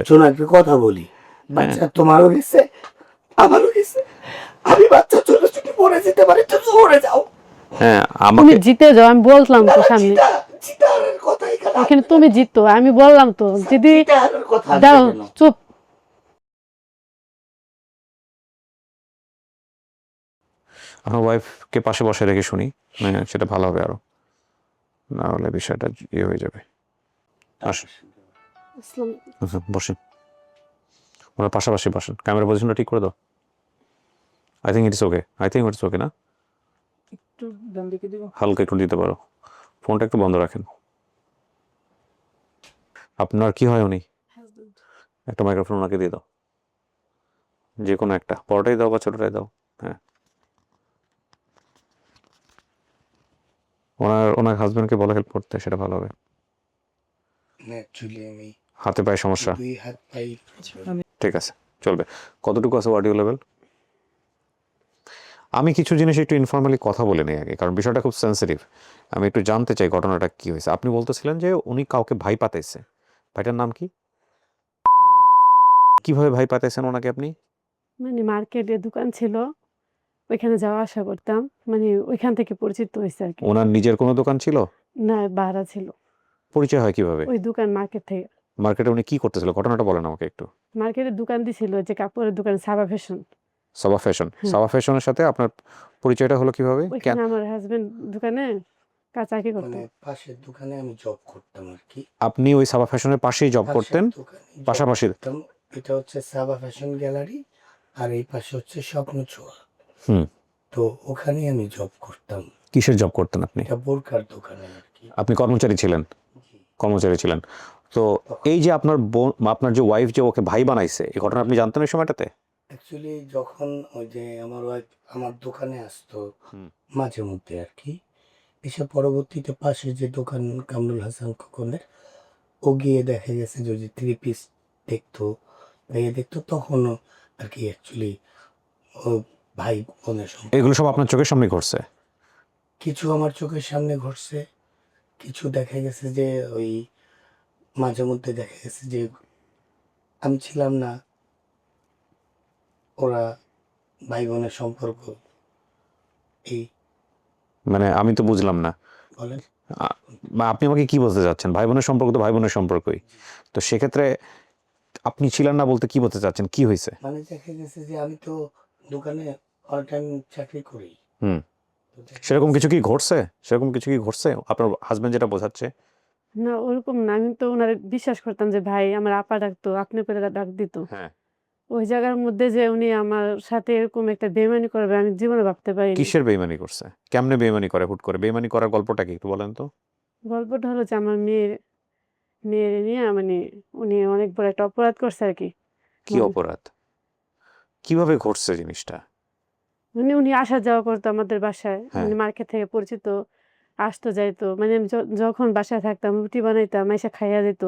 শোনো একটা কথা বলি, হ্যাঁ। বাচ্চা তোমারও গেছে আমারও গেছে, আমি বাচ্চা ছোট ছোট পড়ে যেতে পারি, তো সরে যাও। হ্যাঁ তুমি আমাকে জিতে যাও, আমি বললাম না তো না, সামনে চিটারের কথা এখানে ওখানে আসবে তুমি না। জিতো, আমি বললাম তো যদি চিটারের কথা আসবে দাও কেন? চুপ। আমার ওয়াইফকে পাশে বসে রেখে শুনি, সেটা ভালো হবে আরো, না হলে বিষয়টা ইয়ে হয়ে যাবে। আসুন আসসালামু বসেন, ওরা পাশাপাশি বসেন, ক্যামেরা পজিশনটা ঠিক করে দাও। আই থিঙ্ক ইটস ওকে না, একটু ডান দিকে দিব। হালকা একটু দিতে পারো, ফোনটা একটু বন্ধ রাখেন। আপনার কি হয় উনি? একটা মাইক্রোফোন ওনাকে দিয়ে দাও, যে কোনো একটা, বড়টাই দাও বা ছোটটাই দাও। হ্যাঁ, ওনার হাজবেন্ডকে বলে হেল্প করতে, সেটা ভালো হবে। অ্যাকচুয়ালি আমি হাতে পায়ে সমস্যা, দুই হাত পাই। ঠিক আছে চলবে। কতটুকু আছে অডিও লেভেল? আমি কিছু জিনিস একটু ইনফর্মালি কথা বলে নিই আগে, কারণ বিষয়টা খুব সেন্সিটিভ। আমি একটু জানতে চাই ঘটনাটা কি হয়েছে। আপনি বলতেছিলেন যে উনি কাউকে ভাই পাতাইছে, ভাইটার নাম কি? কিভাবে ভাই পাতাইছেন ওনাকে আপনি? মানে মার্কেটে দোকান ছিল, ওইখানে যাওয়া আসা করতাম, মানে ওইখান থেকে পরিচিত হয়েছে আর কি। ওনার নিজের কোনো দোকান ছিল? না, ভাড়া ছিল। পরিচয় হয় কিভাবে? ওই দোকান মার্কেট থেকে। মার্কেটে উনি কি করতেছিল, ঘটনাটা বলেন আমাকে একটু। মার্কেটে দোকান দিছিল, যে কাপড়ের দোকান, সাবা ফ্যাশন। সাবা ফ্যাশন, হ্যাঁ, সাবা ফ্যাশনের সাথে আপনার পরিচয়টা হলো কিভাবে? কেন? ওইখানে আমার হাজবেন্ড দোকানে চাকরি করতো। মানে পাশের দোকানে আমি জব করতাম আর কি। আপনি ওই সাবা ফ্যাশনের পাশেই জব করতেন? পাশের দোকানে job পাশাপাশি? করতাম। এটা হচ্ছে সাবা ফ্যাশন গ্যালারি, আর এই পাশে হচ্ছে স্বপ্ন ছোঁয়া। হুম। তো ওখানেই আমি জব করতাম। কিসের জব করতেন আপনি? এটা বোরকার দোকানে আর কি। আপনি কর্মচারী ছিলেন? জি। কর্মচারী ছিলেন। তো এই যে আপনার বোন, আপনার যে ওয়াইফ যে ওকে ভাই বানাইছে, এই ঘটনা আপনি জানতেন এই সময়টাতে? অ্যাকচুয়ালি যখন ওই যে আমার ওয়াইফ আমার দোকানে আসতো হুম। মাঝে মধ্যে আর কি, এসে পরবর্তীতে পাশে যে দোকান কামরুল হাসান খোকনের, ও গিয়ে দেখা গেছে যে ওই যে থ্রি পিস দেখতো, দেখতো তখনও আর কি অ্যাকচুয়ালি ও ভাই বোনের সম্পর্ক। এগুলো সব আপনার চোখের সামনে ঘটছে? কিছু আমার চোখের সামনে ঘটছে, কিছু দেখা গেছে যে ওই মাঝে মধ্যে দেখা গেছে যে আমি ছিলাম না, ওরা ভাই বোনের সম্পর্ক এই। মানে আমি তো বুঝলাম না, বলেন। বা আপনি আমাকে কি বলতে চাচ্ছেন? ভাই বোনের সম্পর্ক তো ভাই বোনের সম্পর্কই, তো সেক্ষেত্রে আপনি ছিলেন না বলতে কি বলতে চাচ্ছেন, কি হয়েছে? মানে দেখা গেছে যে আমি তো দোকানে অল টাইম চাকরি করি। হুম। তো দেখা সেরকম গেছে কিছু কি ঘটছে? সেরকম কিছু কি ঘটছে আপনার হাজবেন্ড যেটা বোঝাচ্ছে? না, ওরকম না। আমি তো উনারে বিশ্বাস করতাম যে ভাই, আমার আপা ডাকতো, আপনি করে ডাক দিত। হ্যাঁ। ওই জায়গার মধ্যে যে উনি আমার সাথে এরকম একটা বেইমানি করবে, আমি জীবনে ভাবতে পারিনি। কিসের বেইমানি করছে? কেমনে বেইমানি করে হুট করে? বেইমানি করার গল্পটা কি একটু বলেন তো? গল্পটা হলো যে আমার মেয়ের নিয়ে মানে উনি অনেক বড় একটা অপরাধ করছে আর কি। কি মানে অপরাধ? কিভাবে ঘটছে জিনিসটা? মানে উনি আসা যাওয়া করতো আমাদের বাসায়, হ্যাঁ। মানে মার্কেট থেকে পরিচিত, আসতো যাইতো। মানে আমি যখন বাসায় থাকতাম রুটি বানাইতাম, এসে খাইয়া যেত।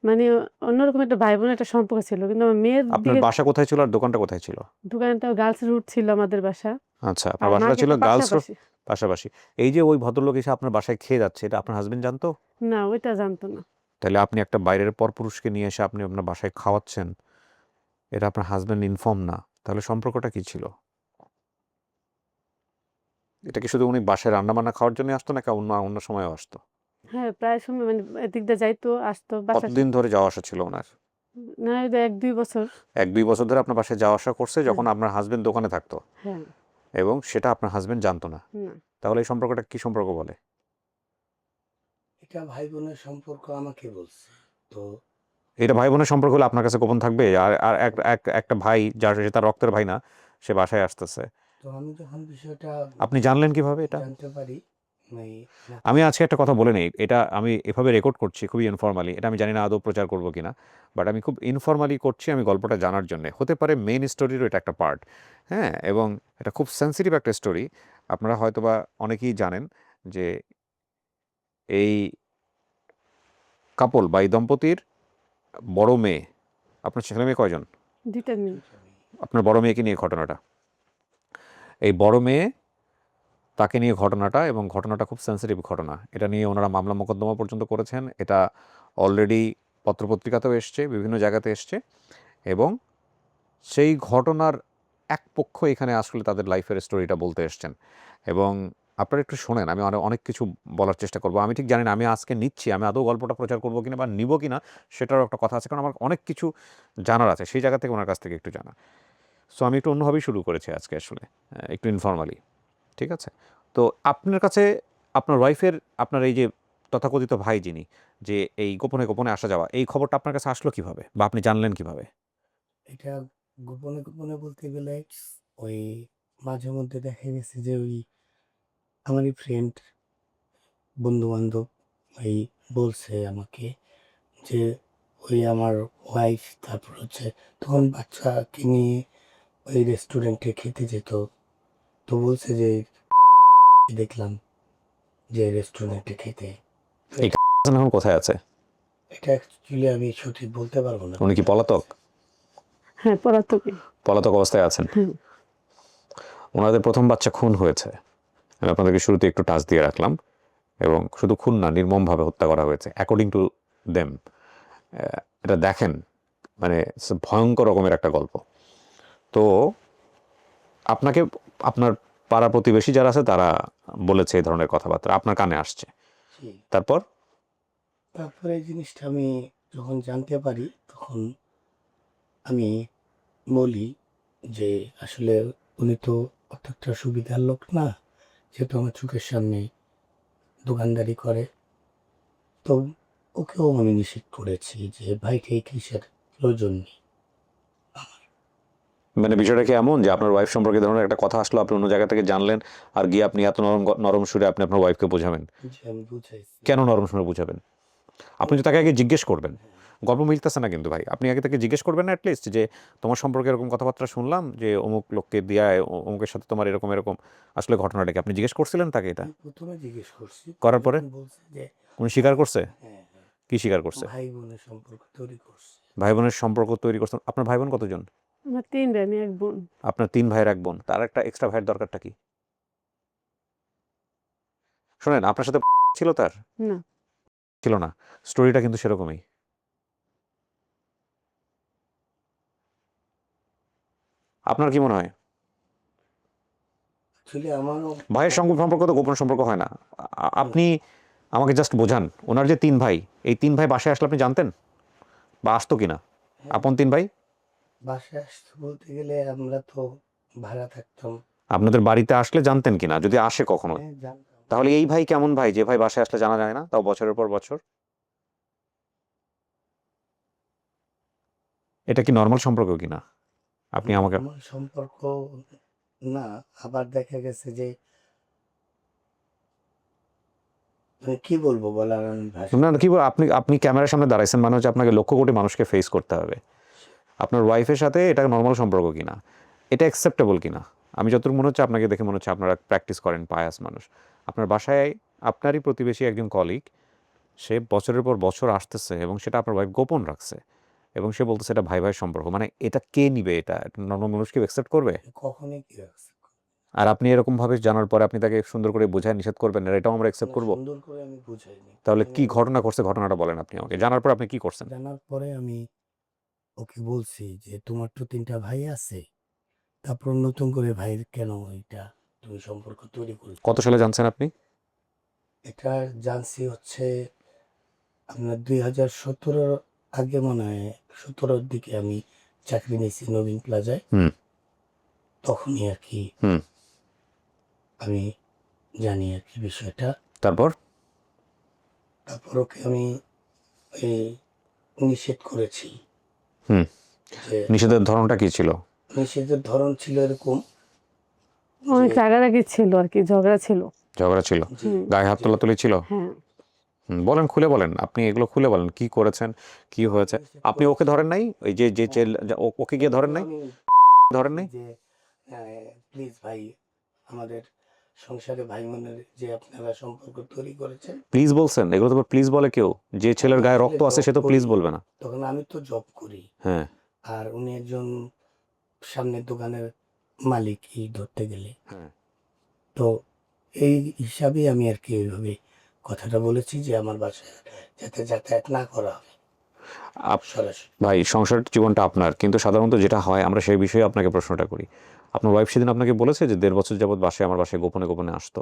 মানে অন্যরকম একটা ভাই বোনের একটা সম্পর্ক ছিল। কিন্তু আমার মেয়ের আপনার দিকে বাসা কোথায় ছিল আর দোকানটা কোথায় ছিল? দোকানটা গার্লস রুট ছিল আমাদের বাসা। আচ্ছা, আপনার আর বাসাটা ছিল মার্কেটটা গার্লস রোড পাশাপাশি। পাশাপাশি। এই যে ওই ভদ্রলোক এসে আপনার বাসায় খেয়ে যাচ্ছে, এটা আপনার হাজবেন্ড জানতো? না, ওইটা জানতো না। তাহলে আপনি একটা বাইরের পরপুরুষকে নিয়ে এসে আপনি আপনার বাসায় খাওয়াচ্ছেন, এটা আপনার হাজবেন্ড ইনফর্ম না, তাহলে সম্পর্কটা কি ছিল? এটা কি শুধু উনি বাসায় রান্না-বান্না খাওয়ার জন্য আসতো নাকি অন্য অন্য সময়ও আসতো? হ্যাঁ, প্রায় সময় মানে এদিক দিয়ে যাইতো, আসতো বাসার কতদিন ধরে যাওয়া আসা ছিল উনার? না, এই যে ১-২ বছর। ১-২ বছর ধরে আপনার বাসায় যাওয়া আসা করছে হ্যাঁ, যখন আপনার হাসব্যান্ড দোকানে থাকতো, হ্যাঁ, এবং সেটা আপনার হাসব্যান্ড জানতো না। না। তাহলে এই সম্পর্কটা কি সম্পর্ক বলে? এটা ভাই বোনের সম্পর্ক আমাকে বলছে। তো এটা ভাই বোনের সম্পর্ক হলে আপনার কাছে গোপন থাকবে? আর আর একটা ভাই যার সে তার রক্তের ভাই না, সে বাসায় আসতেছে। তো আমি যখন বিষয়টা আপনি জানলেন কিভাবে এটা? জানতে পারি, মানে আমি আজকে একটা কথা বলে নেই। এটা আমি এভাবে রেকর্ড করছি খুবই ইনফর্মালি। এটা আমি জানি না আদৌ প্রচার করব কিনা। বাট আমি খুব ইনফর্মালি করছি আমি গল্পটা জানার জন্যে। হতে পারে মেইন স্টোরিরও এটা একটা পার্ট। হ্যাঁ? এবং এটা খুব সেনসিটিভ একটা স্টোরি। আপনারা হয়তোবা অনেকেই জানেন যে এই কাপল বা এই দম্পতির বড় মেয়ে, আপনার ছেলেমেয়ে কয়জন? ২ টা মেয়ে। দুইটা মেয়ে। আপনার বড় মেয়েকে নিয়ে ঘটনাটা। এই বড় মেয়ে, তাকে নিয়ে ঘটনাটা, এবং ঘটনাটা খুব সেনসিটিভ ঘটনা। এটা নিয়ে ওনারা মামলা মোকদ্দমা পর্যন্ত করেছেন। এটা অলরেডি পত্রপত্রিকাতেও এসছে, বিভিন্ন জায়গাতে এসছে, এবং সেই ঘটনার এক পক্ষ এখানে আসলে তাদের লাইফের স্টোরিটা বলতে এসছেন। এবং আপনারা একটু শোনেন, আমি অনেক কিছু বলার চেষ্টা করব। আমি ঠিক জানি না আমি আজকে নিচ্ছি, আমি আদৌ গল্পটা প্রচার করবো কিনা বা নিব কিনা, সেটারও একটা কথা আছে, কারণ আমার অনেক কিছু জানার আছে সেই জায়গা থেকে ওনার কাছ থেকে একটু জানা। সো আমি একটু অন্যভাবেই শুরু করেছি আজকে আসলে, একটু ইনফর্মালি, ঠিক আছে? তো আপনার কাছে আপনার ওয়াইফের, আপনার এই যে তথাকথিত ভাই যিনি, যে এই গোপনে গোপনে আসা যাওয়া, এই খবরটা আপনার কাছে আসলো কিভাবে বা আপনি জানলেন কিভাবে? এটা গোপনে গোপনে বলতে গেলে ওই মাঝে মধ্যে দেখা গেছে যে ওই আমারই ফ্রেন্ড, বন্ধু বান্ধব ওই বলছে আমাকে যে ওই আমার ওয়াইফ, তারপর হচ্ছে তখন বাচ্চাকে নিয়ে ওই রেস্টুরেন্টে খেতে যেত। তো বলছে যে দেখলাম যে রেস্টুরেন্টে খেতে। তো এই এখন কোথায় আছে? এটা অ্যাকচুয়ালি আমি সঠিক বলতে পারবো না। উনি কি পলাতক? হ্যাঁ, পলাতকই। পলাতক অবস্থায় আছেন। হ্যাঁ। ওনাদের প্রথম বাচ্চা খুন হয়েছে, আমি আপনাদেরকে শুরুতে একটু টাচ দিয়ে রাখলাম, এবং শুধু খুন না, নির্মমভাবে হত্যা করা হয়েছে অ্যাকর্ডিং টু দেম। এটা দেখেন, মানে ভয়ঙ্কর রকমের একটা গল্প। তো আপনাকে আপনার পাড়া প্রতিবেশী যারা আছে তারা বলেছে এই ধরনের কথাবার্তা, আপনার কানে আসছে, জি। তারপর? তারপরে এই জিনিসটা আমি যখন জানতে পারি তখন আমি বলি যে আসলে উনি তো অতটা সুবিধার লোক না, যেহেতু আমার চোখের সামনে দোকানদারি করে। তো ওকেও আমি নিষেধ করেছি যে ভাইকে এই কিসের প্রয়োজন নেই। মানে বিষয়টা কি এমন যে আপনার ওয়াইফ সম্পর্কে ধরনের একটা কথা আসলো, আপনি অন্য জায়গা থেকে জানলেন, আর গিয়ে আপনি এত নরম নরম সুরে আপনি আপনার ওয়াইফকে বোঝাবেন? যে আমি বুঝাইছি। কেন নরম সুরে বুঝাবেন? আপনি তো তাকে আগে জিজ্ঞেস করবেন। গল্প মিলতেছে না কিন্তু ভাই, আপনি আগে তাকে জিজ্ঞেস করবেন না অ্যাটলিস্ট, যে তোমার সম্পর্কে এরকম কথাবার্তা শুনলাম, যে অমুক লোককে দিয়া অমুকের সাথে তোমার এরকম এরকম, আসলে ঘটনাটা কি? আপনি জিজ্ঞেস করছিলেন তাকে এটা? আমি প্রথমে জিজ্ঞেস করছি, করার পরে তখন বলছে যে উনি স্বীকার করছে? হ্যাঁ হ্যাঁ কি স্বীকার করছে? ভাই বোনের সম্পর্ক তৈরি করছে। ভাই বোনের সম্পর্ক তৈরি করছেন? আপনার ভাই বোন কতজন? আমার ৩ ভাই, আমি ১ বোন। আপনার 3 ভাইয়ের 1 বোন, তার একটা এক্সট্রা ভাইয়ের দরকারটা কি? শোনেন, আপনার সাথে ছিল তার? না। ছিল না। স্টোরিটা কিন্তু সেরকমই। আপনার কি মনে হয়? অ্যাকচুয়ালি আমারও ভাইয়ের সঙ্গে সম্পর্ক তো গোপন সম্পর্ক হয় না। আপনি আমাকে জাস্ট বোঝান, ওনার যে 3 ভাই, এই 3 ভাই বাসায় আসলে আপনি জানতেন বা আসতো কিনা? আপন 3 ভাই? বাসায় আসতে বলতে গেলে আমরা তো ভাড়া থাকতাম। আপনাদের বাড়িতে আসলে জানতেন কিনা, যদি আসে কখনো? হ্যাঁ জানতাম। তাহলে এই ভাই কেমন ভাই, যে ভাই বাসায় আসলে জানা যায় না, তাও বছরের পর বছর? এটা কি নর্মাল সম্পর্ক কিনা? আপনি আমাকে আমার সম্পর্ক না, আবার দেখা গেছে যে মানে কি বলবো বলার আমি ভাষা। না না, কি আপনি আপনি ক্যামেরার সামনে দাঁড়াইছেন, মানে হচ্ছে আপনাকে লক্ষ কোটি মানুষকে ফেস করতে হবে। আপনার ওয়াইফের সাথে এটা নর্মাল সম্পর্ক কিনা, এটা অ্যাকসেপ্টেবল কিনা? আমি যতটুকু মনে হচ্ছে, আপনাকে দেখে মনে হচ্ছে আপনারা প্র্যাকটিস করেন, পায়াস মানুষ। আপনার বাসায় আপনারই প্রতিবেশী একজন কলিগ, সে বছরের পর বছর আসতেছে এবং সেটা আপনার ওয়াইফ গোপন রাখছে, এবং সে বলতেছে এটা ভাই ভাইয়ের সম্পর্ক, মানে এটা কে নিবে? এটা নর্মাল মানুষ কি অ্যাকসেপ্ট করবে? কখনই কি রাখছে আর আপনি এরকমভাবে জানার পরে আপনি তাকে সুন্দর করে বোঝায় নিষেধ করবেন, আর এটাও আমরা অ্যাকসেপ্ট না, করবো? সুন্দর করে আমি বুঝাইনি। তাহলে প্রথমে কি ঘটনা করছে, ঘটনাটা বলেন আপনি আমাকে। জানার পর আপনি কি করছেন? জানার পরে আমি ওকে বলছি যে তোমার তো 3টা ভাই আছে, তারপর নতুন করে ভাইয়ের কেন এটা তুমি সম্পর্ক তৈরি করছো? কত সালে জানছেন আপনি? এটা জানছি হচ্ছে আপনার 2017 আগে, মনে হয় 17-র দিকে আমি চাকরি নিয়েছি নবীন প্লাজায়। হুম তখনই আর কি হুম। আমি জানি আর কি বিষয়টা। তারপর? তারপর ওকে আমি এই নিষেধ করেছি হুম। যে নিষেধের ধরনটা কি ছিল? নিষেধের ধরন ছিল এরকম অনেক যে রাগারাগি ছিল আরকি, ঝগড়া ছিল। ঝগড়া ছিল? জি গায়ে হাত যে তোলাতুলি ছিল? হ্যাঁ। বলেন, খুলে বলেন, আপনি এগুলো খুলে বলেন, কি করেছেন, কি হয়েছে? নিষেধ আপনি ওকে করেছি। ধরেন নাই? ওই যে যে হ্যাঁ, ওকে গিয়ে ধরেন ওকেও নাই? আমি ধরেন বলছি নাই? যে প্লিজ ভাই, আমাদের সংসারে ভাই বোনের যে আপনারা সম্পর্ক তৈরি করেছেন। প্লিজ বলছেন? এগুলো তো প্লিজ বলে কেউ? যে ছেলের আমি গায়ে আসলে রক্ত আছে জব সে তো প্লিজ করি, বলবে না। তখন আমি তো জব করি হ্যাঁ। আর উনি একজন সামনের দোকানের মালিক এই ধরতে গেলে। হ্যাঁ। তো এই হিসাবেই আমি আর কি ওইভাবে কথাটা বলেছি যে আমার বাসায় যাতে যাতায়াত না করা হয়। সরাসরি। ভাই সংসার জীবনটা আপনার, কিন্তু সাধারণত যেটা হয় আমরা সেই বিষয়ে আপনাকে প্রশ্নটা করি। আপনার ওয়াইফ সেদিন আপনাকে বলেছে যে ১.৫ বছর যাবৎ আমার বাসায় গোপনে গোপনে আসতো,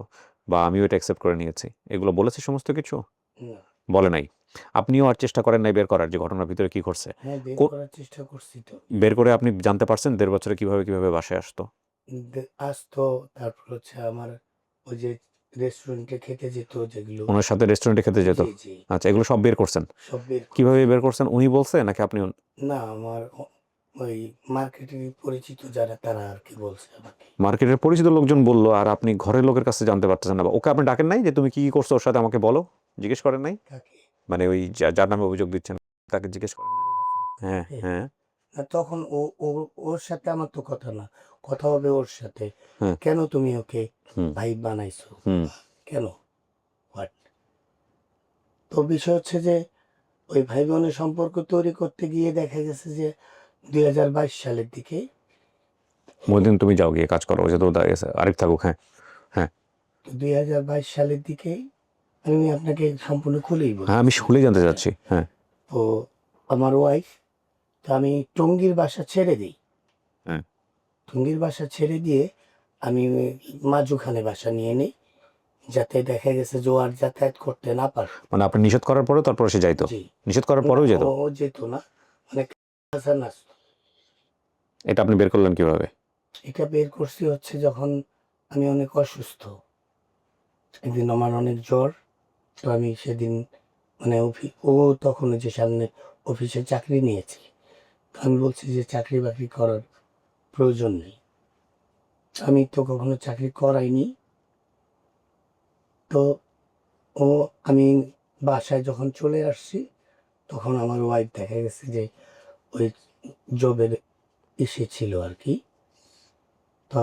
বা আমিও এটা অ্যাকসেপ্ট করে নিয়েছি, এগুলো বলেছে সমস্ত কিছু? না। বলে নাই। আপনিও আর চেষ্টা করেন নাই বের করার যে ঘটনার ভিতরে কি ঘটছে? হ্যাঁ, বের কো- করার চেষ্টা করছি তো। বের করে আপনি জানতে পারছেন ১.৫ বছরে কিভাবে কিভাবে বাসায় আসতো? আসতো, তারপর হচ্ছে আমার ওই যে রেস্টুরেন্টে খেতে যেত যেগুলো। ওনার সাথে রেস্টুরেন্টে খেতে যেত? জি, জি। আচ্ছা, এগুলো সব বের করছেন? সব বের কিভাবে করছি। বের করছেন, উনি বলছে নাকি আপনি? না, আমার ওই মার্কেটে পরিচিত যারা তারা আরকি বলছে আমাকে। মার্কেটের পরিচিত লোকজন বললো, আর আপনি ঘরের লোকের কাছে জানতে পারতেছেন না? বা ওকে আপনি ডাকেন নাই যে তুমি কি কি করছো ওর সাথে, আমাকে বলো? জিজ্ঞেস করেন নাই? কাকে? মানে ওই যার নামে অভিযোগ দিচ্ছেন তাকে জিজ্ঞেস করেন নাই? হ্যাঁ, হ্যাঁ। হ্যাঁ, না, তখন ওর সাথে আমার তো কথা না। কথা হবে ওর সাথে। হ্যাঁ। কেন তুমি ওকে হুম, ভাই বানাইছো? হুম। কেন? হোয়াট? তো বিষয় হচ্ছে যে ওই ভাই বোনের সম্পর্ক তৈরি করতে গিয়ে দেখা গেছে যে ২০২২ সালের দিকে। মহিউদ্দিন, তুমি যাও গিয়ে কাজ করো, ওই যে তো দাঁড়িয়ে গেছে, আরেক থাকুক। হ্যাঁ, হ্যাঁ, তো ২০২২ সালের দিকে আমি আপনাকে সম্পূর্ণ খুলেই হ্যাঁ, আমি বলতেছি। শুনে জানতে চাচ্ছি। হ্যাঁ, তো আমার ওয়াইফ, তো আমি টঙ্গীর বাসা ছেড়ে দিই। হ্যাঁ। টঙ্গীর বাসা ছেড়ে দিয়ে আমি মাজুখানে বাসা নিয়ে নিই, যাতে দেখা গেছে যে ও আর যাতায়াত করতে না পারে। মানে আপনি নিষেধ করার পরেও তারপরে সে যাইতো? জি। নিষেধ করার না, পরেও যেত? ও যেত না। মানে হাসান আসতো। এটা আপনি বের করলেন কিভাবে? এটা বের করছি হচ্ছে যখন আমি অনেক অসুস্থ। একদিন আমার অনেক জ্বর। তো আমি সেদিন মানে ও তখন ওই যে সামনে অফিসে চাকরি নিয়েছে। তো আমি বলছি যে চাকরি বাকরি করার প্রয়োজন নেই। আমি তো কখনো চাকরি করাইনি। তো আমি বাসায় যখন চলে আসছি, তখন আমার ওয়াইফ দেখা গেছে যে ওই জবের ছিল আরকি। তো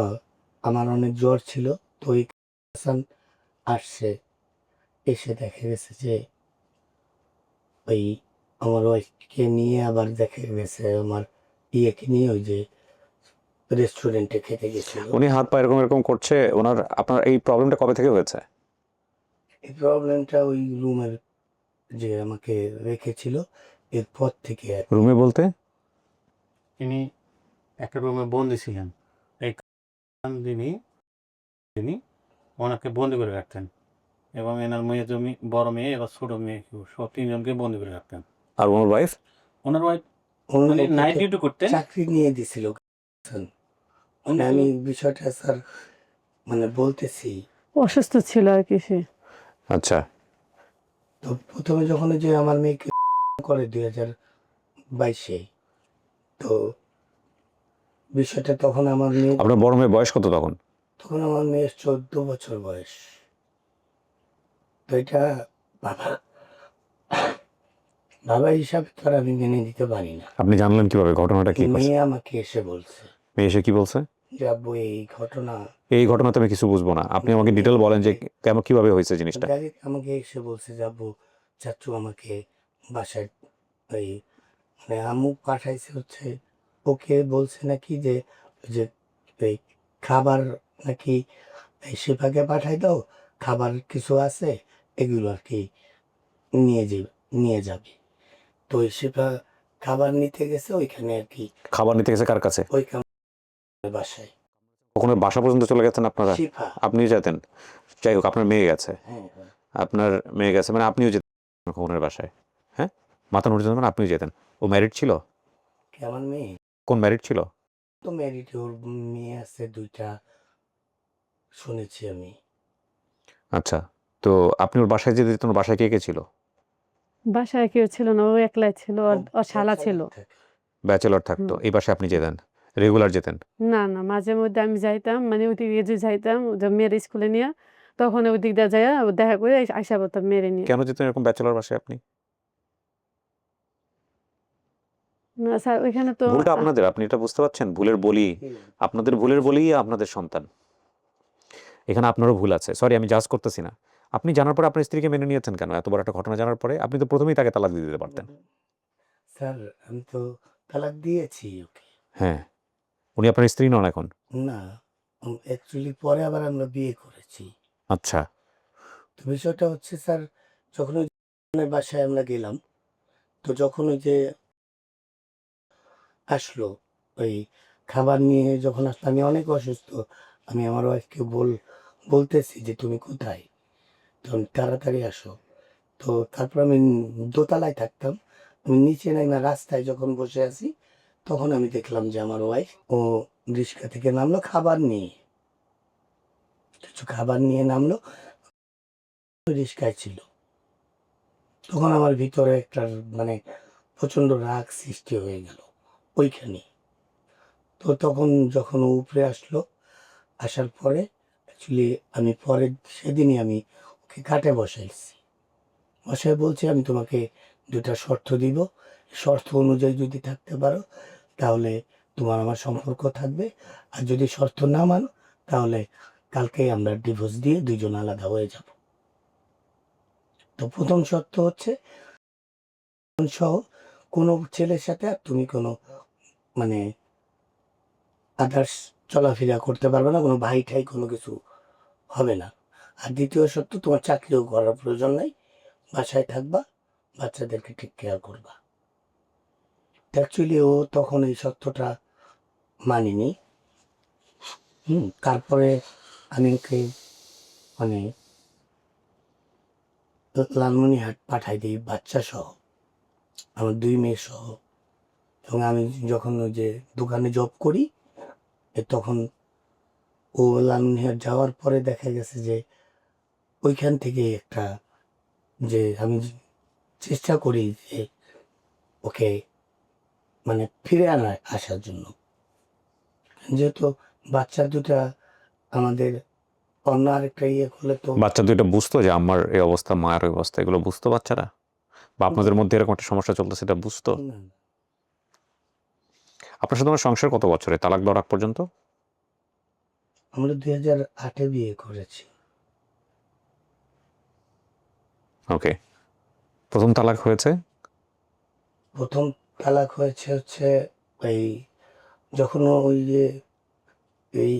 আমার অনেক জ্বর ছিল। তো ওই হাসান আসছে। এসে দেখা গেছে যে ওই আমার ওয়াইফকে নিয়ে আবার দেখা গেছে আমার ইয়েকে নিয়ে ওই যে রেস্টুরেন্টে খেতে গেছিল। উনি হাত পা এরকম এরকম করছে, ওনার আপনার এই প্রবলেমটা কবে থেকে হয়েছে? এই প্রবলেমটা ওই রুমের যে আমাকে রেখেছিল এরপর থেকে আর কি। রুমে বলতে? তিনি একটা রুমে বন্দি ছিলেন। এই তিনি তিনি ওনাকে বন্দি করে রাখতেন, এবং এনার মেয়ে জমি বড় মেয়ে এবার ছোট মেয়ে সব তিনজনকে বন্দি করে রাখতেন। আর ওনার ওয়াইফ? ওনার ওয়াইফ উনি মানে ওকে নাইট তো ডিউটি করতেন। চাকরি নিয়ে দিছিল হাসান। মানে আমি বিষয়টা স্যার মানে বলতেছি। অসুস্থ ছিল আর কি সে। আচ্ছা। তো প্রথমে যখন ওই যে আমার মেয়েকে করে ২০২২-এ, তো বিষয়টা তখন আমার মেয়ে, আপনার বড় মেয়ের বয়স কত তখন? তখন আমার মেয়ের ১৪ বছর বয়স। তো এটা বাবা বাবা হিসাবে তো আর আমি মেনে নিতে পারি না। আপনি জানলেন কিভাবে ঘটনাটা কি করছে? মেয়ে আমাকে এসে বলছে মেয়ে এসে কি বলছে? যে আব্বু এই ঘটনা। এই ঘটনাতে আমি কিছু বুঝবো না, আপনি আমাকে ডিটেল বলেন যে কেমন কিভাবে হয়েছে জিনিসটা। ডাইরেক্ট আমাকে এসে বলছে যে আব্বু, চাচ্চু আমাকে বাসায় ওই মানে আম্মু পাঠাইছে হচ্ছে, ওকে বলছে নাকি যে ওই যে এই খাবার নাকি এই শেফাকে পাঠাই দাও, খাবার কিছু আছে এগুলো আর কি নিয়ে যাবে। তো ওই শেফা খাবার নিতে গেছে ওইখানে আর কি, খাবার নিতে গেছে কার কাছে? ওই কামরার বাসায়। ওখানে বাসা পর্যন্ত চলে গেছেন আপনারা? শিফা। আপনিও যেতেন? যাই হোক, আপনার মেয়ে গেছে। হ্যাঁ, হ্যাঁ। আপনার মেয়ে গেছে মানে আপনিও যেতেন ওনার বাসায়? হ্যাঁ, মাথা নড়ে যেতেন মানে আপনিও যেতেন? ও ম্যারিড ছিল? কি আমার মেয়ে? কোন ম্যারিড ছিল? তো ম্যারিড, ওর মেয়ে আছে ২ টা শুনেছি আমি। আচ্ছা, তো আপনি ওর বাসায় যেতে দিতেন? ওর বাসায় কে কে ছিল? বাসায় কেউ ছিল না, ও একলাই ছিল, ওর শালা ছিল। থাকে। ব্যাচেলর থাকতো, হুম। এই বাসায় আপনি যেতেন? রেগুলার যেতেন? না, না, মাঝে মধ্যে আমি যাইতাম, মানে ওইদিকে যে যাইতাম যে মেয়ের স্কুলে নিয়ে, তখন ওই দিক দিয়ে যাইয়া দেখা করে আইসা পড়তাম মেয়েরে নিয়ে। কেন যেতেন এরকম ব্যাচেলর বাসায় আপনি? না স্যার, ওইখানে তো ভুলটা আপনাদের, আপনি এটা বুঝতে পারছেন? ভুলের বলি আপনাদের, ভুলের বলি আপনাদের সন্তান। এখানে আপনারও ভুল আছে। সরি, আমি জাজ করতেছি না। আপনি জানার পরে আপনার স্ত্রীকে মেনে নিয়েছেন কেন? এত বড় একটা ঘটনা জানার পরে আপনি তো প্রথমেই তাকে তালাক দিয়ে দিতে পারতেন। স্যার আমি তো তালাক দিয়েছি ওকে। হ্যাঁ, উনি আপনার স্ত্রী নন এখন? না, অ্যাকচুয়ালি পরে আবার আমরা বিয়ে করেছি। আচ্ছা। তো বিষয়টা হচ্ছে স্যার, যখন ওই বাসায় আমরা গেলাম, তো যখন ওই যে আসলো ওই খাবার নিয়ে যখন আসলো, আমি অনেক অসুস্থ। আমি আমার ওয়াইফকে বলতেছি যে তুমি কোথায়, তখন তাড়াতাড়ি আসো। তো তারপর আমি দোতলায় থাকতাম, আমি নিচে নাইমা রাস্তায় যখন বসে আছি, তখন আমি দেখলাম যে আমার ওয়াইফ ও রিক্সা থেকে নামলো খাবার নিয়ে, কিছু খাবার নিয়ে নামলো, রিক্সায় ছিল। তখন আমার ভিতরে একটা মানে প্রচন্ড রাগ সৃষ্টি হয়ে গেল ওইখানে। তো তখন যখন ও উপরে আসলো, আসার পরে অ্যাকচুয়ালি আমি পরের সেদিনই আমি ওকে খাটে বসাইছি, বসায় বলছি আমি তোমাকে দুটা শর্ত দিব, শর্ত অনুযায়ী যদি থাকতে পারো তাহলে তোমার আমার সম্পর্ক থাকবে, আর যদি শর্ত না মানো তাহলে কালকেই আমরা ডিভোর্স দিয়ে দুইজন আলাদা হয়ে যাব। তো প্রথম শর্ত হচ্ছে সহ কোনো ছেলের সাথে আর তুমি কোনো মানে আদার্স চলাফেরা করতে পারবে না, কোনো ভাই ঠাই কোনো কিছু হবে না। আর দ্বিতীয় শর্ত, তোমার চাকরিও করার প্রয়োজন নাই, বাসায় থাকবা, বাচ্চাদেরকে ঠিক কেয়ার করবা। অ্যাকচুয়ালি ও তখন এই শর্তটা মানিনি। তারপরে আমি ওকে মানে লালমনিরহাট পাঠাই দিই বাচ্চা সহ, আমার 2 মেয়ে সহ। এবং আমি যখন ওই যে দোকানে জব করি, তখন ও লালমনিরহাট যাওয়ার পরে দেখা গেছে যে ওইখান থেকে একটা যে আমি চেষ্টা করি যে ওকে মানে ফিরে আসার জন্য, যেহেতু বাচ্চা দুটা আমাদের অন্য আরেকটা ইয়ে করলে তো বাচ্চা দুইটা বুঝতো যে আমার এই অবস্থা, মায়ের এই অবস্থা, এগুলো বুঝতো বাচ্চারা? বা আপনাদের মধ্যে এরকম একটা সমস্যা চলতেছে এটা বুঝতো? না, আপনার সাথে আমার সংসার কত বছরে, তালাক দেওয়ার আগ পর্যন্ত? আমরা 2008-এ বিয়ে করেছি। ওকে। প্রথম তালাক হয়েছে? প্রথম তালাক হয়েছে হচ্ছে এই যখন ও ওই যে এই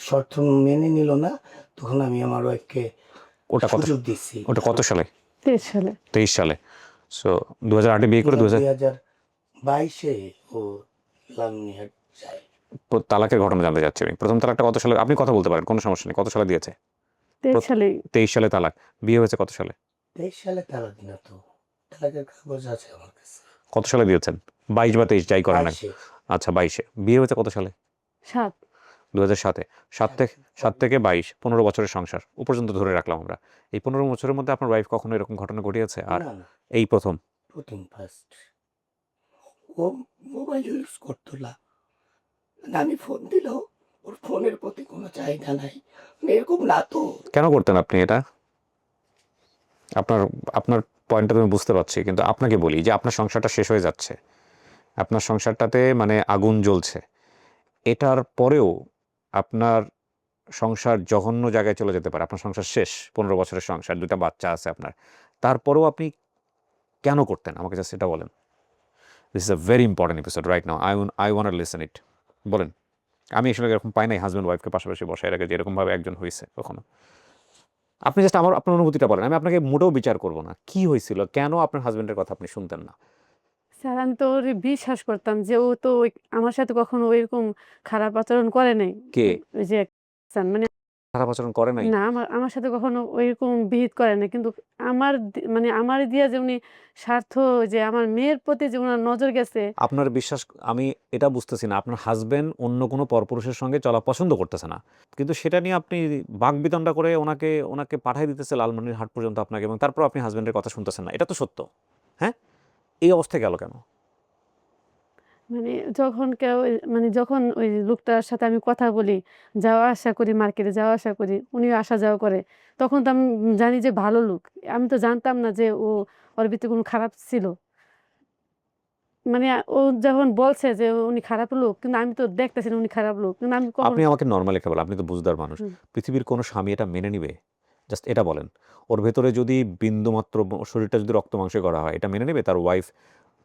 শর্ত মেনে নিল না, তখন আমি আমার ওয়াইফকে ওটা কত সুযোগ দিচ্ছি। ওটা কত সালে? 23 সালে। 23 সালে। সো 2008-এ বিয়ে করে 2022-এ ও লালমনিরহাট যায়। তালাকের ঘটনা জানতে চাচ্ছি আমি। প্রথম তালাকটা কত সালে? আপনি কথা বলতে পারেন, কোনো সমস্যা নেই। কত সালে দিয়েছে? 23 সালে। 23 সালে তালাক। বিয়ে হয়েছে কত সালে? 23 সালে তালাক না তো, তালাকের কাগজ আছে আমার কাছে। কত সালে দিয়েছেন? 22 বা 23 যাই করেন না। 22-এ। আচ্ছা 22-এ। বিয়ে হয়েছে কত সালে? 7। 2007-এ। 7 থেকে 22, 15 বছরের সংসার ও পর্যন্ত ধরে রাখলাম আমরা। এই 15 বছরের মধ্যে আপনার ওয়াইফ কখনো এরকম ঘটনা ঘটিয়েছে? আর না না, এই প্রথম? প্রথম ফার্স্ট। ও মোবাইল ইউজ করতো না, আমি ফোন দিলেও ওর ফোনের প্রতি কোনো চাহিদা নাই, এরকম না তো। কেন করতেন আপনি এটা? আপনার আপনার পয়েন্টটা আমি বুঝতে পারছি, কিন্তু আপনাকে বলি যে আপনার সংসারটা শেষ হয়ে যাচ্ছে, আপনার সংসারটাতে মানে আগুন জ্বলছে, এটার পরেও আপনার সংসার জঘন্য জায়গায় চলে যেতে পারে, আপনার সংসার শেষ, 15 বছরের সংসার, 2টা বাচ্চা আছে আপনার, তারপরেও আপনি কেন করতেন আমাকে জাস্ট এটা বলেন। This is a very important episode right now, I want to listen it. বলেন। আমি আসলে এরকম পাই নাই হাজব্যান্ড ওয়াইফকে পাশাপাশি বসায় রাখে যে এরকমভাবে একজন হয়েছে কখনো। আপনি জাস্ট আপনার অনুভূতিটা বলেন, আমি আপনাকে মোটেও বিচার করব না। কি হয়েছিল, কেন আপনার হাজব্যান্ডের কথা আপনি শুনতেন না? স্যার আমি তো ওরে বিশ্বাস করতাম যে ও তো আমার সাথে কখনো এরকম খারাপ আচরণ করে নাই। কে ওই যে স্যার মানে খারাপ আচরণ করে নাই? না আমার সাথে কখনো ওইরকম বিহেভ করে নাই। কিন্তু মানে আমার দিয়া যে উনি স্বার্থ, যে আমার মেয়ের প্রতি যে উনার নজর গেছে। আপনার বিশ্বাস, আমি এটা বুঝতেছি না, আপনার হাজবেন্ড অন্য কোনো পরপুরুষের সঙ্গে চলা পছন্দ করতেছে না, কিন্তু সেটা নিয়ে আপনি বাকবিতণ্ডা করে ওনাকে পাঠিয়ে দিতেছে লালমনিরহাট পর্যন্ত আপনাকে, এবং তারপর আপনি হাজবেন্ডের কথা শুনতেছেন না, এটা তো সত্য। হ্যাঁ, এই অবস্থায় গেল কেন? মানে যখন ওই লোকটার সাথে আমি কথা বলি, যাওয়া আসা করি, মার্কেটে যাওয়া আসা করি, উনিও আসা যাওয়া করে, তখন তো আমি জানি যে ভালো লোক। আমি তো জানতাম না যে ওর ভিতরে কোনো খারাপ ছিল। মানে ও যখন বলছে যে উনি খারাপ লোক, কিন্তু আমি তো দেখতেছি না উনি খারাপ লোক। কিন্তু আমি কখনো আপনি আমাকে নর্মালি একটা বলেন, আপনি তো বুঝদার মানুষ। হুম। পৃথিবীর কোনো স্বামী এটা মেনে নিবে? জাস্ট এটা বলেন। ওর ভেতরে যদি বিন্দুমাত্র শরীরটা যদি রক্ত মাংসে করা হয়, এটা মেনে নেবে? তার ওয়াইফ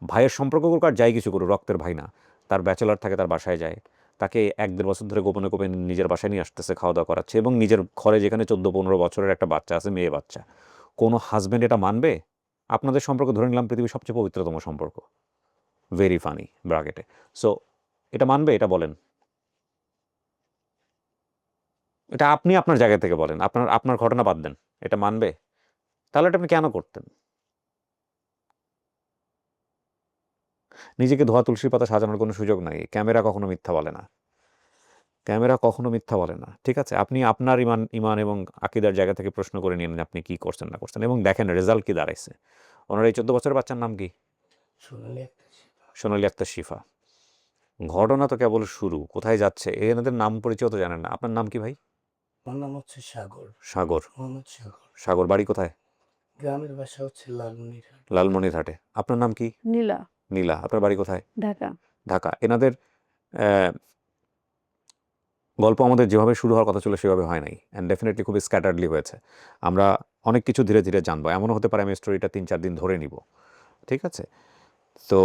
ভাইয়ের সম্পর্ক করুক আর যাই কিছু করুক, রক্তের ভাই না, তার ব্যাচেলার থাকে, তার বাসায় যায়, তাকে 1-1.5 বছর ধরে গোপনে গোপনে নিজের বাসায় নিয়ে আসতেছে, খাওয়া দাওয়া করাচ্ছে, এবং নিজের ঘরে যেখানে 14-15 বছরের একটা বাচ্চা আছে, মেয়ে বাচ্চা, কোনো হাজব্যান্ড এটা মানবে? আপনাদের সম্পর্ক ধরে নিলাম পৃথিবীর সবচেয়ে পবিত্রতম সম্পর্ক, ভেরি ফানি ব্র্যাকেটে। সো এটা মানবে? এটা বলেন, এটা আপনি আপনার জায়গা থেকে বলেন, আপনার আপনার ঘটনা বাদ দেন, এটা মানবে? তাহলে এটা আপনি কেন করতেন? নিজেকে ধোয়া তুলসীর পাতা সাজানোর কোনো সুযোগ নাই। ক্যামেরা কখনো মিথ্যা বলে না, ক্যামেরা কখনো মিথ্যা বলে না, ঠিক আছে? আপনি আপনার ইমান ইমান এবং আকিদার জায়গা থেকে প্রশ্ন করে নিন যে আপনি কি করছেন না করছেন, এবং দেখেন রেজাল্ট কি দাঁড়াইছে। ওনার এই 14 বছরের বাচ্চার নাম কি? সোনালি একটা শিপা। সোনালী আক্তার শিফা। ঘটনা তো কেবল শুরু, কোথায় যাচ্ছে এনাদের নাম পরিচয় তো জানেন না। আপনার নাম কি ভাই? আমার নাম হচ্ছে সাগর, সাগর। মোহাম্মদ সাগর। সাগর বাড়ি কোথায়? গ্রামের বাসা হচ্ছে লালমনিরহাট। লালমনিরহাটে। আপনার নাম কি? নীলা, নীলা। আপনার বাড়ি কোথায়? ঢাকা। ঢাকা। এনাদের গল্প আমাদের যেভাবে শুরু হওয়ার কথা ছিল সেভাবে হয় নাই, অ্যান্ড ডেফিনেটলি খুবই স্ক্যাটার্ডলি হয়েছে। আমরা অনেক কিছু ধীরে ধীরে জানবো। এমনও হতে পারে আমি স্টোরিটা 3-4 দিন ধরে নিব, ঠিক আছে? তো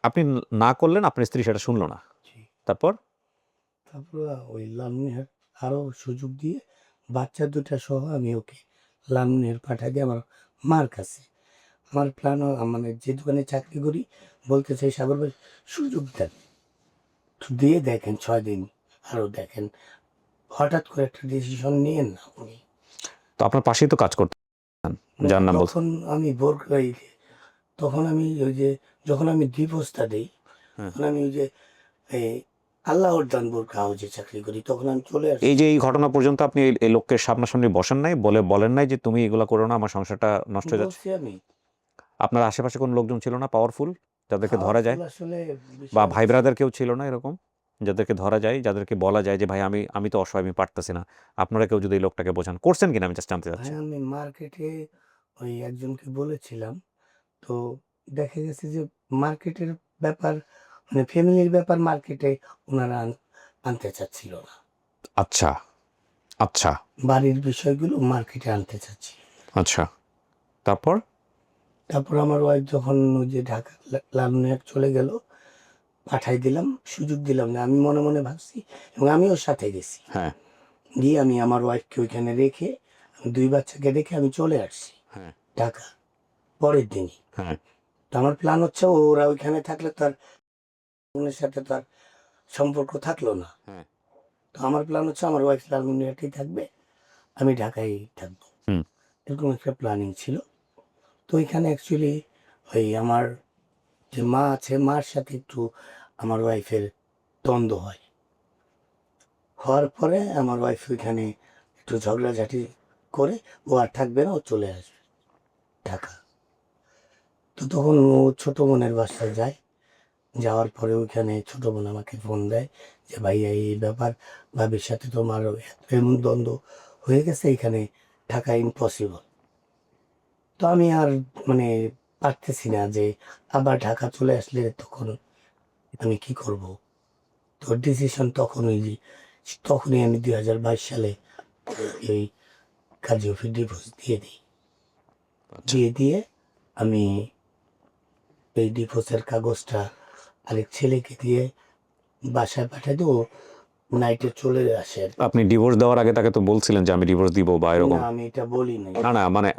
আপনি না করলেন, আপনার স্ত্রী সেটা শুনলো না। জি। তারপর? তারপর ওই লালমনিরহাট আরও সুযোগ দিয়ে বাচ্চা দুটা সহ আমি ওকে লালমনিরহাট পাঠাই দিই আমার মার কাছে। আমার প্ল্যান মানে যে দোকানে চাকরি করি বলতে চাই সাগর ভাই সুযোগ দেন, দিয়ে দেখেন 6 দিন আরও দেখেন, হঠাৎ করে একটা ডিসিশন নিয়েন না উনি। তো আপনার পাশেই তো কাজ করতেন, যার নাম বলছেন। তখন আমি তখন আমি ওই যে যখন আমি ডিভোর্সটা দিই হ্যাঁ। তখন আমি ওই যে এই আল্লাহর দান বোরকা হাউজে চাকরি করি, তখন আমি চলে আসি। এই যে এই ঘটনা পর্যন্ত আপনি এই লোককে সামনাসামনি বসেন নাই, বলেন নাই যে তুমি এগুলা করো না, আমার সংসারটা নষ্ট হয়ে যাচ্ছে? বলছি আমি আপনার আশেপাশে কোনো লোকজন ছিল না পাওয়ারফুল যাদেরকে ধরা যায়? powerful আসলে বা বিষয় ভাই হচ্ছে- ব্রাদার কেউ ছিল না এরকম যাদেরকে ধরা যায়, যাদেরকে বলা যায় যে ভাই আমি তো অসহায়, আমি পারতেছি না, আপনারা কেউ যদি এই লোকটাকে বোঝান? করছেন কিনা আমি জাস্ট জানতে চাচ্ছি। ভাই আমি মার্কেটে ওই একজনকে বলেছিলাম, তো দেখা গেছে যে মার্কেটের ব্যাপার মানে ফ্যামিলির ব্যাপার মার্কেটে ওনারা আনতে চাচ্ছিল না, আচ্ছা আচ্ছা বাড়ির বিষয়গুলো মার্কেটে আনতে চাচ্ছি। আচ্ছা। তারপর? তারপর আমার ওয়াইফ যখন ওই যে ঢাকা লালমনিরহাট চলে গেল, পাঠাই দিলাম, সুযোগ দিলাম না, আমি মনে মনে ভাবছি এবং আমিও সাথে গেছি। হ্যাঁ গিয়ে আমি আমার ওয়াইফকে ওইখানে রেখে আমি 2 বাচ্চাকে রেখে আমি চলে আসছি হ্যাঁ ঢাকা পরের দিনই। হ্যাঁ তো আমার প্ল্যান হচ্ছে ওরা ওইখানে থাকলে তার বোনের সাথে তার সম্পর্ক থাকলো না। হ্যাঁ। তো আমার প্ল্যান হচ্ছে আমার ওয়াইফ লালমনিরহাটেই থাকবে, আমি ঢাকায় থাকবো, হুম। এরকম একটা প্ল্যানিং ছিল। তো ওইখানে অ্যাকচুয়ালি ওই আমার যে মা আছে মার সাথে একটু আমার ওয়াইফের দ্বন্দ্ব হয়, হওয়ার পরে আমার ওয়াইফ ওইখানে একটু ঝগড়াঝাটি করে ও আর থাকবে না, ও চলে আসবে ঢাকা। তো তখন ও ছোটো বোনের বাসায় যায়, যাওয়ার পরে ওইখানে ছোটো বোন আমাকে ফোন দেয় যে ভাইয়া এই ব্যাপার, ভাবির সাথে তোমার এমন দ্বন্দ্ব হয়ে গেছে, এখানে থাকা ইম্পসিবল। তো আমি আর মানে পারতেছি না যে আবার ঢাকা চলে আসলে তখন আমি কি করব। তো ডিসিশন তখনই আমি 2022 সালে এই কাজী অফিস ডিভোর্স দিয়ে দিই। দিয়ে আমি এই ডিভোর্সের কাগজটা আরেক ছেলেকে দিয়ে বাসায় পাঠিয়ে দিই, ও নাইটে চলে আসে আর কি। আপনি ডিভোর্স দেওয়ার আগে তাকে তো বলছিলেন যে আমি ডিভোর্স দিব বা এরকম? না আমি এটা বলি নাই, না না, মানে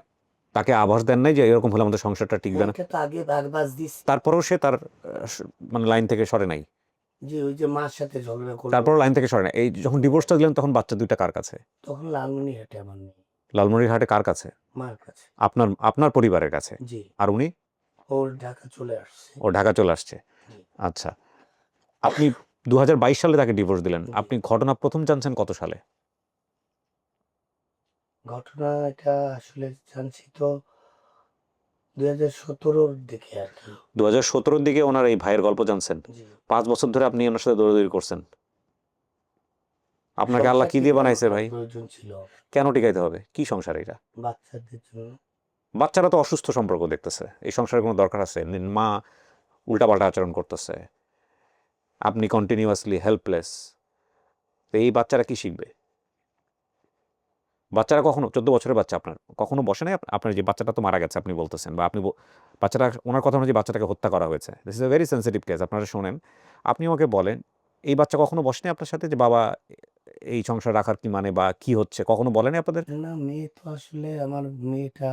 তাকে আভাস দেন নাই যে এরকম হলে আমাদের সংসারটা টিকবে না? এটা তো আগে বারবার দিছি তারপরেও সে তার মানে লাইন থেকে সরে নাই? যে ওই যে মার সাথে ঝগড়া করলো, তারপর লাইন থেকে সরে নাই। এই যখন ডিভোর্সটা দিলেন তখন বাচ্চা দুইটা কার কাছে? তখন লালমনিরহাটে আমার নেই, লালমনিরহাটে কার কাছে? মার কাছে। আপনার আপনার পরিবারের কাছে? জি, আর উনি? ওর ঢাকা চলে আসছে। ও ঢাকা চলে আসছে। জি। আচ্ছা। আপনি 2022 সালে তাকে ডিভোর্স দিলেন। জি। আপনি ঘটনা প্রথম জানছেন কত সালে? ঘটনা এটা আসলে জানছি তো 2017-র দিকে আর কি। 2017-র দিকে ওনার এই ভাইয়ের গল্প জানছেন। জি। 5 বছর ধরে আপনি ওনার সাথে দৌড়াদৌড়ি করছেন। আপনাকে আল্লাহ কি দিয়ে বানাইছে ভাই? প্রয়োজন ছিল কেন টিকাইতে হবে? কি সংসার এটা? বাচ্চাদের জন্য। বাচ্চারা তো অসুস্থ সম্পর্ক দেখতেছে। এই সংসারের কোনো দরকার আছে? মা উল্টাপাল্টা আচরণ করতেছে। আপনি কন্টিনিউয়াসলি হেল্পলেস। তো এই বাচ্চারা কি শিখবে? বাচ্চারা কখনো 14 বছরের বাচ্চা আপনার কখনো বসে নাই? আপনার যে বাচ্চাটা তো মারা গেছে আপনি বলতেছেন, বা আপনি বাচ্চাটা ওনার কথা অনুযায়ী বাচ্চাটাকে হত্যা করা হয়েছে। This is a very sensitive case. আপনারা শোনেন। আপনি আমাকে বলেন, এই বাচ্চা কখনো বসেনি আপনার সাথে যে বাবা এই সংসার রাখার কি মানে বা কি হচ্ছে? কখনো বলেনি আপনাদের? না মেয়ে তো আসলে আমার মেয়েটা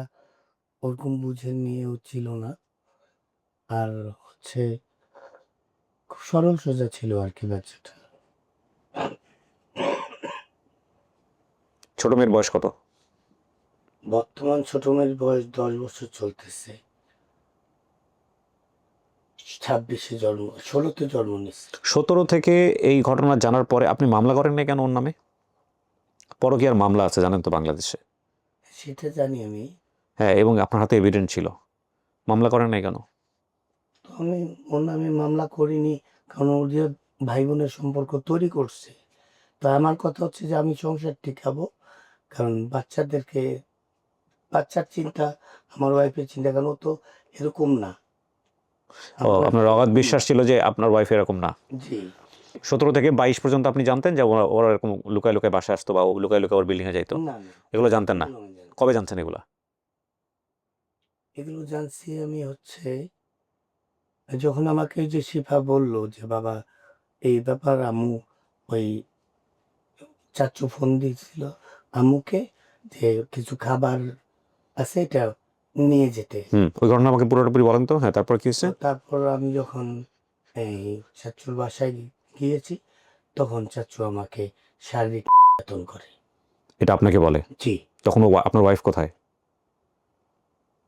ওরকম বুঝে নিয়েও ছিল না। আর হচ্ছে খুব সরল সোজা ছিল আর কি বাচ্চাটা। ছোট মেয়ের বয়স কত? বর্তমান ছোট মেয়ের বয়স 10 বছর চলতেছে। 26-এ জন্ম, 16-তে জন্ম নিচ্ছে। 17 থেকে এই ঘটনা জানার পরে আপনি মামলা করেন নাই কেন ওর নামে? পরকীয়ার মামলা আছে জানেন তো বাংলাদেশে। সেটা জানি আমি। হ্যাঁ, এবং আপনার হাতে এভিডেন্ট ছিল, মামলা করেন নাই কেন? তো আমি ওর নামে মামলা করিনি, কারণ ওর যে ভাই বোনের সম্পর্ক তৈরি করছে। তো আমার কথা হচ্ছে যে আমি সংসার টিকাবো, কারণ বাচ্চার চিন্তা, আমার ওয়াইফের চিন্তা, কারণ ও তো এরকম না। আপনার অগাধ এরকম বিশ্বাস না। ছিল যে আপনার ওয়াইফ এরকম না। জি 17 থেকে 22 পর্যন্ত আপনি জানতেন যে ওরা ওরা এরকম লুকায় লুকায় বাসায় আসতো বা লুকায় লুকায় ওর বিল্ডিংয়ে যাইতো? না না, এগুলো জানতেন না? এগুলো আমি জানি না। কবে জানছেন এগুলা? এগুলো জানছি আমি হচ্ছে যখন আমাকে ওই যে শিফা বলল যে বাবা এই ব্যাপার, আম্মু ওই চাচু ফোন দিয়েছিল আম্মুকে যে কিছু খাবার আছে, এটা নিয়ে যেতে। ওই ঘটনা আমাকে পুরোপুরি বলেন তো। হ্যাঁ, তারপর কি হয়েছে? তো তারপর আমি যখন এই চাচুর বাসায় গিয়েছি, তখন চাচু আমাকে শারীরিক নির্যাতন করে। এটা আপনাকে বলে? জি। তখন আপনার ওয়াইফ কোথায়?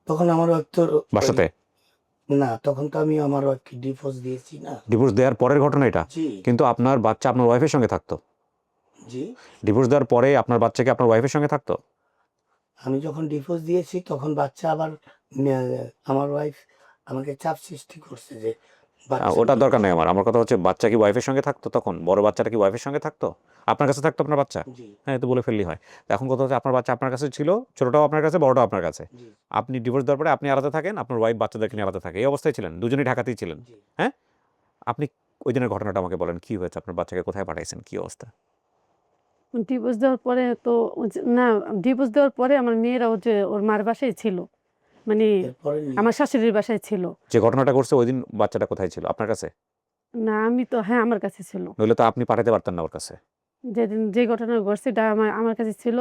তখন আমার ওয়াইফ তো বাসাতে? না, তখন তো আমি আমার ওয়াইফকে ডিভোর্স দিয়েছি না। ডিভোর্স দেওয়ার পরের ঘটনা এটা? জি কিন্তু আপনার বাচ্চা আপনার ওয়াইফের সঙ্গে থাকতো? জি। ডিভোর্স দেওয়ার পরে আপনার বাচ্চা কি আপনার ওয়াইফের সঙ্গে থাকতো? আমি যখন ডিভোর্স দিয়েছি তখন বাচ্চা আবার আমার ওয়াইফ আমাকে চাপ সৃষ্টি করছে যে বাচ্চা ওটার দরকার নেই আমার। আমার কথা হচ্ছে বাচ্চা কি ওয়াইফের সঙ্গে থাকতো তখন? বড় বাচ্চাটা কি ওয়াইফের সঙ্গে থাকতো? আপনার কাছে থাকতো আপনার বাচ্চা? জি হ্যাঁ, তো বলে ফেললি হয়। তো এখন কথা হচ্ছে আপনার বাচ্চা আপনার কাছে ছিল, ছোটটাও আপনার কাছে, বড়টাও আপনার কাছে। জি আপনি ডিভোর্স দেওয়ার পরে আপনি আলাদা থাকেন, আপনার ওয়াইফ বাচ্চাদেরকে নিয়ে আলাদা থাকে। এই অবস্থায় ছিলেন, দুজনেই ঢাকাতেই ছিলেন। জি। হ্যাঁ, আপনি ওই দিনের ঘটনাটা আমাকে বলেন, কি হয়েছে? আপনার বাচ্চাকে কোথায় পাঠাইছেন, কি অবস্থা? ডিভোর্স দেওয়ার পরে তো না, ডিভোর্স দেওয়ার পরে আমার মেয়েরা ওর মার বাসায় ছিল, মানে এরপরে আমার শাশুড়ির বাসায় ছিল। যে ঘটনাটা করছে ওই দিন বাচ্চাটা কোথায় ছিল? আপনার কাছে? না, আমি তো হ্যাঁ আমার কাছে ছিল। নইলে তো আপনি পাঠাতে পারতেন না ওর কাছে। যেদিন যে ঘটনা ঘটছে এটা আমার কাছে ছিল,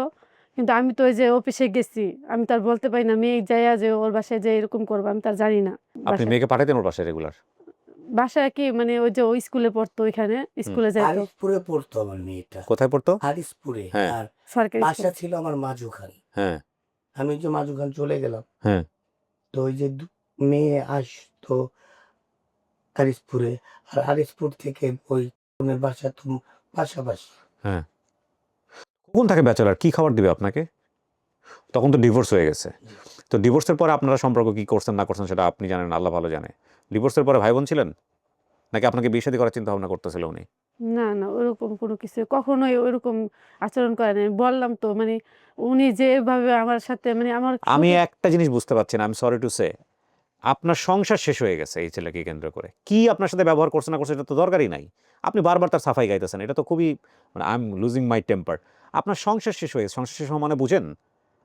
কিন্তু আমি তো ওই যে অফিসে গেছি, আমি তার বলতে পারি না মেয়ে যাইয়া যে ওর বাসায় যে এরকম করবো, আমি তার জানি না। আপনি মেয়েকে পাঠাতেন ওর বাসায় রেগুলার? বাসায় কি মানে ওই যে ওই স্কুলে পড়তো, ওইখানে স্কুলে যাইতো, হারিসপুরে পড়তো আমার মেয়েটা। কোথায় পড়তো? হারিসপুরে। হ্যাঁ। আর সরকারি বাসা স্কুল। ছিল আমার মাজুখান। হ্যাঁ আমি যে মাজুখান চলে গেলাম, হ্যাঁ। তো ওই যে মেয়ে আসতো হারিসপুরে, আর হারিসপুর থেকে ওই বোনের বাসা তো পাশাপাশি। হ্যাঁ, কখন থাকে ব্যাচেলার? কি খাবার দিবে আপনাকে? তখন তো ডিভোর্স হয়ে গেছে। তো ডিভোর্সের পরে আপনারা সম্পর্ক কি করছেন না করছেন সেটা আপনি জানেন, আল্লাহ ভালো জানে। ডিভোর্সের পরে ভাই বোন ছিলেন, নাকি আপনাকে বিয়ে শাদী করার চিন্তা ভাবনা করতেছিল উনি? না না, ওরকম কোনো কিছু কখনোই ওইরকম আচরণ করে নাই। বললাম তো মানে উনি যেভাবে আমার সাথে মানে আমার আমি ছোট- একটা জিনিস বুঝতে পারছি না, আমি সরি টু সে, আপনার সংসার শেষ হয়ে গেছে এই ছেলেকে কেন্দ্র করে। কি আপনার সাথে ব্যবহার করছে না করছে এটা তো দরকারই নাই। আপনি বারবার তার সাফাই গাইতেছেন, এটা তো খুবই মানে I am losing my temper. আপনার সংসার শেষ হয়ে গেছে। সংসার শেষ হওয়া মানে বুঝেন?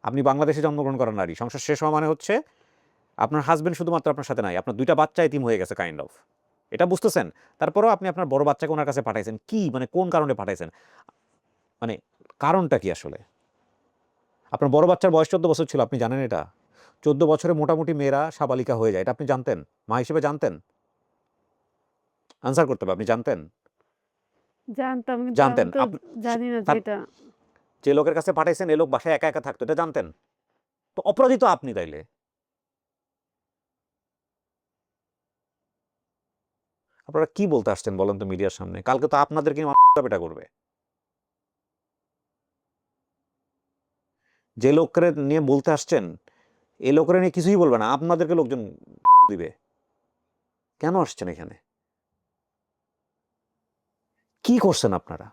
আপনি বাংলাদেশে জন্মগ্রহণ করা নারী, সংসার শেষ হওয়া মানে হচ্ছে আপনার হাজবেন্ড শুধুমাত্র আপনার সাথে নাই, আপনার 2টা বাচ্চা এতিম হয়ে গেছে কাইন্ড অফ। এটা বুঝতেছেন? তারপরেও আপনি আপনার বড় বাচ্চাকে ওনার কাছে পাঠাইছেন। কি মানে কোন কারণে পাঠাইছেন? মানে কারণটা কি আসলে? আপনার বড় বাচ্চার বয়স 14 বছর ছিল, আপনি জানেন এটা? 14 বছরে মোটামুটি মেয়েরা সাবালিকা হয়ে যায়, এটা আপনি জানতেন? মা হিসেবে জানতেন? আনসার করতে হবে, আপনি জানতেন? জানতাম, কিন্তু আমি জানতেন। তো জানি না যে এটা। যে লোকের কাছে পাঠাইছেন এ লোক বাসায় একা একা থাকতো, এটা জানতেন? তো অপরাধী তো আপনি তাইলে। আপনারা কি বলতে আসছেন বলেন তো মিডিয়ার সামনে? কালকে তো আপনাদেরকে পেটা করবে। যে লোকরে নিয়ে বলতে আসছেন এই লোকরে নিয়ে কিছুই বলবে না, আপনাদেরকে লোকজন দিবে। কেন আসছেন এখানে? কি করছেন আপনারা?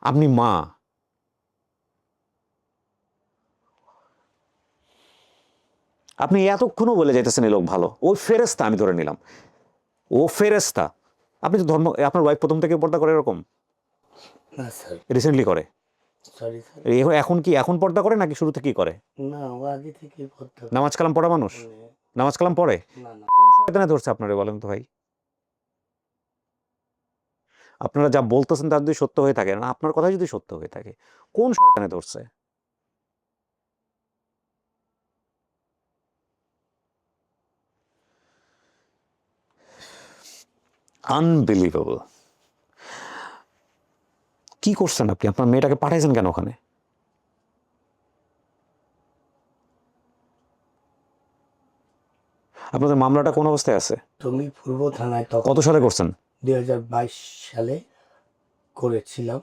আপনি মা, আপনি এতক্ষণও বলে যাইতেছেন এই লোক ভালো, ওই ফেরেস্তা আমি ধরে নিলাম, ও ফেরেস্তা। আপনি তো ধর্ম, আপনার ওয়াইফ প্রথম থেকে পর্দা করে এরকম? না স্যার, রিসেন্টলি করে? Sorry sir. এখন কি এখন পর্দা করে নাকি শুরু থেকেই করে? না, ও আগে থেকেই পড়তে নামাজ কালাম পড়া মানুষ? নামাজ কালাম পড়ে? না না। কোন শয়তানে ধরছে আপনারে বলেন তো ভাই? আপনারা যা বলতেছেন তা যদি সত্য হয়ে থাকে, না আপনার কথা যদি সত্য হয়ে থাকে, কোন শয়তানে ধরছে? আনবিলিভেবল। কি করছেন আপনি? আপনার মেয়েটাকে পাঠাইছেন কেন ওখানে? আপনাদের মামলাটা কোন অবস্থায় আছে? তুমি পূর্ব থানায় তখন কত সালে করছেন? 2022 সালে করেছিলাম।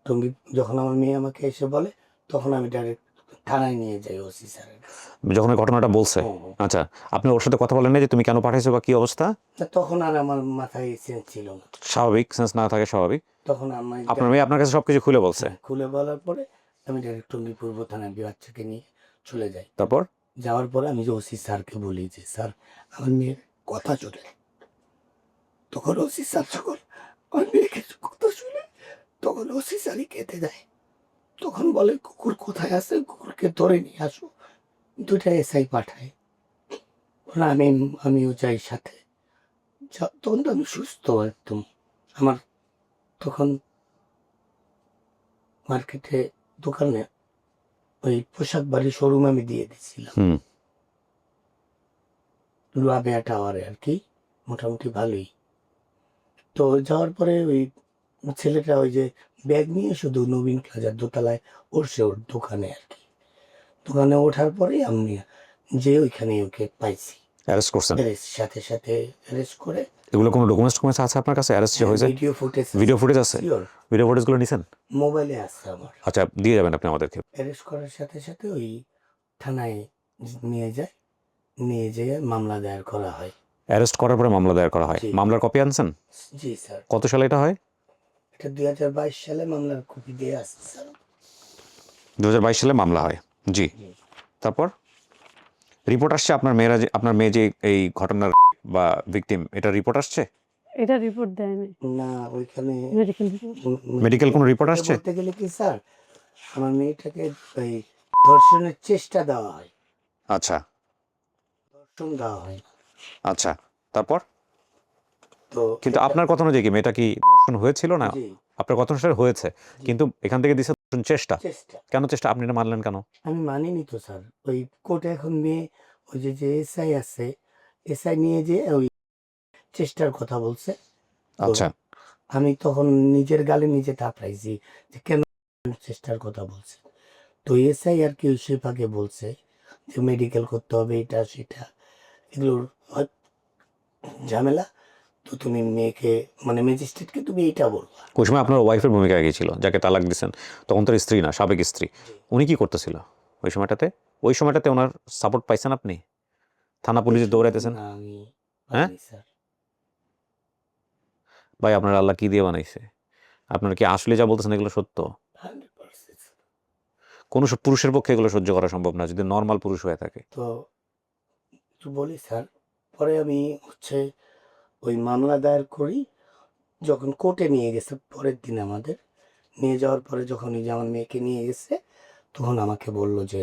তুমি যখন আমার মেয়ে আমাকে এসে বলে তখন আমি ডাইরেক্ট থানায় নিয়ে যাই ওসি স্যারের কাছে। যখন এই ঘটনাটা বলছে? আচ্ছা, আপনি ওর সাথে কথা বলেন না যে তুমি কেন পাঠাইছো বা কি অবস্থা? তা তখন আর আমার মাথায় সেন্স ছিল না। স্বাভাবিক, সেন্স না থাকে স্বাভাবিক। তখন আমি আপনার মেয়ে আপনার কাছে সবকিছু খুলে বলছে। খুলে বলার পরে আমি ডাইরেক্ট টঙ্গী পূর্ব থানায় বাচ্চাকে নিয়ে চলে যাই। তারপর যাওয়ার পরে আমি যে ওসি স্যারকে বলি যে স্যার আমার মেয়ের কথা চলে। তখন ওসি স্যার যখন আমার মেয়েকে কথা শুনে তখন ওসি স্যারই কেঁদে দেয়। তখন বলে কুকুর কোথায় আছে, কুকুরকে ধরে নিয়ে আসো। দুইটা এসআই পাঠায়। বলে আমিও যাই সাথে। তখন তো আমি সুস্থ একদম। আমার তখন মার্কেটে দোকানে ওই পোশাক বাড়ির শোরুম আমি দিয়ে দিচ্ছিলাম হুম রাবেয়া টাওয়ারে আর কি, মোটামুটি ভালোই। তো যাওয়ার পরে ওই ছেলেটা ওই যে ব্যাগ নিয়ে শুধু নবীন প্লাজার দোতলায় উঠছে ওর দোকানে আর কি। দোকানে ওঠার পরেই আমি যে ওইখানে ওকে পাইছি, অ্যারেস্ট করছেন? সাথে সাথে অ্যারেস্ট করে। এগুলো কোনো ডকুমেন্টস আছে আপনার কাছে অ্যারেস্ট যে হয়েছে? ভিডিও ফুটেজ ভিডিও ফুটেজ আছে? ভিডিও ফুটেজগুলো নিছেন? মোবাইলে আছে আমার। আচ্ছা, দিয়ে যাবেন আপনি আমাদেরকে। অ্যারেস্ট করার সাথে সাথে ওই থানায় নিয়ে যায়, নিয়ে যেয়ে মামলা দায়ের করা হয়। অ্যারেস্ট করার পরে মামলা দায়ের করা হয়। জি। মামলার কপি আনছেন? জি স্যার, কত সালে এটা হয়? এটা 2022 সালে মামলার কপি দিয়ে আছে স্যার। 2022 সালে মামলা হয়। জি। জি। তারপর রিপোর্ট আসছে আপনার মেয়ে যে এই ঘটনার বা ভিকটিম, এটা রিপোর্ট আসছে? এটা রিপোর্ট দেয়নি, না ওইখানে মেডিকেল রিপোর্ট। মেডিকেল কোনো রিপোর্ট আসছে? বলতে গেলে কি স্যার, আমার মেয়েটাকে ওই ধর্ষণের চেষ্টা দেওয়া হয়, আচ্ছা ধর্ষণ দেওয়া হয় না। আচ্ছা, তারপর? তো কিন্তু এটা- আপনার কথা অনুযায়ী কি মেয়েটা কি ধর্ষণ হয়েছিল না? জি, আপনার কথা অনুসারে হয়েছে, কিন্তু এখান থেকে দিছে ধর্ষণ চেষ্টা। চেষ্টা কেন চেষ্টা? আপনি এটা মানলেন কেন? আমি মানিনি তো স্যার। ওই কোর্টে এখন মেয়ে ওই যে এসআই আছে, এসআই নিয়ে যে ওই চেষ্টার কথা বলছে। তো আচ্ছা, আমি তখন নিজের গালে নিজে থাপড়াইছি যে কেন চেষ্টার কথা বলছে। তো এসআই আর কি সে ফাঁকে বলছে যে মেডিকেল করতে হবে, এটা সেটা এগুলোর ঝামেলা। তো তুমি মেয়েকে মানে ম্যাজিস্ট্রেটকে তুমি এইটা বলবা। ওই সময় আপনার ওয়াইফের ভূমিকা গিয়েছিল, যাকে তালাক দিচ্ছেন, তখন তার স্ত্রী না, সাবেক স্ত্রী। উনি কি করতেছিল ওই সময়টাতে? ওই সময়টাতে ওনার সাপোর্ট পাইছেন আপনি? থানা পুলিশে দৌড়াইতেছেন? না আমি হ্যাঁ পাইনি স্যার। ভাই, আপনার আল্লাহ কি দিয়ে বানাইছে? আপনার কি আসলে যা বলতেছেন এগুলো সত্য? 100%। কোনো পুরুষের পক্ষে এগুলো সহ্য করা সম্ভব না যদি নর্মাল পুরুষ হয়ে থাকে। তো একটু বলি স্যার, পরে আমি হচ্ছে ওই মামলা দায়ের করি। যখন কোর্টে নিয়ে গেছে পরের দিন আমাদের, নিয়ে যাওয়ার পরে যখন ওই যে আমার মেয়েকে নিয়ে গেছে তখন আমাকে বলল যে,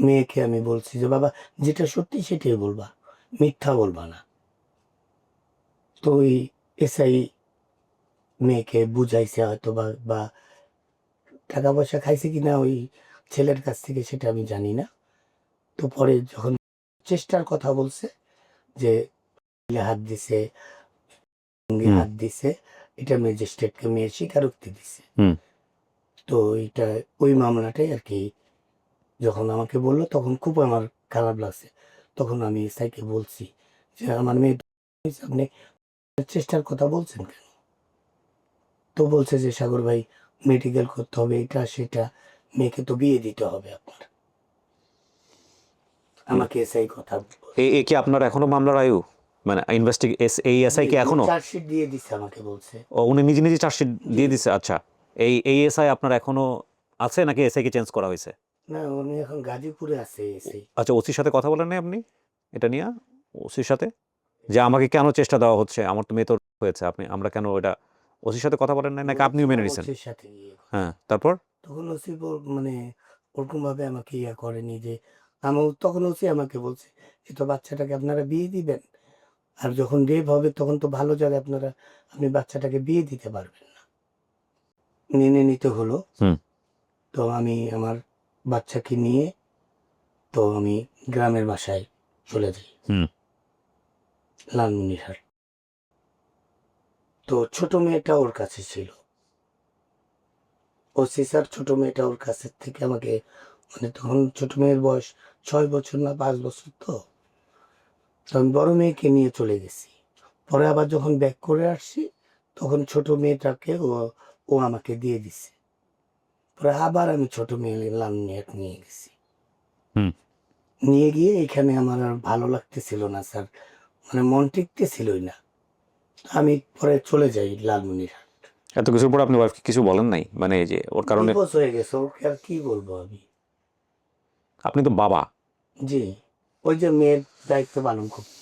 মেয়েকে আমি বলছি যে বাবা যেটা সত্যি সেটাই বলবা, মিথ্যা বলবা না। তো ওই এসআই মেয়েকে বুঝাইছে হয়তো বা টাকা পয়সা খাইছে কিনা ওই ছেলের কাছ থেকে সেটা আমি জানি না। তো পরে যখন চেষ্টার কথা বলছে যে হাত দিছে, হাত দিছে, এটা ম্যাজিস্ট্রেটকে মেয়ে স্বীকারোক্তি দিছে। হুম। তো এটা ওই মামলাটাই আর কি যখন আমাকে বললো তখন খুব আমার খারাপ লাগছে। তখন আমি এসআইকে বলছি যে আমার মেয়ে আপনি চেষ্টার কথা বলছেন কেন? তো বলছে যে সাগর ভাই মেডিকেল করতে হবে, এটা সেটা, মেয়েকে তো বিয়ে দিতে হবে আপনার। আমাকে এসআই কথা এ কি আপনার এখনো মামলার আয়ু? মানে এই এসআই কি এখনো? চার্জশিট দিয়ে দিচ্ছে আমাকে বলছে। ও, উনি নিজে নিজে চার্জশিট দিয়ে দিছে? আচ্ছা, এই এসআই আপনার এখনো আছে নাকি এসআই কে চেঞ্জ করা হয়েছে? না উনি এখন গাজীপুরে আছে এসআই। আচ্ছা, ওসির সাথে কথা বলেন নাই আপনি এটা নিয়ে? ওসির সাথে যে আমাকে কেন চেষ্টা দেওয়া হচ্ছে, আমার তো মেয়ে তো হয়েছে, আমরা কেন এটা ওসির সাথে কথা বলেন নাই নাকি আপনিও মেনে নিছেন? ওসির সাথে গিয়ে হ্যাঁ, তারপর? তখন ওসি মানে ওরকম ভাবে আমাকে ইয়া করেনি যে তখন ওসি আমাকে বলছে যে তো বাচ্চাটাকে আপনারা বিয়ে দিবেন, আর যখন রেপ হবে তখন তো ভালো জায়গায় আপনি বাচ্চাটাকে বিয়ে দিতে পারবেন না। মেনে নিতে হলো। হুম। তো আমি আমার বাচ্চাকে নিয়ে তো আমি গ্রামের বাসায় চলে যাই, হুম। লালমনিরহাট। তো ছোট মেয়েটা ওর কাছে ছিল। ও সিসার ছোট মেয়েটা ওর কাছের থেকে আমাকে, মানে তখন ছোট মেয়ের বয়স 6 বছর না 5 বছর। তো আমি বড় মেয়েকে নিয়ে চলে গেছি। পরে আবার যখন ব্যাক করে আসছি, তখন ছোট মেয়েটাকে ও আমাকে দিয়ে দিছে। পরে আবার আমি ছোট মেয়ে লালমিয়াট নিয়ে গেছি। হুম। নিয়ে গিয়ে এখানে আমার আর ভালো লাগতেছিল না স্যার, মানে মন টিকতেছিলই না। আমি পরে চলে যাই লালমনিরহাট। এত কিছুর পর আপনি ওয়াইফকে কিছু বলেন নাই, মানে এই যে ওর কারণে? ডিভোর্স হয়ে গেছে, ওকে আর কি বলবো আমি। আপনি তো বাবা। জি, ওই যে মেয়ের দায়িত্ব পালন করতে।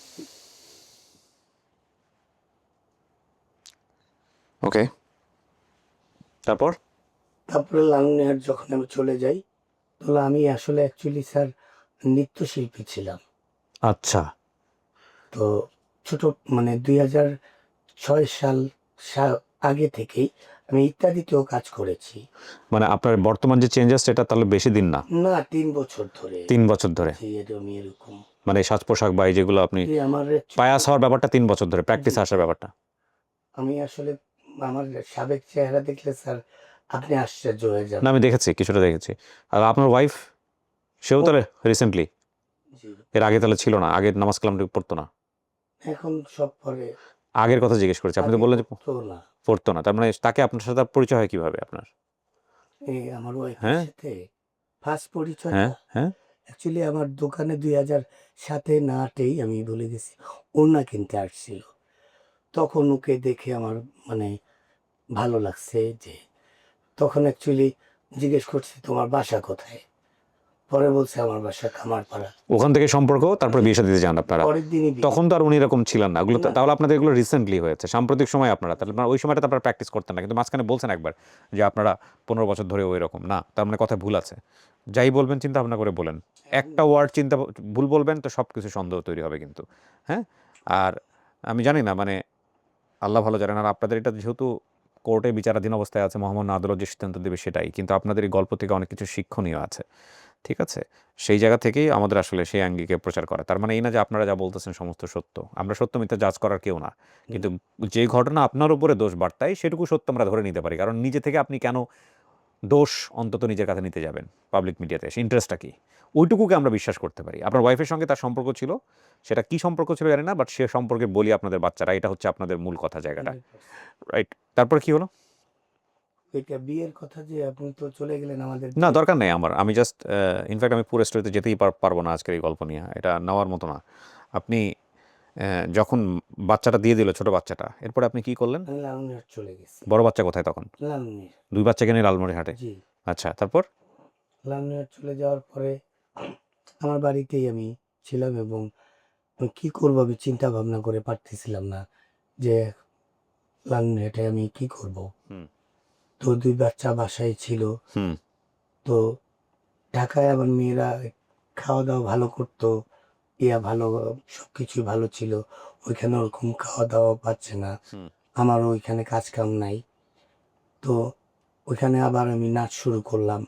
ওকে, তারপর? তারপরে লালমনিরহাট যখন আমি চলে যাই, তাহলে আমি আসলে অ্যাকচুয়ালি স্যার নৃত্যশিল্পী ছিলাম। আচ্ছা। তো ছোট মানে 2006 সাল আগে থেকেই আমি ইত্যাদিতেও কাজ করেছি। মানে আপনার বর্তমান যে চেঞ্জেস, এটা তাহলে বেশি দিন না, না, 3 বছর ধরে। 3 বছর ধরে? জি, আমি এরকম। মানে সাজ পোশাক বা এই যেগুলো আপনি জি, আমার পায়াস হওয়ার ব্যাপারটা 3 বছর ধরে, প্র্যাকটিস জি, আসার ব্যাপারটা? আমি আসলে আমার সাবেক চেহারা দেখলে স্যার আপনি আশ্চর্য হয়ে না, যাবেন। আমি দেখেছি, কিছুটা দেখেছি। আর আপনার ওয়াইফ, সেও তাহলে রিসেন্টলি? জি, এর আগে তাহলে ছিল না? আগে নামাজ কালাম পড়তো না? এখন সব পরে। আগের কথা জিজ্ঞেস করেছি। আপনি তো আগে বললেন যে করতো না। পড়তো না। তার মানে তাকে আপনার সাথে পরিচয় হয় কিভাবে আপনার? এই আমার ওয়াইফের হ্যাঁ সাথে ফার্স্ট পরিচয়টা হ্যাঁ হ্যাঁ। অ্যাকচুয়ালি আমার দোকানে 2007-এ না 8-এই আমি ভুলে গেছি, ওড়না কিনতে আসছিল। তখন ওকে দেখে আমার মানে ভালো লাগছে। যে তখন অ্যাকচুয়ালি জিজ্ঞেস করছি তোমার বাসা কোথায়? পরে বলছে আমার বাসা কামারপাড়া। ওখান থেকে সম্পর্ক, তারপরে বিয়ে শাদীতে যান আপনারা? পরের দিনই বিয়ে। তখন তো আর উনি এরকম ছিলেন না। ওগুলো না। তাহলে আপনাদের এগুলো রিসেন্টলি হয়েছে, সাম্প্রতিক সময় আপনারা, তাহলে ওই সময়টা তো আপনারা প্র্যাকটিস করতেন না, কিন্তু মাঝখানে বলছেন একবার যে আপনারা 15 বছর ধরে ওই রকম না। তার মানে কথা ভুল আছে। যাই বলবেন চিন্তা ভাবনা করে বলেন। একটা ওয়ার্ড ভুল বলবেন তো সব কিছু সন্দেহ তৈরি হবে কিন্তু। হ্যাঁ। আর আমি জানি না, মানে আল্লাহ ভালো জানেন। আর আপনাদের এটা যেহেতু কোর্টে বিচারাধীন অবস্থায় আছে, মহামান্য আদালত যে সিদ্ধান্ত দেবে সেটাই, কিন্তু আপনাদের এই গল্প থেকে অনেক কিছু শিক্ষণীয় আছে। ঠিক আছে? সেই জায়গা থেকেই আমাদের আসলে সেই আঙ্গিকে প্রচার করা। তার মানে এই না যে আপনারা যা বলতেছেন সমস্ত সত্য। আমরা সত্য মিথ্যা জাজ করার কেউ না। কিন্তু যে ঘটনা আপনার উপরে দোষ বার্তায়, সেটুকু সত্য আমরা ধরে নিতে পারি। কারণ নিজে থেকে আপনি কেন দোষ অন্তত নিজের কাছে নিতে যাবেন পাবলিক মিডিয়াতে? এসে ইন্টারেস্টটা কী? ওইটুকুকে আমরা বিশ্বাস করতে পারি। আপনার ওয়াইফের সঙ্গে তার সম্পর্ক ছিল, সেটা কী সম্পর্ক ছিল জানি না, বাট সে সম্পর্কে বলি আপনাদের বাচ্চারা, এটা হচ্ছে আপনাদের মূল কথা জায়গাটা। 100%। রাইট? তারপরে কী হলো? এটা বিয়ের কথা যে আপনি তো চলে গেলেন আমাদের না, বিয়ে। দরকার নেই আমার। আমি জাস্ট ইনফ্যাক্ট আমি পুরো স্টোরিতে যেতেই পারবো না আজকের এই গল্প নিয়ে। এটা নেওয়ার মতো না। আপনি যখন বাচ্চাটা দিয়ে দিল, ছোট বাচ্চাটা, এরপরে আপনি কি করলেন? আমি লালমনিরহাট চলে গেছি। বড় বাচ্চা কোথায় তখন? লালমনিরহাট। 2 বাচ্চাকে নিয়ে লালমনিরহাটে? জি, আচ্ছা, তারপর? লালমনিরহাট চলে যাওয়ার পরে আমার বাড়িতেই আমি ছিলাম এবং আমি কি করবো আমি চিন্তা ভাবনা করে পারতেছিলাম না যে লালমনিরহাটে আমি কি করব। হুম তো 2 বাচ্চা বাসায় ছিল। হুম তো ঢাকায় আমার মেয়েরা খাওয়া দাওয়া ভালো করতো, ভালো, সবকিছুই ভালো ছিল। ওইখানে ওরকম খাওয়া দাওয়া পাচ্ছে না। হুম আমারও ওইখানে কাজ কাম নাই। তো ওইখানে আবার আমি নাচ শুরু করলাম।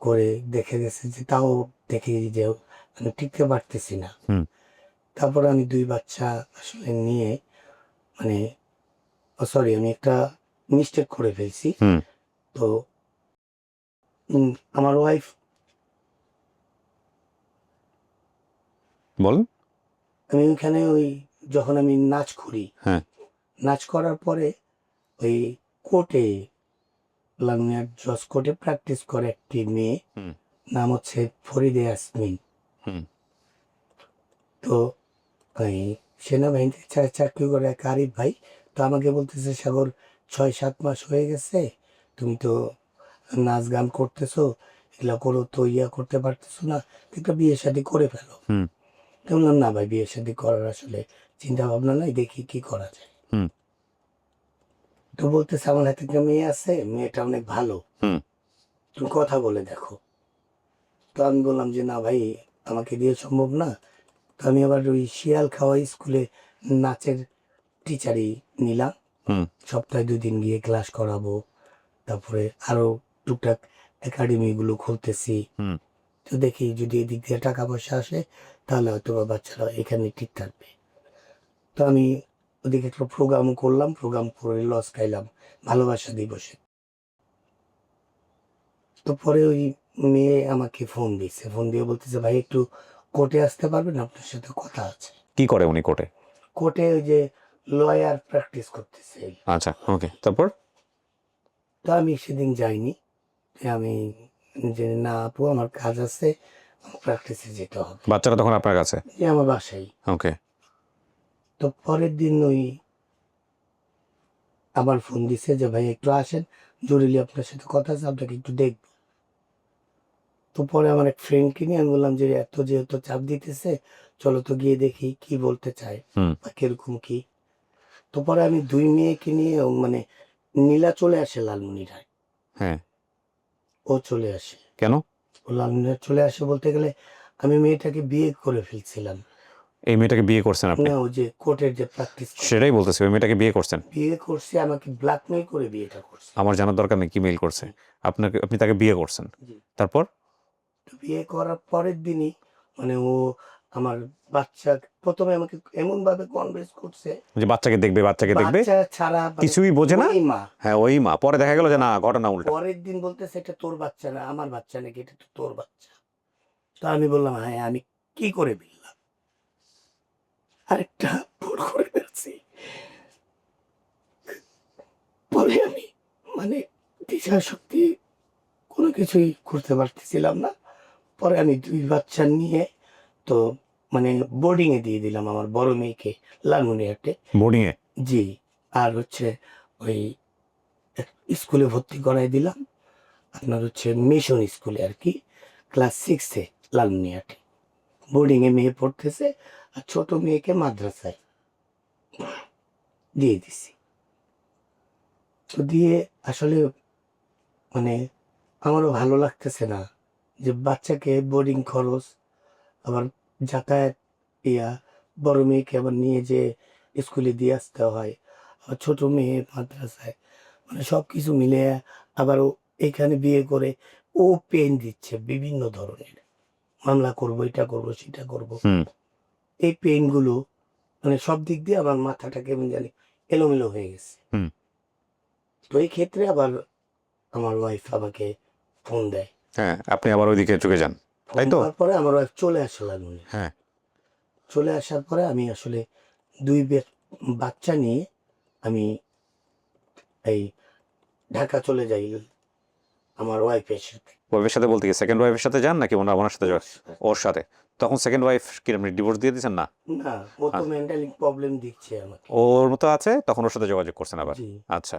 করে দেখে গেছে যে তাও দেখি যে আমি টিকতে পারতেছি না। হুম তারপর আমি 2 বাচ্চা আসলে নিয়ে, মানে সরি, আমি একটা মিস্টেক করে ফেলছি। হুম তো আমার ওয়াইফ, বলেন। আমি ওইখানে যখন আমি নাচ করি, হ্যাঁ। নাচ করার পরে ওই কোর্টে, লালমিয়ার জজ কোর্টে প্র্যাকটিস করে একটি মেয়ে, হুম নাম হচ্ছে ফরিদে ইয়াসমিন। হুম তো ওই সেনাবাহিনীতে চাকরি করে এক আরিফ ভাই, তো আমাকে বলতেছে সাগর 6-7 মাস হয়ে গেছে, তুমি তো নাচ গান করতেছো, এগুলা করো তো করতে পারতেছো না, একটা বিয়ে শাদী করে ফেলো। হুম তো বললাম না ভাই, বিয়ে শাদী করার আসলে চিন্তা ভাবনা নাই, দেখি কি করা যায়। হুম তো বলতেছে আমার হাতে একটা মেয়ে আছে, মেয়েটা অনেক ভালো, হুম তুমি কথা বলে দেখো। তো আমি বললাম যে না ভাই, আমাকে দিয়ে সম্ভব না। তো আমি আবার ওই শিয়াল খাওয়া স্কুলে নাচের টিচারই নিলাম। হুম সপ্তাহে 2 দিন গিয়ে ক্লাস করাবো। তারপরে আরো টুকটাক একাডেমিগুলো খুলতেছি। হুম তো দেখি যদি এদিক দিয়ে টাকা পয়সা আসে, তাহলে হয়তো বা বাচ্চারা এখানে ঠিক থাকবে। তো আমি ওদিকে একটা প্রোগ্রাম করলাম, প্রোগ্রাম করে লস খাইলাম ভালোবাসা দিবসে। তো পরে ওই মেয়ে আমাকে ফোন দিচ্ছে, ফোন দিয়ে বলতেছে ভাই একটু কোর্টে আসতে পারবেন, আপনার সাথে কথা আছে। কি করে উনি কোর্টে? কোর্টে ওই যে লয়ার প্র্যাকটিস করতেছে। আচ্ছা, ওকে, তারপর? তো আমি সেদিন যাইনি, আমি যে না আপু আমার কাজ আছে, আমার প্র্যাকটিসে যেতে হবে, বাচ্চারা তখন আপনার কাছে? যে আমার বাসায়। ওকে। তো পরের দিন ওই আবার ফোন দিছে যে ভাই একটু আসেন, জরুরি আপনার সাথে কথা আছে, আপনাকে একটু দেখবো। তো পরে আমার এক ফ্রেন্ডকে নিয়ে আমি বললাম যে এত যেহেতু চাপ দিতেছে, চলো তো গিয়ে দেখি কি বলতে চায় হুম। বা কিরকম কি। তো পরে আমি 2 মেয়েকে নিয়ে মানে নীলা চলে আসে লালমনিরহাট। হ্যাঁ, ও চলে আসে। কেন? ও লালমনিরহাট চলে আসে বলতে গেলে আমি মেয়েটাকে বিয়ে করে ফেলছিলাম। এই মেয়েটাকে বিয়ে করছেন আপনি? না, ও যে কোর্টের যে প্র্যাকটিস সেটাই বলতেছি, ওই মেয়েটাকে বিয়ে করছেন? বিয়ে করছে, আমাকে ব্ল্যাকমেল করে বিয়েটা করছে। আমার জানার দরকার নেই কি মেইল করছে। আপনি তাকে বিয়ে করছেন, জি। তারপর? তো বিয়ে করার পরের দিনই মানে ও আমার বাচ্চা প্রথমে আমাকে এমন ভাবে কনভিন্স করছে, যে বাচ্চাকে দেখবে, বাচ্চাকে দেখবে, বাচ্চা ছাড়া মানে কিছুই বোঝে না। ওই মা। হ্যাঁ, ওই মা। পরে দেখা গেল যে না, ঘটনা উল্টা। পরের দিন বলতেছে এটা তোর বাচ্চা না, আমার বাচ্চা নাকি, এটা তো তোর বাচ্চা। তো আমি বললাম হ্যাঁ, আমি কি করে বললাম, আরেকটা ভুল করে ফেলছি। পরে আমি মানে দিশা শক্তি কোনো কিছুই করতে পারতেছিলাম না। পরে আমি 2 বাচ্চা নিয়ে তো মানে বোর্ডিং এ দিয়ে দিলাম আমার বড় মেয়েকে লালমনিরহাটে। বোর্ডিং এ? জি। আর হচ্ছে ওই স্কুলে ভর্তি করাই দিলাম, আপনার হচ্ছে মিশন স্কুলে আর কি, ক্লাস 6 এ লালমনিরহাটে। বোর্ডিং এ মেয়ে পড়তেছে, আর ছোট মেয়েকে মাদ্রাসায় দিয়ে দিছি। তো দিয়ে আসলে মানে আমারও ভালো লাগতেছে না যে বাচ্চাকে বোর্ডিং খরচ, আবার যাতায়াত ইয়া, বড় মেয়েকে আবার নিয়ে যে স্কুলে দিয়ে আসতে হয়, আবার ছোট মেয়ে মাদ্রাসায়, মানে সব কিছু মিলে আবার ও এখানে বিয়ে করে ও পেন দিচ্ছে বিভিন্ন ধরনের, মামলা করবো, এটা করবো, সেটা করবো। হুম। এই পেন গুলো মানে সব দিক দিয়ে আমার মাথাটা কেমন জানি এলোমেলো হয়ে গেছে। হুম। তো এই ক্ষেত্রে আবার আমার ওয়াইফ আমাকে ফোন দেয়। হ্যাঁ, আপনি আবার ওইদিকে চুকে যান, তাই ফোন তো? দেওয়ার পরে আমার ওয়াইফ চলে আসে লালমনি। হ্যাঁ। চলে আসার পরে আমি আসলে 2 বাচ্চা নিয়ে আমি এই ঢাকা চলে যাই আমার ওয়াইফের সাথে। ওয়াইফের সাথে বলতে কি সেকেন্ড ওয়াইফের সাথে যান নাকি ওনার সাথে যান? ওর সাথে। তখন সেকেন্ড ওয়াইফ কি আপনি ডিভোর্স দিয়ে দিয়েছেন? না, না, ও তো মেন্টালি প্রবলেম দিচ্ছে আমাকে। ওর মতো আছে, তখন ওর সাথে যোগাযোগ করছেন আবার? জি। আচ্ছা,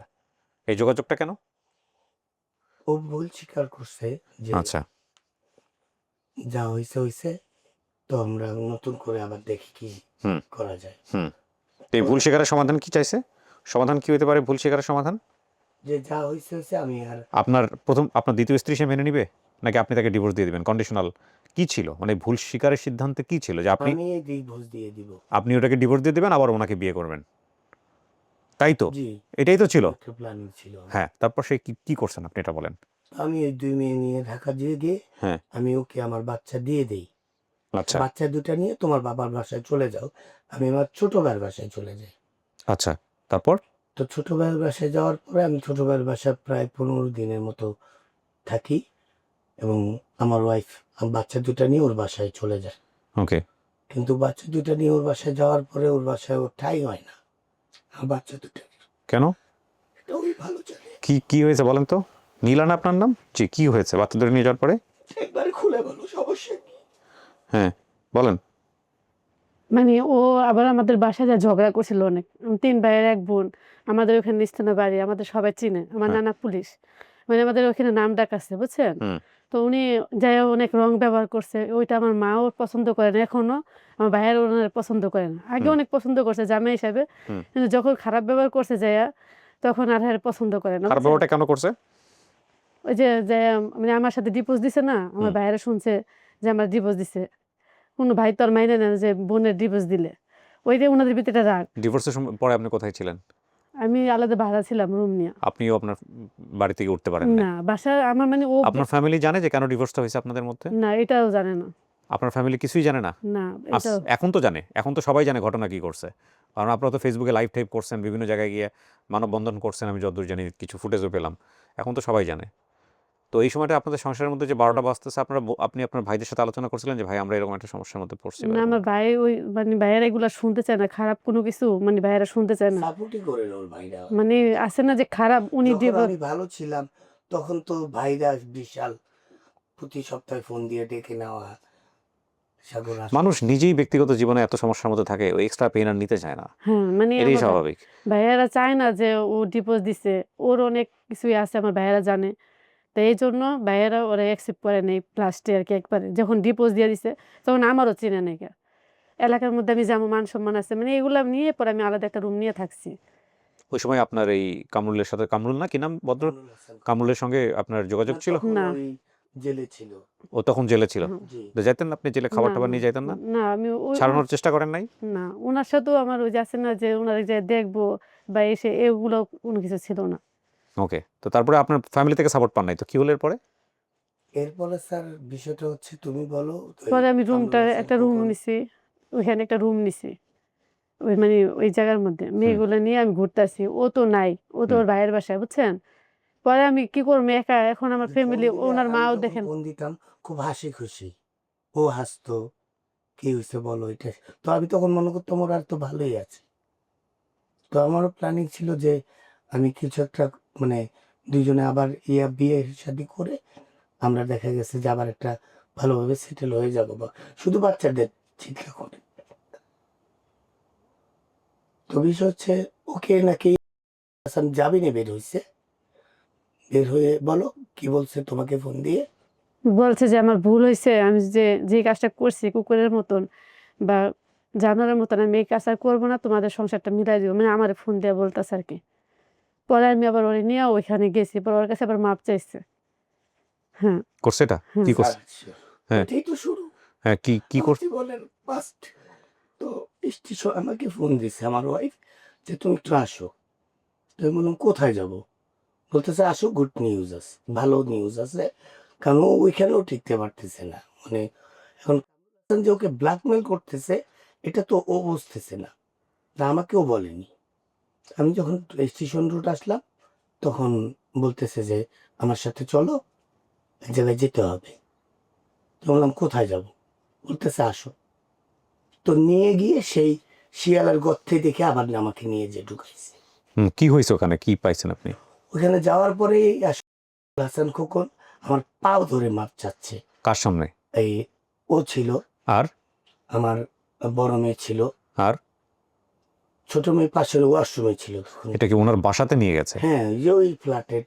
এই যোগাযোগটা কেন? ও ভুল স্বীকার করছে যে আচ্ছা। যা হইছে হইছে, তো আমরা নতুন করে আবার দেখি কি হুম। করা যায়। হুম। তো এই ভুল স্বীকারের সমাধান কি চাইছে? সমাধান কি হতে পারে ভুল স্বীকারের সমাধান? যে যা হইছে হইছে, আমি আর আপনার দ্বিতীয় স্ত্রী সে মেনে নিবে, নাকি আপনি তাকে ডিভোর্স দিয়ে দিবেন? কন্ডিশনাল কি ছিল, মানে ভুল স্বীকারের সিদ্ধান্তে কি ছিল যে আপনি আমি এই ডিভোর্স দিয়ে দিব। আপনি ওটাকে ডিভোর্স দিয়ে দিবেন, আবার ওনাকে বিয়ে করবেন, তাই তো? জি, এটাই তো ছিল। একটা প্ল্যানিং ছিল আমার। হ্যাঁ, তারপর সে কি করছেন আপনি এটা বলেন। আমি ওই 2 মেয়ে নিয়ে ঢাকা গিয়ে হ্যাঁ। আমি ওকে আমার বাচ্চা দিয়ে দেই। আচ্ছা। বাচ্চা 2টা নিয়ে তোমার বাবার বাসায় চলে যাও। আমি আমার ছোট ভাইয়ের বাসায় চলে যাই। আচ্ছা, তারপর? তো ছোট ভাইয়ের বাসায় যাওয়ার পরে আমি ছোট ভাইয়ের বাসায় প্রায় 15 দিনের মতো থাকি, এবং আমার ওয়াইফ বাচ্চা 2টা নিয়ে ওর বাসায় চলে যায়। ওকে। কিন্তু বাচ্চা 2টা নিয়ে ওর বাসায় যাওয়ার পরে ওর বাসায় ওর ঠাঁই হয় না। আমার বাচ্চা 2টা কেন? এটা ওই ভালো জানে। কি হয়েছে বলেন তো? নীলা না আপনার নাম? জি, কি হয়েছে বাচ্চা ধরে নিয়ে যাওয়ার পরে? একবারে খুলে বলো, সমস্যা কি? হ্যাঁ, বলেন। মানে ও আবার আমাদের বাসায় যা ঝগড়া করছিল অনেক। 3 ভাইয়ের 1 বোন। আমাদের ওখানে স্থানীয় বাড়ি, আমাদের সবাই চিনে। আমার হ্যাঁ। নানা পুলিশ। মানে আমাদের ওখানে নাম ডাক আছে, বুঝছেন? হুম। তো উনি যাইয়া অনেক রং ব্যবহার করছে। ওইটা আমার মাও পছন্দ করে না এখনো। আমার ভাইয়ের ওনার পছন্দ করে না। আগে অনেক পছন্দ করছে জামাই হিসাবে। হুম। কিন্তু যখন খারাপ ব্যবহার করছে যাইয়া, তখন আর পছন্দ করে না, খারাপ বুঝছেন? ব্যাপারটা কেন করছে? ওই যে মানে আমার সাথে ডিভোর্স দিছে না, আমার ভাইয়েরা শুনছে যে আমার ডিভোর্স দিছে। কোনো ভাই তো আর মাইনে নেয় না যে বোনের ডিভোর্স দিলে। ওইটাই উনাদের ভিতরে রাগ। ডিভোর্সের পরে আপনি কোথায় ছিলেন? আমি আলাদা ভাড়া ছিলাম রুম নিয়ে। আপনিও আপনার বাড়ি থেকে উঠতে পারেন না? না, বাসা আমার মানে ও আপনার ফ্যামিলি জানে যে কেন ডিভোর্সটা হয়েছে আপনাদের মধ্যে? না, এটাও জানে না। আপনার ফ্যামিলি কিছুই জানে না? না এটা এখন তো জানে, এখন তো সবাই জানে ঘটনা কি করছে, কারণ আপনারা তো ফেসবুকে লাইভ টাইপ করছেন, বিভিন্ন জায়গায় গিয়ে মানববন্ধন করছেন, আমি যতদূর জানি কিছু ফুটেজও পেলাম। এখন তো সবাই জানে। তো এই সময়টা আপনাদের সংসারের মধ্যে যে 12টা বাজতেছে, আপনি আপনার ভাইদের সাথে আলোচনা করছিলেন যে ভাই আমরা এরকম একটা সমস্যার মধ্যে পড়ছি বা না এরকম? আমার ভাই ওই মানে ভাইয়েরা এগুলা শুনতে চায় না, খারাপ কোনো কিছু মানে ভাইয়েরা শুনতে চায় না। সাপোর্টই করে না ওর ভাইরা। মানে আছে না যে খারাপ উনি যখন আমি ভালো ছিলাম তখন তো ভাইরা বিশাল প্রতি সপ্তাহে ফোন দিয়ে ডেকে নেওয়া, সাগর আসো। মানুষ নিজেই ব্যক্তিগত জীবনে এত সমস্যার মধ্যে থাকে, ওই এক্সট্রা পেইন আর নিতে চায় না, হ্যাঁ, মানে এটাই আমার স্বাভাবিক। ভাইয়েরা চায় না যে ও ডিভোর্স দিছে। ওর অনেক কিছুই আছে আমার ভাইয়েরা জানে। তো এইজন্য ভাইয়েরা ওরা অ্যাকসেপ্ট করে নাই লাস্টে আরকি একবারে। যখন ডিভোর্স দিয়ে দিছে তখন আমারও চিনে নাই কে। এলাকার মধ্যে আমি যেমন মান-সম্মান আছে মানে এগুলা নিয়ে পরে আমি আলাদা একটা রুম নিয়ে থাকছি। ওই সময় আপনার এই কামরুলের সাথে, কামরুল না কি নাম ভদ্র, কামরুল হাসান। কামরুলের সঙ্গে আপনার যোগাযোগ না, ছিল? তখন না। ওই জেলে ছিল। ও তখন জেলে ছিল? হুম। জি। তো যাইতেন না আপনি জেলে, খাবার না, টাবার নিয়ে যাইতেন না? না আমি ওই ছাড়ানোর চেষ্টা করেন নাই? না উনার সাথেও আমার ওই যে আছে না যে উনারে যে দেখবো বা এসে এগুলো কোনো কিছু ছিল না। ওকে। তো তারপরে আপনার ফ্যামিলি থেকে সাপোর্ট পান নাই, তো কি হলো এরপরে? এরপরে স্যার বিষয়টা হচ্ছে তুমি বলো ওই পরে আমি কামরুল রুমটা হাসান একটা রুম খোকন। নিছি। ওইখানে একটা রুম নিছি। ওই মানে ওই জায়গার মধ্যে মেয়েগুলো নিয়ে আমি ঘুরতাছি। ও তো নাই। ও তো হুম। ওর ভাইয়ের বাসায় বুঝছেন? পরে আমি কি করবো একা এখন আমার ফোন ফ্যামিলি দিলে ওনার আমি মাও যখন দেখেন ফোন দিতাম খুব হাসি খুশি। ও হাসতো, কি হয়েছে বলো এটা। তো আমি তখন মনে করতাম ওরা তো ভালোই আছে। তো আমারও প্ল্যানিং ছিল যে আমি কিছু একটা মানে দুইজনে আবার বিয়ে শাদী করে আমরা দেখা গেছে যে আবার একটা ভালোভাবে সেটেল হয়ে যাবো, বা শুধু বাচ্চাদের চিন্তা করে। তো বিষয় হচ্ছে ওকে নাকি হাসান জামিনে বের হয়েছে। বের হয়ে বলো কি বলছে তোমাকে ফোন দিয়ে। বলছে যে আমার ভুল হইছে। আমি যে কাজটা করছি কুকুরের মতন বা জানোয়ারের মতন আমি এই কাজ আর করবো না। তোমাদের সংসারটা মিলাই দিও। মানে আমারে ফোন দিয়ে বলতেছে আরকি। পরে আমি আবার ওরে নিয়ে ওইখানে গেছি। পরে ওর কাছে আবার মাপ চাইছে। হ্যাঁ, করছে এটা? হ্যাঁ। কি করছে? আচ্ছা, হ্যাঁ, ওইটাই তো শুরু। হ্যাঁ, কি করছে? আপনি বলেন ফার্স্ট তো স্টেশন আমাকে ফোন দিছে আমার ওয়াইফ যে তুমি একটু আসো। তো আমি বললাম কোথায় যাব? বলতেছে আসো, গুড নিউজ আছে, ভালো নিউজ আছে। কারণ ও ওইখানেও টিকতে পারতেছে না। মানে এখন যে ওকে ব্ল্যাকমেল করতেছে এটা তো ও বুঝতেছে না। না আমাকেও বলেনি। আমি যখন স্টেশন রুট আসলাম তখন বলতেছে যে আমার সাথে চলো, এক জায়গায় যেতে হবে। তো বললাম কোথায় যাব? বলতেছে আসো। তো নিয়ে গিয়ে সেই শিয়ালের গর্তে দেখে আবার আমাকে নিয়ে যে ঢুকাইছে। কি হয়েছে ওখানে, কি পাইছেন আপনি? ওখানে যাওয়ার পরে হাসান খোকন আমার পাও ধরে মাপ চাচ্ছে। কার সামনে? এই ও ছিল, আর আমার বড় মেয়ে ছিল, আর ছোট মেয়ে পাশের ওয়াশরুমে ছিল। এটা কি ওনার বাসাতে নিয়ে গেছে? হ্যাঁ, যে ওই ফ্ল্যাটের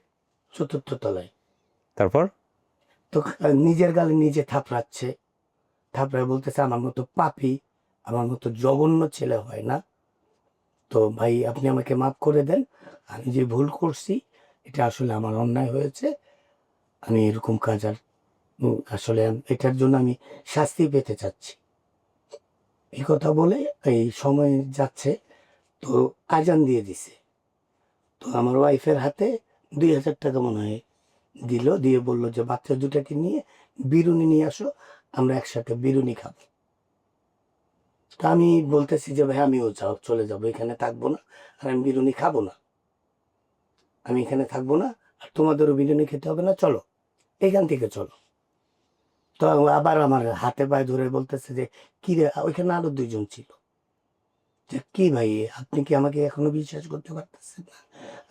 ৪র্থ তলায়। তারপর? তো নিজের গালে নিজে থাপড়াচ্ছে। থাপড়ায় বলতেছে আমার মতো পাপী, আমার মতো জঘন্য ছেলে হয় না। তো ভাই আপনি আমাকে মাফ করে দেন। আমি যে ভুল করছি এটা আসলে আমার অন্যায় হয়েছে। আমি এরকম কাজ আর আসলে এটার জন্য আমি শাস্তি পেতে চাচ্ছি। এই কথা বলে এই সময় যাচ্ছে, তো আজান দিয়ে দিছে। তো আমার ওয়াইফের হাতে ২,০০০ টাকা মনে হয় দিল, দিয়ে বলল যে বাচ্চা দুটাকে নিয়ে বিরুনি নিয়ে আসো, আমরা একসাথে বিরুনি খাবো। তা আমি বলতেছি যে ভাই আমিও চলে যাবো, এখানে থাকবো না, আর আমি বিরুনি খাবো না, আমি এখানে থাকবো না, আর তোমাদেরও বিরিয়ানি খেতে হবে না, চলো এখান থেকে চলো। তো আবার আমার হাতে পায়ে ধরে বলতেছে যে কি রে, ওইখানে আরো 2 জন ছিল, যে কি ভাই আপনি কি আমাকে এখনো বিশ্বাস করতে পারতেছেন না?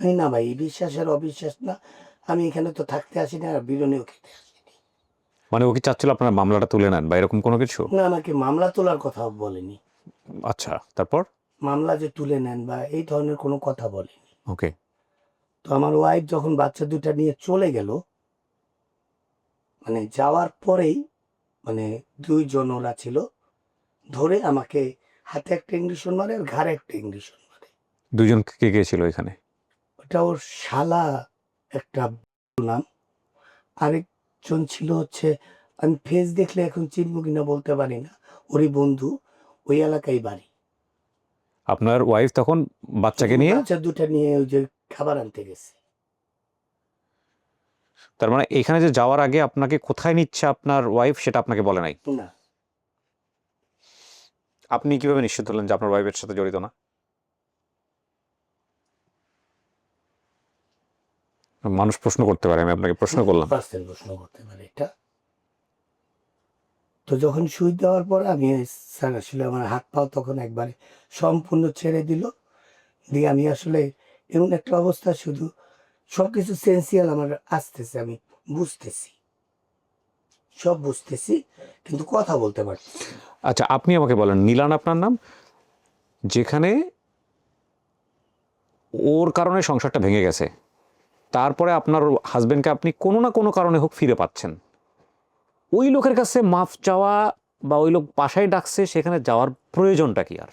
আমি না ভাই, বিশ্বাসের অবিশ্বাস না, আমি এখানে তো থাকতে আসি না, আর বিরিয়ানিও খেতে আসিনি। মানে ও কি চাচ্ছিল আপনার মামলাটা তুলে নেন বা এরকম কোনো কিছু? না, আমাকে মামলা তোলার কথা বলেনি। আচ্ছা, তারপর? মামলা যে তুলে নেন বা এই ধরনের কোনো কথা বলেনি। ওকে। তো আমার ওয়াইফ যখন বাচ্চা দুটা নিয়ে চলে গেল, মানে যাওয়ার পরেই মানে 2 জন ওরা ছিল, ধরে আমাকে হাতে একটা ইঞ্জেকশন মারে আর ঘাড়ে একটা ইঞ্জেকশন মারে। দুজন কে ছিল এখানে? ওটা ওর শালা একটা নাম, আরেকজন ছিল হচ্ছে আমি ফেস দেখলে এখন চিনবো কিনা বলতে পারি না, ওরই বন্ধু, ওই এলাকায় বাড়ি। আপনার ওয়াইফ তখন বাচ্চাকে নিয়ে? বাচ্চা দুটা নিয়ে ওই যে খাবার আনতে গেছে। তার মানে এখানে যে যাওয়ার আগে আপনাকে কোথায় নিচ্ছে আপনার ওয়াইফ সেটা আপনাকে বলে নাই? না, আপনি কিভাবে নিশ্চিত হলেন যে আপনার ওয়াইফের সাথে জড়িত না? মানুষ প্রশ্ন করতে পারে, আমি আপনাকে প্রশ্ন করলাম। পার্সেন্ট প্রশ্ন করতে পারে এটা। তো যখন সুই দেওয়ার পর আমি স্যার আসলে আমার হাত পাও তখন একবারে সম্পূর্ণ ছেড়ে দিল, দিয়ে আমি আসলে এমন একটা অবস্থা, শুধু সবকিছু সেন্সিয়াল আমার আসতেছে, আমি বুঝতেছি, সব বুঝতেছি, কিন্তু কথা বলতে পারছি না। আচ্ছা, আপনি আমাকে বলেন, নীলান আপনার নাম, যেখানে ওর কারণে সংসারটা ভেঙে গেছে, তারপরে আপনার হাজবেন্ডকে আপনি কোনো না কোনো কারণে হোক ফিরে পাচ্ছেন, ওই লোকের কাছে মাফ চাওয়া বা ওই লোক বাসায় ডাকছে সেখানে যাওয়ার প্রয়োজনটা কি? আর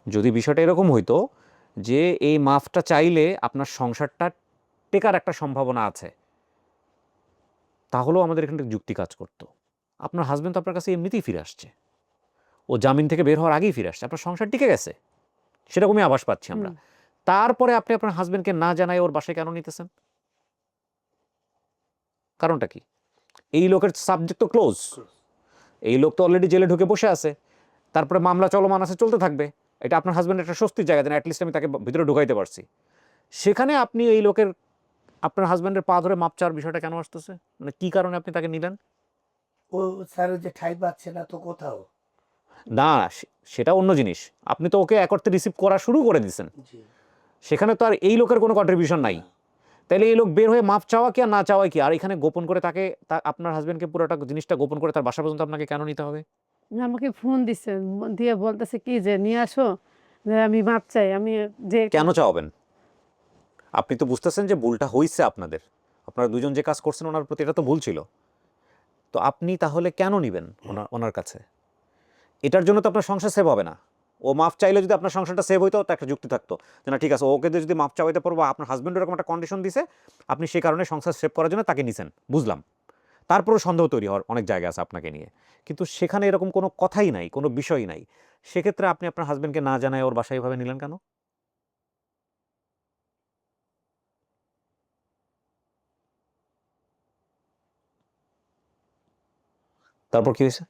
যদি বিষয়টা এরকম হইতো যে এই মাফটা চাইলে আপনার সংসারটা টেকার একটা সম্ভাবনা আছে, তাহলেও আমাদের এখানে যুক্তি কাজ করতো। আপনার হাজবেন্ড তো আপনার কাছে এমনিতেই ফিরে আসছে, ও জামিন থেকে বের হওয়ার আগেই ফিরে আসছে, আপনার সংসার টিকে গেছে, সেরকমই আভাস পাচ্ছি আমরা। তারপরে আপনি আপনার হাজবেন্ডকে না জানাই ওর বাসায় কেন নিতেছেন? কারণটা কি? এই লোকের সাবজেক্ট তো ক্লোজ, এই লোক তো অলরেডি জেলে ঢুকে বসে আছে, তারপরে মামলা চলমান আছে, চলতে থাকবে, এটা আপনার হাজবেন্ড একটা স্বস্তির জায়গা দেন, অ্যাটলিস্ট আমি তাকে ভিতরে ঢুকাইতে পারছি। সেখানে আপনি এই লোকের, আপনার হাজবেন্ডের পা ধরে মাপ চাওয়ার বিষয়টা কেন আসতেছে? মানে কী কারণে আপনি তাকে নিলেন? ও স্যার ওই যে ঠাই পাচ্ছে না তো কোথাও। না, সেটা অন্য জিনিস। আপনি তো ওকে এক অর্থে রিসিভ করা শুরু করে দিয়েছেন, জি। সেখানে তো আর এই লোকের কোনো কন্ট্রিবিউশন নাই। তাইলে এই লোক বের হয়ে মাপ চাওয়া কি আর না চাওয়া কি? আর এখানে গোপন করে তাকে, আপনার হাজবেন্ডকে পুরোটা জিনিসটা গোপন করে তার বাসা পর্যন্ত আপনাকে কেন নিতে হবে? আমাকে ফোন দিছে, দিয়ে বলতেছে কি যে নিয়ে আসো, যে আমি মাপ চাই, আমি যে কেন চাওয়াবেন? আপনি তো বুঝতেছেন যে ভুলটা হইছে আপনাদের, আপনারা দুজন যে কাজ করছেন ওনার প্রতি, এটা তো ভুল ছিল। তো আপনি তাহলে কেন নিবেন ওনার কাছে? এটার জন্য তো আপনার সংসার সেভ হবে না। ও মাফ চাইলে যদি আপনার সংসারটা সেভ হইতো, তো একটা যুক্তি থাকতো যে না ঠিক আছে, ওকে দিয়ে যদি মাফ চাইতে পারবো, আপনার হাজব্যান্ড এরকম একটা কন্ডিশন দিছে, আপনি সেই কারণে সংসার সেভ করার জন্য তাকে নিছেন, বুঝলাম। তারপরেও সন্দেহ তৈরি হওয়ার অনেক জায়গা আছে আপনাকে নিয়ে, কিন্তু সেখানে এরকম কোনো কথাই নাই, কোনো বিষয়ই নাই। সেক্ষেত্রে আপনি আপনার হাজব্যান্ডকে না জানায় ওর বাসায় এভাবে নিলেন কেন? তারপর কি হয়েছে?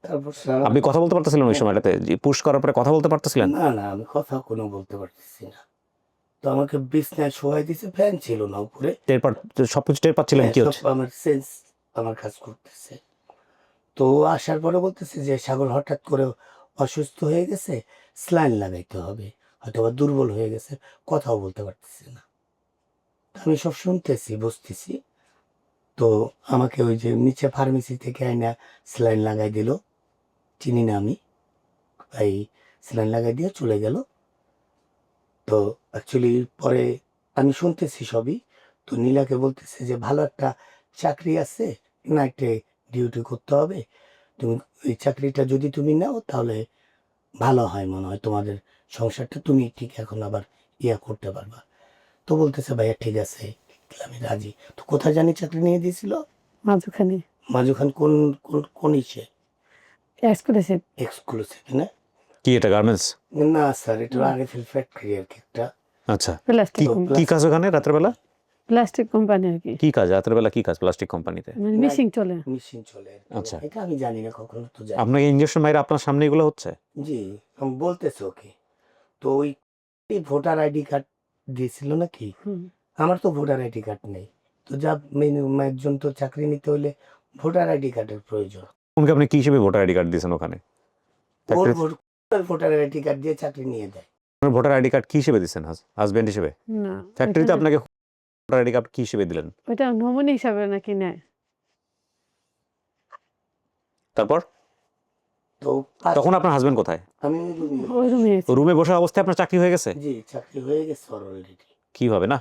তারপর স্যার আপনি কথা বলতে পারতেছিলেন ওই সময়টাতে? পুশ করার পরে কথা বলতে পারতেছিলেন? না না, আমি কথা কোনো বলতে পারতেছি না। তো আমাকে বিছনায় শোয়াই দিছে, ফ্যান ছিল না উপরে। সবকিছু টের পাচ্ছিলেন কি হচ্ছে? সব আমার সেন্স আমার কাজ করতেছে। তো ও আসার পরে বলতেছে যে সাগর হঠাৎ করে অসুস্থ হয়ে গেছে, স্যালাইন লাগাইতে হবে, হয়তো বা দুর্বল হয়ে গেছে, কথাও বলতে পারতেছে না। আমি সব শুনতেছি, বুঝতেছি। তো আমাকে ওই যে নিচে ফার্মেসি থেকে আইনা স্যালাইন লাগাই দিল, চিনি না আমি, এই স্যালাইন লাগাই দিয়ে চলে গেল। তো অ্যাকচুয়ালি পরে আমি শুনতেছি সবই। তো নীলাকে বলতেছে যে ভালো একটা চাকরি আছে, নাইটে ডিউটি করতে হবে, তুমি ওই চাকরিটা যদি তুমি নাও তাহলে ভালো হয়, মনে হয় তোমাদের সংসারটা তুমি ঠিক এখন আবার করতে পারবা। তো বলতেছে ভাইয়া ঠিক আছে, আমি রাজি। তো কোথায় জানি চাকরি নিয়ে দিয়েছিল, মাঝখানে মাজু খান, কোন কোন কোন ইসে, এক্সক্লুসিভ এক্সক্লুসিভ না? কি এটা গার্মেন্টস? না স্যার, এটা আরএফএল ফ্যাক্টরি আর কি একটা। আচ্ছা, প্লাস্টিক কি কাজ ওখানে রাতের বেলা? প্লাস্টিক কোম্পানি আর কি, কি কাজ রাতের বেলা, কি কাজ প্লাস্টিক কোম্পানিতে? মানে মিশিং চলে। মেশিন চলে আর কি। আচ্ছা। এটা আমি জানি না, কখনো তো জানি। আপনাকে ইঞ্জেকশন মাইরে আপনার সামনে এগুলো হচ্ছে? জি, আমি বলতেছে ওকে। তো ওই ভোটার আইডি কার্ড দিয়েছিল নাকি, আমার তো ভোটার আইডি কার্ড নেই। তো যা একজন তো চাকরি নিতে হলে ভোটার আইডি কার্ডের প্রয়োজন। উনকে আপনি কি হিসেবে ভোটার আইডি কার্ড দিয়েছেন ওখানে? ওর ভোটার আইডি কার্ড দিয়ে চাকরি নিয়ে দেয়। আপনার ভোটার আইডি কার্ড কি হিসেবে দিয়েছেন? হাজবেন্ড হিসেবে? না, ফ্যাক্টরিতে আপনাকে ভোটার আইডি কার্ড কি হিসেবে দিলেন? ওইটা নমুনি হিসাবে নাকি নেয়। তারপর তো তখন আপনার হাজবেন্ড কোথায়? আমি ওই রুমে রুমে বসা অবস্থায় আপনার চাকরি হয়ে গেছে? জি, চাকরি হয়ে গেছে অলরেডি। কিভাবে না?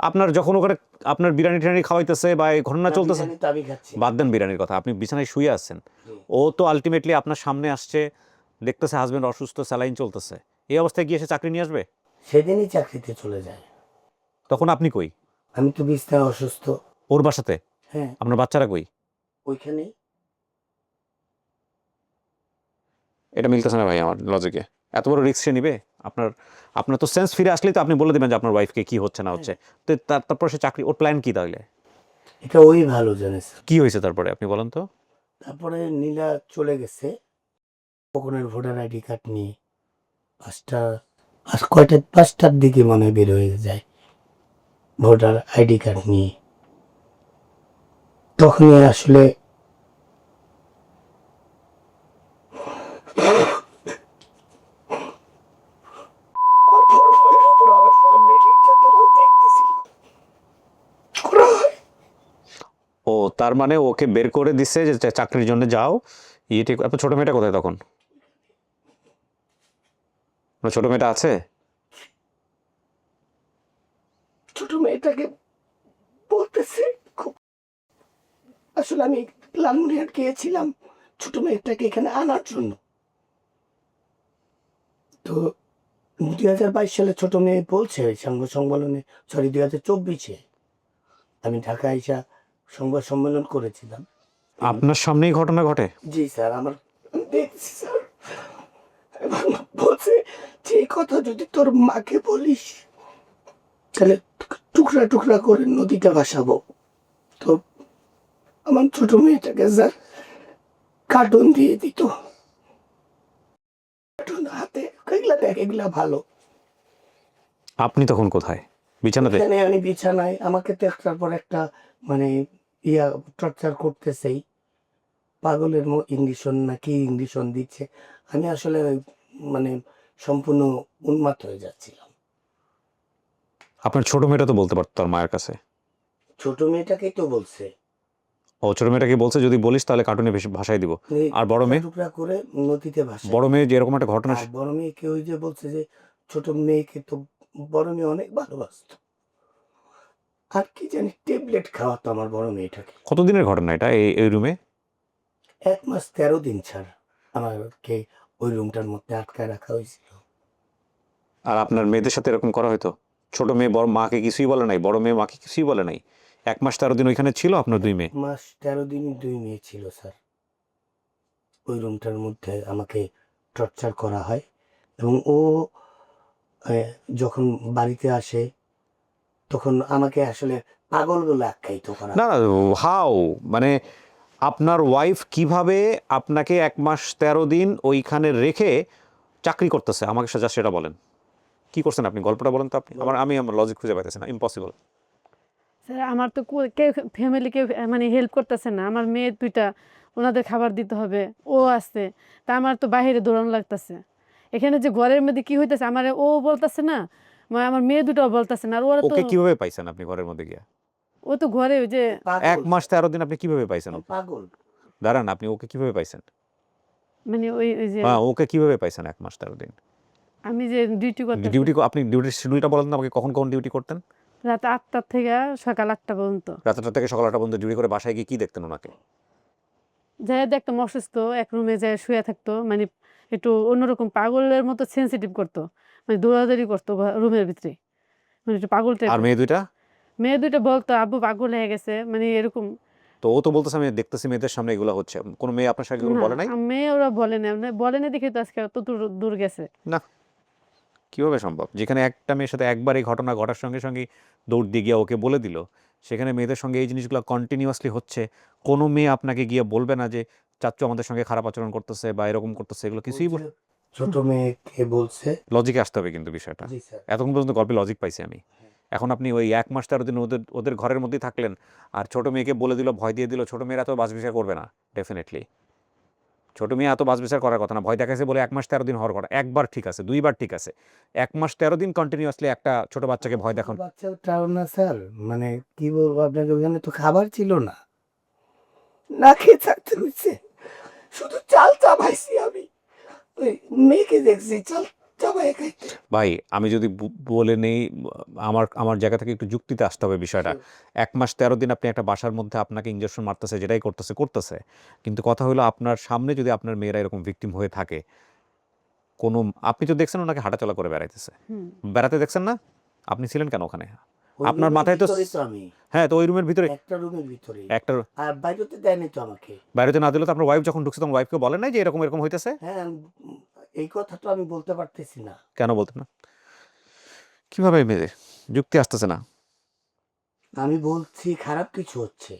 আপনার যখন ওখানে আপনার বিরিয়ানি টিরানি খাওয়াইতেছে বা এই ঘটনা চলতেছে, তো আমি খাচ্ছি। বাদ দেন বিরিয়ানির কথা, আপনি বিছানায় শুয়ে আছেন, ও তো আলটিমেটলি আপনার সামনে আসছে, দেখতেছে হাজবেন্ড অসুস্থ, স্যালাইন চলতেছে, এই অবস্থায় গিয়ে সে চাকরি নিয়ে আসবে? সেদিনই চাকরিতে চলে যায়। তখন আপনি কই? আমি তো বিছনায় অসুস্থ। ওর বাসাতে? হ্যাঁ, আপনার বাচ্চারা কই? ওইখানেই। এটা মিলতেছে না ভাই আমার লজিকে। এত বড় রিস্ক সে নিবে? আপনার তো সেন্স ফিরে আসলেই তো আপনি বলে দেবেন যে আপনার ওয়াইফকে কি হচ্ছে না হচ্ছে। তো তারপর সে চাকরি, ওর প্ল্যান কি তাহলে? এটা ওই ভালো জানে স্যার। কি হয়েছে তারপরে আপনি বলেন তো? তারপরে নীলা চলে গেছে খোকনের ভোটার আইডি কার্ড নিয়ে। 5টা আর কয়টা 5টার দিকে মনে হয় বের হয়ে যায় ভোটার আইডি কার্ড নিয়ে। তখনই আসলে ও তার মানে ওকে বের করে দিছে যে চাকরির জন্য যাও, ঠিক। আপনার ছোট মেয়েটা কোথায় তখন? আপনার ছোট মেয়েটা আছে? ছোট মেয়েটাকে বলতেছে খুব, আসলে আমি লালমনিরহাট গিয়েছিলাম ছোট মেয়েটাকে এখানে আনার জন্য। তো 2022 সালে ছোট মেয়ে বলছে সংবাদ সম্মেলনে, সরি 2024-এ আমি ঢাকা আইসা সংবাদ সম্মেলন করেছিলাম। আপনার সামনেই ঘটনা ঘটে? জি স্যার, আমি দেখছি স্যার। এবং বলছে যে এই কথা যদি তোর মাকে বলিস তাহলে টুকরা টুকরা করে নদীতে ভাসাবো। তো আমার ছোট মেয়েটাকে স্যার কার্টুন দিয়ে দিত, কার্টুন হাতে, এগুলা দেখ, এগুলা ভালো। আপনি তখন কোথায়? বিছানাতে? এখানে আমি বিছানায়, আমাকে তো একটার পর একটা মানে টর্চার করতেছেই, পাগলের ইঞ্জেকশন নাকি ইঞ্জেকশন দিচ্ছে। আমি আসলে মানে সম্পূর্ণ উন্মাদ হয়ে যাচ্ছিলাম। আপনার ছোট মেয়েটা তো বলতে পারতো তার মায়ের কাছে। ছোট মেয়েটাকেই তো বলছে ও ছোট মেয়েটাকে বলছে যদি বলিস তাহলে কার্টুনে ভাষায় দিব। আর বড় মেয়ে? টুকরা করে নদীতে ভাসে। বড় মেয়ে যে এরকম একটা ঘটনা, আর বড় মেয়েকে ওই যে বলছে যে ছোট মেয়েকে তো বড় মেয়ে অনেক ভালোবাসতো, আর কি জানি ট্যাবলেট খাওয়াতো আমার বড় মেয়েটাকে। কতদিনের ঘটনা এটা এই রুমে? 1 মাস 13 দিন ছাড় আমাকে ওই রুমটার মধ্যে আটকায় রাখা হয়েছিল। আর আপনার মেয়েদের সাথে এরকম করা হতো? ছোট মেয়ে বড় মাকে কিছুই বলে নাই, বড় মেয়ে মাকে কিছুই বলে নাই? 1 মাস 13 দিন ওইখানে ছিল আপনার 2 মেয়ে? 1 মাস 13 দিনই 2 মেয়ে ছিল স্যার। ওই রুমটার মধ্যে আমাকে টর্চার করা হয় এবং ও যখন বাড়িতে আসে তখন আমাকে আসলে পাগল বলে আখ্যায়িত করা। না না, হাউ মানে আপনার ওয়াইফ কিভাবে আপনাকে 1 মাস 13 দিন ওইখানে রেখে চাকরি করতেছে আমাকে জাস্ট সেটা বলেন। কি করছেন আপনি? গল্পটা বলেন তো আপনি। আমার লজিক খুঁজে পাইতেছি না, ইম্পসিবল। স্যার আমার তো কেউ ফ্যামিলি কেউ মানে হেল্প করতেছে না, আমার মেয়ে দুইটা ওনাদের খাবার দিতে হবে, ও আসছে, তা আমার তো বাইরে দৌড়ানো লাগতেছে। এখানে যে ঘরের মধ্যে কি হইতেছে আমার ও বলতেছে না, আমার মেয়ে দুটাও বলতেছে না, আর ওরা তো ওকে কিভাবে পাইছেন আপনি ঘরের মধ্যে গিয়া? ও তো ঘরে ওই যে 1 পাগল মাস 13 দিন আপনি কিভাবে পাইছেন ওকে? পাগল। দাঁড়ান, আপনি ওকে কিভাবে পাইছেন? মানে ওই ওই যে হ্যাঁ, ওকে কিভাবে পাইছেন 1 মাস 13 দিন? আমি যে ডিউটি করতেছি আপনি ডিউটির শিডিউলটা বলেন না আমাকে, কখন কখন ডিউটি করতেন? রাত 8টা থেকে সকাল 8টা পর্যন্ত। রাত 8টা থেকে সকাল 8টা পর্যন্ত ডিউটি করে বাসায় গিয়ে কি দেখতেন ওনাকে? যাই দেখতাম অসুস্থ এক রুমে যায় শুয়ে থাকতো, মানে একটু অন্যরকম পাগলের মতো সেন্সিটিভ করতো, মানে দৌড়াদৌড়ি করতো রুমের ভিতরে, মানে একটু পাগল আর টাইপের। মেয়ে দুইটা? মেয়ে দুইটা বলতো আব্বু পাগল হয়ে গেছে, মানে এরকম। তো ও তো বলতেছে আমি দেখতেছি মেয়েদের সামনে এগুলো হচ্ছে, কোনো মেয়ে আপনার সাথে না বলে নাই? মেয়ে ওরা বলে না, বলে না দেখে তো আজকে অত দূর দূর গেছে। না, কিভাবে সম্ভব? যেখানে একটা মেয়ের সাথে একবার এই ঘটনা ঘটার সঙ্গে সঙ্গে দৌড় দিয়ে গিয়ে ওকে বলে দিল, সেখানে মেয়েদের সঙ্গে এই জিনিসগুলো কন্টিনিউয়াসলি হচ্ছে, কোনো মেয়ে আপনাকে গিয়ে বলবে না যে চাচ্চু আমাদের সঙ্গে খারাপ আচরণ করতেছে বা এরকম করতেছে, এগুলো কিছুই ওই যে ছোট মেয়েকে বলছে। লজিকে আসতে হবে কিন্তু বিষয়টা। জি স্যার। এতক্ষণ পর্যন্ত গল্পে লজিক পাইছি আমি। এখন আপনি ওই 1 মাস 13 দিন ওদের ওদের ঘরের মধ্যেই থাকলেন, আর ছোট মেয়েকে বলে দিল, ভয় দিয়ে দিল। ছোট মেয়েরা তো বাছবিচার করবে না ডেফিনেটলি। ছোট মেয়ে এত বাছবিচার করার কথা না। ভয় দেখাইছে বলে 1 মাস 13 দিন হওয়ার কথা। একবার ঠিক আছে, 2 বার ঠিক আছে। 1 মাস 13 দিন কন্টিনিউয়াসলি একটা ছোট বাচ্চাকে ভয় দেখান। বাচ্চাটাও না স্যার, মানে কি বলবো আপনাকে, ওখানে তো খাবার ছিল না, না খেয়ে থাকতে হচ্ছে। শুধু চাল চাবাইছি আমি, ওই মেয়েকে দেখছি চাল চাবাই খাইতে। ভাই আমি যদি বলে নেই, আমার আমার জায়গা থেকে একটু যুক্তিতে আসতে হবে বিষয়টা। 1 মাস 13 দিন আপনি একটা বাসার মধ্যে আপনাকে ইনজেকশন মারতেছে, যেটাই করতেছে। কিন্তু কথা হলো আপনার সামনে যদি আপনার মেয়েরা এরকম ভিকটিম হয়ে থাকে, কোনো আপনি তো দেখছেন ওনাকে হাঁটাচলা করে বেড়াইতেছে, হুম। বেড়াতে দেখছেন না? আপনি ছিলেন কেন ওখানে? ওই আপনার রুমের মাথায় তো ভিতরেই তো আমি, হ্যাঁ, তো ওই রুমের ভিতরে একটা রুমের ভিতরে, একটা আর বাইরেতে দেয়নি তো আমাকে। বাইরেতে না দিলে তো আপনার ওয়াইফ যখন ঢুকছে তখন ওয়াইফকে বলেন নাই যে এরকম এরকম হইতেছে? হ্যাঁ, এই কথা তো আমি বলতে পারতেছি না। কেন বলতেন না? কিভাবে মেয়েদের যুক্তি আসতেছে না? আমি বলছি খারাপ কিছু হচ্ছে,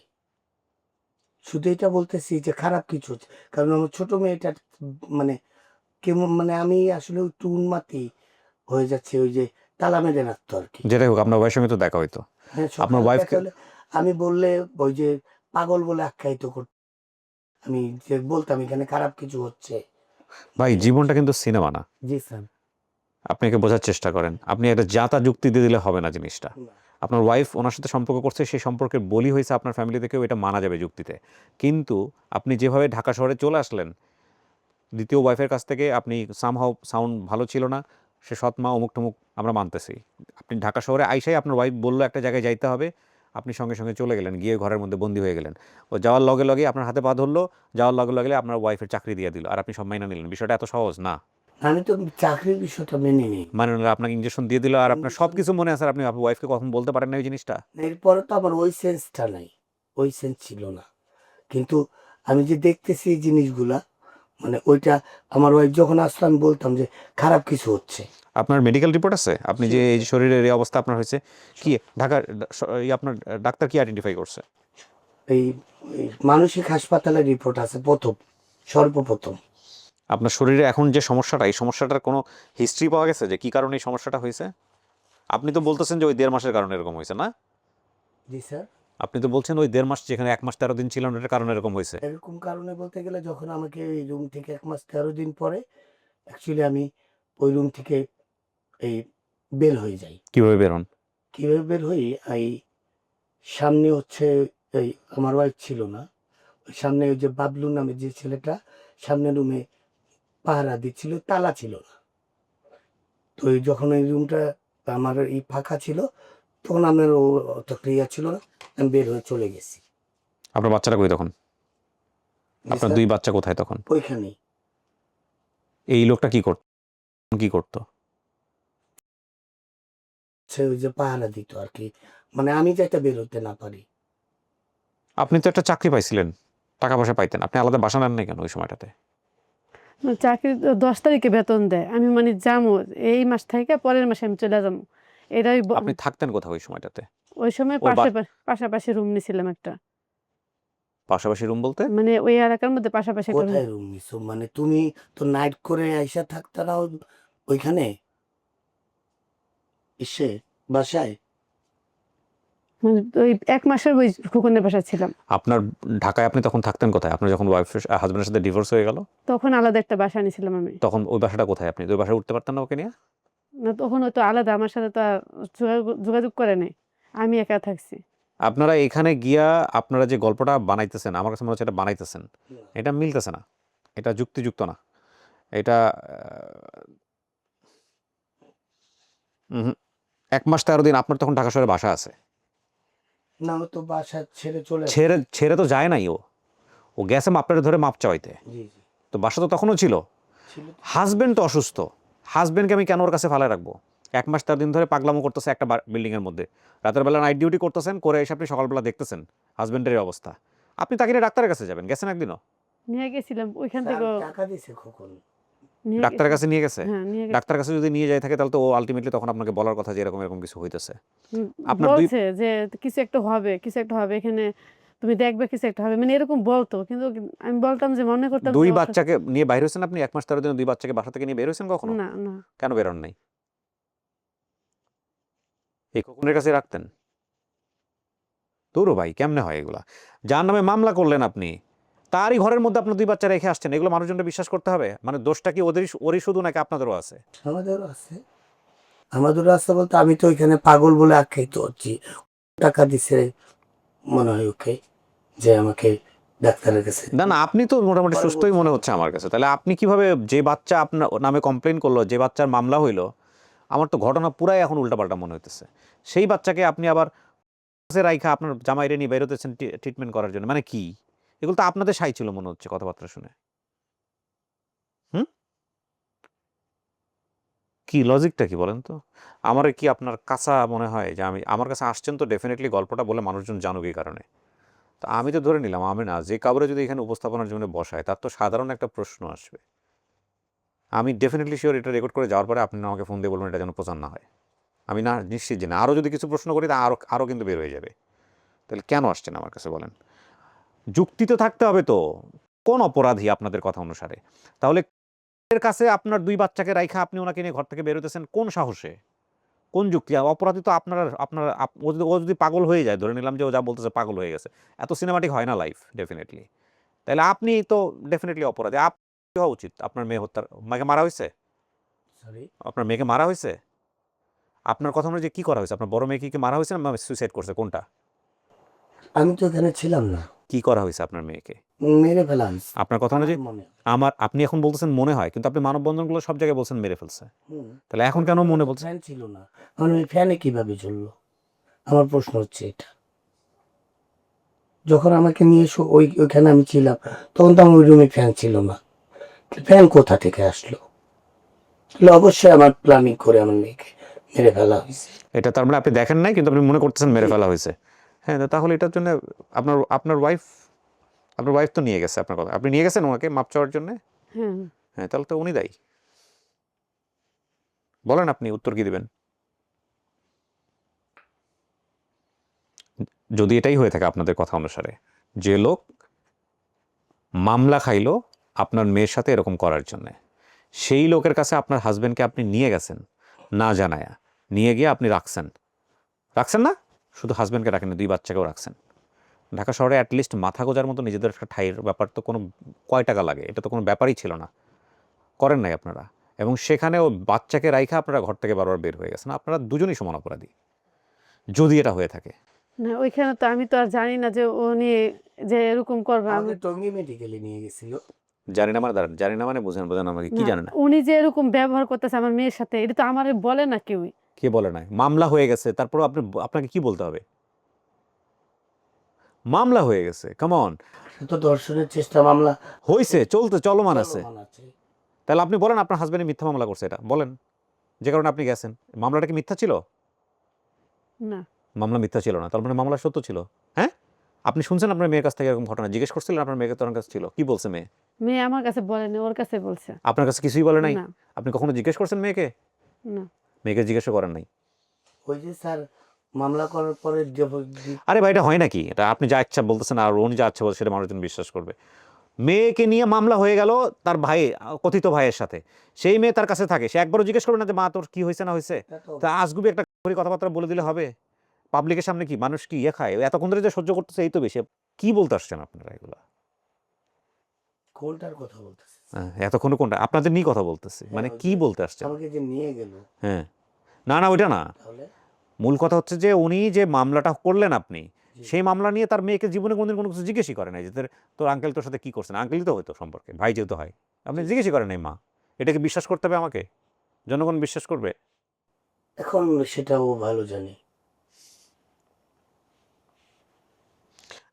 শুধু এটা বলতেছি যে খারাপ কিছু হচ্ছে। কারণ আমার ছোট মেয়েটার মানে কেমন মানে আমি আসলে একটু উন্মাদই হয়ে যাচ্ছি ওই যে তালা মেরে রাখতো আরকি। যেটাই হোক আপনার ওয়াইফের সঙ্গে তো দেখা হইতো। হ্যাঁ, আপনার সকালে ওয়াইফকে দেখা হলে আমি বললে ওই যে পাগল বলে আখ্যায়িত করত। আমি যে বলতাম এখানে খারাপ কিছু হচ্ছে। ভাই জীবনটা কিন্তু সিনেমা না। জি স্যার। আপনি একে বোঝার চেষ্টা করেন। আপনি একটা যা-তা যুক্তি দিয়ে দিলে হবে না জিনিসটা। না। আপনার ওয়াইফ ওনার সাথে সম্পর্ক করছে, সেই সম্পর্কের বলি হইছে আপনার ফ্যামিলি থেকেও এটা মানা যাবে যুক্তিতে। কিন্তু আপনি যেভাবে ঢাকা শহরে চলে আসলেন, দ্বিতীয় ওয়াইফের কাছ থেকে আপনি সামহাউ সাউন্ড ভালো ছিল না, সে সৎ মা অমুক-টমুক আমরা মানতেছি। আপনি ঢাকা শহরে আইসাই আপনার ওয়াইফ বলল একটা জায়গায় যাইতে হবে, আপনি সঙ্গে, সঙ্গে চলে গেলেন। গিয়ে ঘরের মধ্যে বন্দী হয়ে গেলেন। ও যাওয়ার লগে আপনার হাতে পা ধরল, যাওয়ার লগে আপনার ওয়াইফের চাকরি দিয়ে দিল। আর আপনি সব মাইনা নিলেন। বিষয়টা এত সহজ না। আমি তো চাকরির বিষয়টা মেনে নিই। মানে আপনাকে ইনজেকশন দিয়ে দিল আর আপনার ইঞ্জেকশন সবকিছু মনে আছে আর আপনি আপনার ওয়াইফকে কখন বলতে পারেন না ওই জিনিসটা? এরপরে তো আমার ওই সেন্সটা নাই। ওই সেন্স ছিল না। কিন্তু আমি যে দেখতেছি এই জিনিসগুলা মানে ওইটা আমার ওয়াইফ যখন আসতো আমি বলতাম যে খারাপ কিছু হচ্ছে। আপনার মেডিকেল রিপোর্ট আছে? আপনি যে এই যে শরীরের এই অবস্থা আপনার হয়েছে, কি ঢাকার আপনার ডাক্তার কি আইডেন্টিফাই করছে? এই এই মানসিক হাসপাতালের রিপোর্ট আছে সর্বপ্রথম। আপনার শরীরে এখন যে সমস্যাটা, এই সমস্যাটার কোনো হিস্ট্রি পাওয়া গেছে যে কি কারণে এই সমস্যাটা হয়েছে? আপনি তো বলতেছেন যে ওই 1.5 মাসের কারণে এরকম হয়েছে, না? জি স্যার। আপনি তো বলছেন ওই 1.5 মাস যেখানে 1 মাস 13 দিন ছিলেন ওটার কারণে এরকম হয়েছে। এরকম কারণে বলতে গেলে যখন আমাকে এই রুম থেকে ১ মাস ১৩ দিন পরে অ্যাকচুয়ালি আমি ওই রুম থেকে এই বের হয়ে যাই। কিভাবে বের হন? কিভাবে বের হই? এই সামনে হচ্ছে এই আমার ওয়াইফ ছিল না। ওই সামনে ওই যে বাবলু নামে যে ছেলেটা সামনের রুমে পাহারা দিচ্ছিল, তালা ছিল না। তো এই যখন এই রুমটা আমার এই ফাঁকা ছিল, তখন আমার অত ক্লিয়ার ছিল না। আমি বের হয়ে চলে গেছি। আপনার বাচ্চাটা কই তখন? জি আপনার স্যার। 2 বাচ্চা কোথায় তখন? ওইখানেই। এই লোকটা কি করত? সে ওই যে পাহারা দিত আরকি। মানে আমি যাতে বের হতে না পারি। আপনি তো একটা চাকরি পাইছিলেন। টাকা-পয়সা পাইতেন। আপনি আলাদা বাসা নেন নাই কেন ওই সময়টাতে? চাকরি তো ১০ তারিখে বেতন দেয়। আমি মানে যামু, এই মাস থেকে পরের মাসে আমি চলে যামু। এটাই আপনি থাকতেন কোথায় ওই সময়টাতে? ওই সময় ওর পাশাপাশি রুম নিছিলাম একটা। পাশাপাশি রুম বলতে? মানে ওই এলাকার মধ্যে পাশাপাশি একটা রুম। কোথায় রুম নিছো? মানে তুমি তো নাইট করে আইসা থাকতা না ওইখানে? ইসে বাসায়? মানে ওই ১ মাসের ওই খোকনের বাসায় ছিলাম। আপনার ঢাকায় আপনি তখন থাকতেন কোথায়? আপনার যখন হাসব্যান্ডের সাথে ডিভোর্স হয়ে গেল? তখন আলাদা একটা বাসা নিছিলাম আমি। তখন ওই বাসাটা কোথায় আপনি? ওই বাসায় উঠতে পারতেন না ওকে নিয়ে? না তখন ও তো আলাদা, আমার সাথে তো আর যোগাযোগ করে নাই। আমি একা থাকছি। আপনারা এখানে গিয়া আপনারা যে গল্পটা বানাইতেছেন, আমার কাছে মনে হচ্ছে এটা বানাইতেছেন। এটা মিলতেছে না। এটা যুক্তিযুক্ত না। এটা উহু। ১ মাস ১৩ দিন আপনার তখন ঢাকা শহরে বাসা আছে। না ও তো বাসা ছেড়ে চলে আসে। ছেড়ে তো যায় নাই ও। ও গেছে আপনারে ধরে মাপ চাইতে। জি, জি। তো বাসা তো তখনও ছিল। ছিল তো। হাসব্যান্ড তো অসুস্থ। হাসব্যান্ডকে আমি কেন ওর কাছে ফালায় রাখবো? ১ মাস ১৩ দিন ধরে পাগলামো করতেছে একটা বিল্ডিং এর মধ্যে। রাতের বেলা নাইট ডিউটি করতেছেন, করে এসে আপনি সকালবেলা দেখতেছেন হাসব্যান্ডের এই অবস্থা। আপনি তাকে নিয়ে ডাক্তারের কাছে যাবেন। গেছেন একদিনও? নিয়ে গেছিলাম ওইখান স্যার থেকেও টাকা দিছে খোকন। নিয়ে ডাক্তারের গেছি। কাছে নিয়ে গেছে? হ্যাঁ, নিয়ে গেছি। ডাক্তারের কাছে যদি নিয়ে যায় থাকে তাহলে তো ও আল্টিমেটলি তখন আপনাকে বলার কথা যে এরকম কিছু হইতেছে। আপনার ২ বলছে যে কিছু একটা হবে, কিছু একটা হবে এখানে, তুমি দেখবে কিছু একটা হবে। মানে এরকম বলতো। কিন্তু আমি বলতাম যে মনে করতাম ২ যে বাচ্চাকে নিয়ে বাইর হইছেন আপনি? ১ মাস ১৩ দিনে ২ বাচ্চাকে বাসা থেকে নিয়ে বের হইছেন কখনো? না, না। কেন বের হন নাই? এই খোকনের কাছেই রাখতেন? ধুরো ভাই কেমনে হয় এগুলা? যার নামে মামলা করলেন আপনি, তারই ঘরের মধ্যে আপনার ২ বাচ্চা রেখে আসছেন। এগুলো মানুষজনকে বিশ্বাস করতে হবে? মানে দোষটা কি ওরই শুধু নাকি আপনাদেরও আছে? আমাদেরও আছে। আমাদেরও আছে বলতে আমি তো ওইখানে পাগল বলে আখ্যায়িত হচ্ছি। টাকা দিছে মনে হয় ওকে যে আমাকে ডাক্তারের কাছে না, আপনি তো মোটামুটি পরে সুস্থই মনে হচ্ছে আমার কাছে। তাহলে আপনি কিভাবে যে বাচ্চা আপনার নামে কমপ্লেইন করলো, যে বাচ্চার মামলা হইলো, আমার তো ঘটনা পুরাই এখন উল্টাপাল্টা মনে হইতেছে। সেই বাচ্চাকে আপনি আবার রাইখা আপনার জামাইরে নিয়ে বের হতেছেন ট্রিটমেন্ট করার জন্য। মানে কি? এগুলো তো আপনাদের সাই ছিল মনে হচ্ছে কথাবার্তা শুনে। হুম? কি লজিকটা কি বলেন তো? আমারে কি আপনার কাঁচা মনে হয় যে আমার কাছে আসছেন তো ডেফিনিটলি গল্পটা বলে মানুষজন জানুক এই কারণে। তো আমি তো ধরে নিলাম আমি না, যে কাউরে যদি এখানে উপস্থাপনার জন্য বসায় তার তো সাধারণ একটা প্রশ্ন আসবে। আমি ডেফিনিটলি শিওর এটা রেকর্ড করে যাওয়ার পরে আপনি আমাকে ফোন দিয়ে বলবেন এটা যেন প্রচার না হয়। আমি না নিশ্চিত যে না, আরও যদি কিছু প্রশ্ন করি তা আরও কিন্তু বের হয়ে যাবে। তাহলে কেন আসছেন আমার কাছে বলেন? যুক্তি তো থাকতে হবে তো, কোন অপরাধী আপনাদের কথা অনুসারে? তাহলে এর কাছে আপনার 2 বাচ্চাকে রাইখা আপনি ওনাকে নিয়ে ঘর থেকে বের হইতেছেন কোন সাহসে? কোন যুক্তি? অপরাধী তো আপনারা আপনারা ও যদি পাগল হয়ে যায়, ধরে নিলাম যে ও যা বলতেছে পাগল হয়ে গেছে। এত সিনেমাটিক হয় না লাইফ ডেফিনিটলি। তাইলে আপনি তো ডেফিনিটলি অপরাধী। কি হওয়া উচিত? আপনার মেয়ে মেয়েকে মারা হইছে? সরি, আপনার মেয়েকে মারা হইছে? আপনার কথা অনুযায়ী কি করা হয়েছে? আপনার বড় মেয়েকে কি মারা হয়েছে না সুইসাইড করছে, কোনটা? আমি তো এখানে ছিলাম না, কি করা হয়েছে আপনার মেয়েকে? মেরে ফেলা হয়েছে আপনার কথা আমার অনুযায়ী মনে হয়। আপনি এখন বলতেছেন মনে হয়, কিন্তু আপনি মানববন্ধনগুলো সব জায়গায় বলছেন মেরে ফেলছে। হুম। তাহলে এখন কেন মনে বলছেন? ফ্যান ছিল না, কারণ ওই ফ্যানে কিভাবে চললো? আমার প্রশ্ন হচ্ছে এটা। যখন আমাকে নিয়ে এসো ওইখানে আমি ছিলাম, তখন তো আমার ওই রুমে ফ্যান ছিল না। ফ্যান কোথা থেকে আসলো? তাহলে অবশ্যই আমার প্ল্যানিং করে আমার মেয়েকে মেরে ফেলা হয়েছে। এটা তার মানে আপনি দেখেন নাই, কিন্তু আপনি মনে করতেছেন মেরে ফেলা হয়েছে। হ্যাঁ, তাহলে এটার জন্য আপনার আপনার ওয়াইফ তো নিয়ে গেছে আপনার কথা। আপনি নিয়ে গেছেন ওনাকে মাপ চাওয়ার জন্য? হ্যাঁ, হ্যাঁ, তাহলে তো উনি দায়ী। বলেন আপনি উত্তর কি দিবেন? যদি এটাই হয়ে থাকে আপনাদের কথা অনুসারে, যে লোক মামলা খাইলো আপনার মেয়ের সাথে এরকম করার জন্যে, সেই লোকের কাছে আপনার হাজবেন্ডকে আপনি নিয়ে গেছেন না জানায়া, নিয়ে গিয়ে আপনি রাখছেন না? শুধু হাজবেন্ডকে রাখেন, 2 বাচ্চাকেও রাখছেন। ঢাকা শহরে অ্যাটলিস্ট মাথা গোজার মতো নিজেদের একটা ঠাঁইয়ের ব্যাপার তো কোনো, কয় টাকা লাগে? এটা তো কোনো ব্যাপারই ছিল না, করেন নাই আপনারা। এবং সেখানেও বাচ্চাকে রাইখা আপনারা ঘর থেকে বারবার বের হয়ে গেছেন। আপনারা দুজনই সমান অপরাধী যদি এটা হয়ে থাকে। না ওইখানে তো আমি তো আর জানি না যে উনি যে এরকম করবে। আমি আমাকে টঙ্গী মেডিকেলে নিয়ে গেছিল। জানি না মানে দাঁড়ান, জানি না মানে বোঝেন আমাকে, কি না, জানেন না? উনি যে এরকম ব্যবহার করতেছে আমার মেয়ের সাথে, এটা তো আমারে বলে না কেউই। কে বলে নাই? মামলা হয়ে গেছে, তারপর আপনাকে কি বলতে হবে? মামলা হয়ে গেছে, কাম অন। তো ধর্ষণের চেষ্টা মামলা হইছে, চলমান আছে। চলমান আছে। তাহলে আপনি বলেন আপনার হাজবেন্ডে মিথ্যা মামলা করছে, এটা বলেন, যে কারণে আপনি গেছেন। মামলাটা কি মিথ্যা ছিল? না, মামলা মিথ্যা ছিল না, তার মানে মামলা সত্য ছিল। হ্যাঁ, আপনি শুনছেন আপনার মেয়ের কাছ থেকে এরকম ঘটনা? জিজ্ঞেস করছিলেন আপনার মেয়েকে? তোর কাছে ছিল, কি বলছে মেয়ে? মেয়ে আমার কাছে বলেনি, ওর কাছে বলছে। আপনার কাছে কিছুই বলে নাই? না, আপনি কখনো জিজ্ঞেস করছেন মেয়েকে? না। মেয়েকে জিজ্ঞাসা করেন নাই? ওই যে স্যার মামলা করার পরে আরে ভাই, এটা হয় নাকি? এটা আপনি যা ইচ্ছা বলতেছেন আর উনি যা ইচ্ছা বলছে সেটা মানুষজন বিশ্বাস করবে? মেয়েকে নিয়ে মামলা হয়ে গেল তার ভাই, কথিত ভাইয়ের সাথে। সেই মেয়ে তার কাছে থাকে, সে একবারও জিজ্ঞেস করবে না যে মা তোর কি হয়েছে না হয়েছে? তা আজগুবি একটা কথাবার্তা বলে দিলে হবে? পাবলিকের সামনে কি মানুষ কি খায়? এতক্ষণ ধরে যে সহ্য করতেছে এই তো বেশি। কি বলতে আসছেন আপনারা এগুলা? কোনটার কথা বলতেছে? এতক্ষণ কোনটা? আপনাদের নিয়ে কথা বলতেছি, মানে কি বলতে আসছেন? আমাকে যে নিয়ে গেল। হ্যাঁ, না ওইটা না। তাহলে মূল কথা হচ্ছে যে উনি যে মামলাটা করলেন আপনি, সেই মামলা নিয়ে তার মেয়েকে জীবনে কোনোদিন কোনো কিছু জিজ্ঞেসই করে নাই যে তোর আঙ্কেল তোর সাথে কি করছেন? আঙ্কেলই তো হয়তো সম্পর্কে, ভাই যেহেতু হয়। আপনি জিজ্ঞেসই করেন নাই মা। এটাকে বিশ্বাস করতে হবে আমাকে? জনগণ বিশ্বাস করবে? এখন সেটাও ভালো জানি।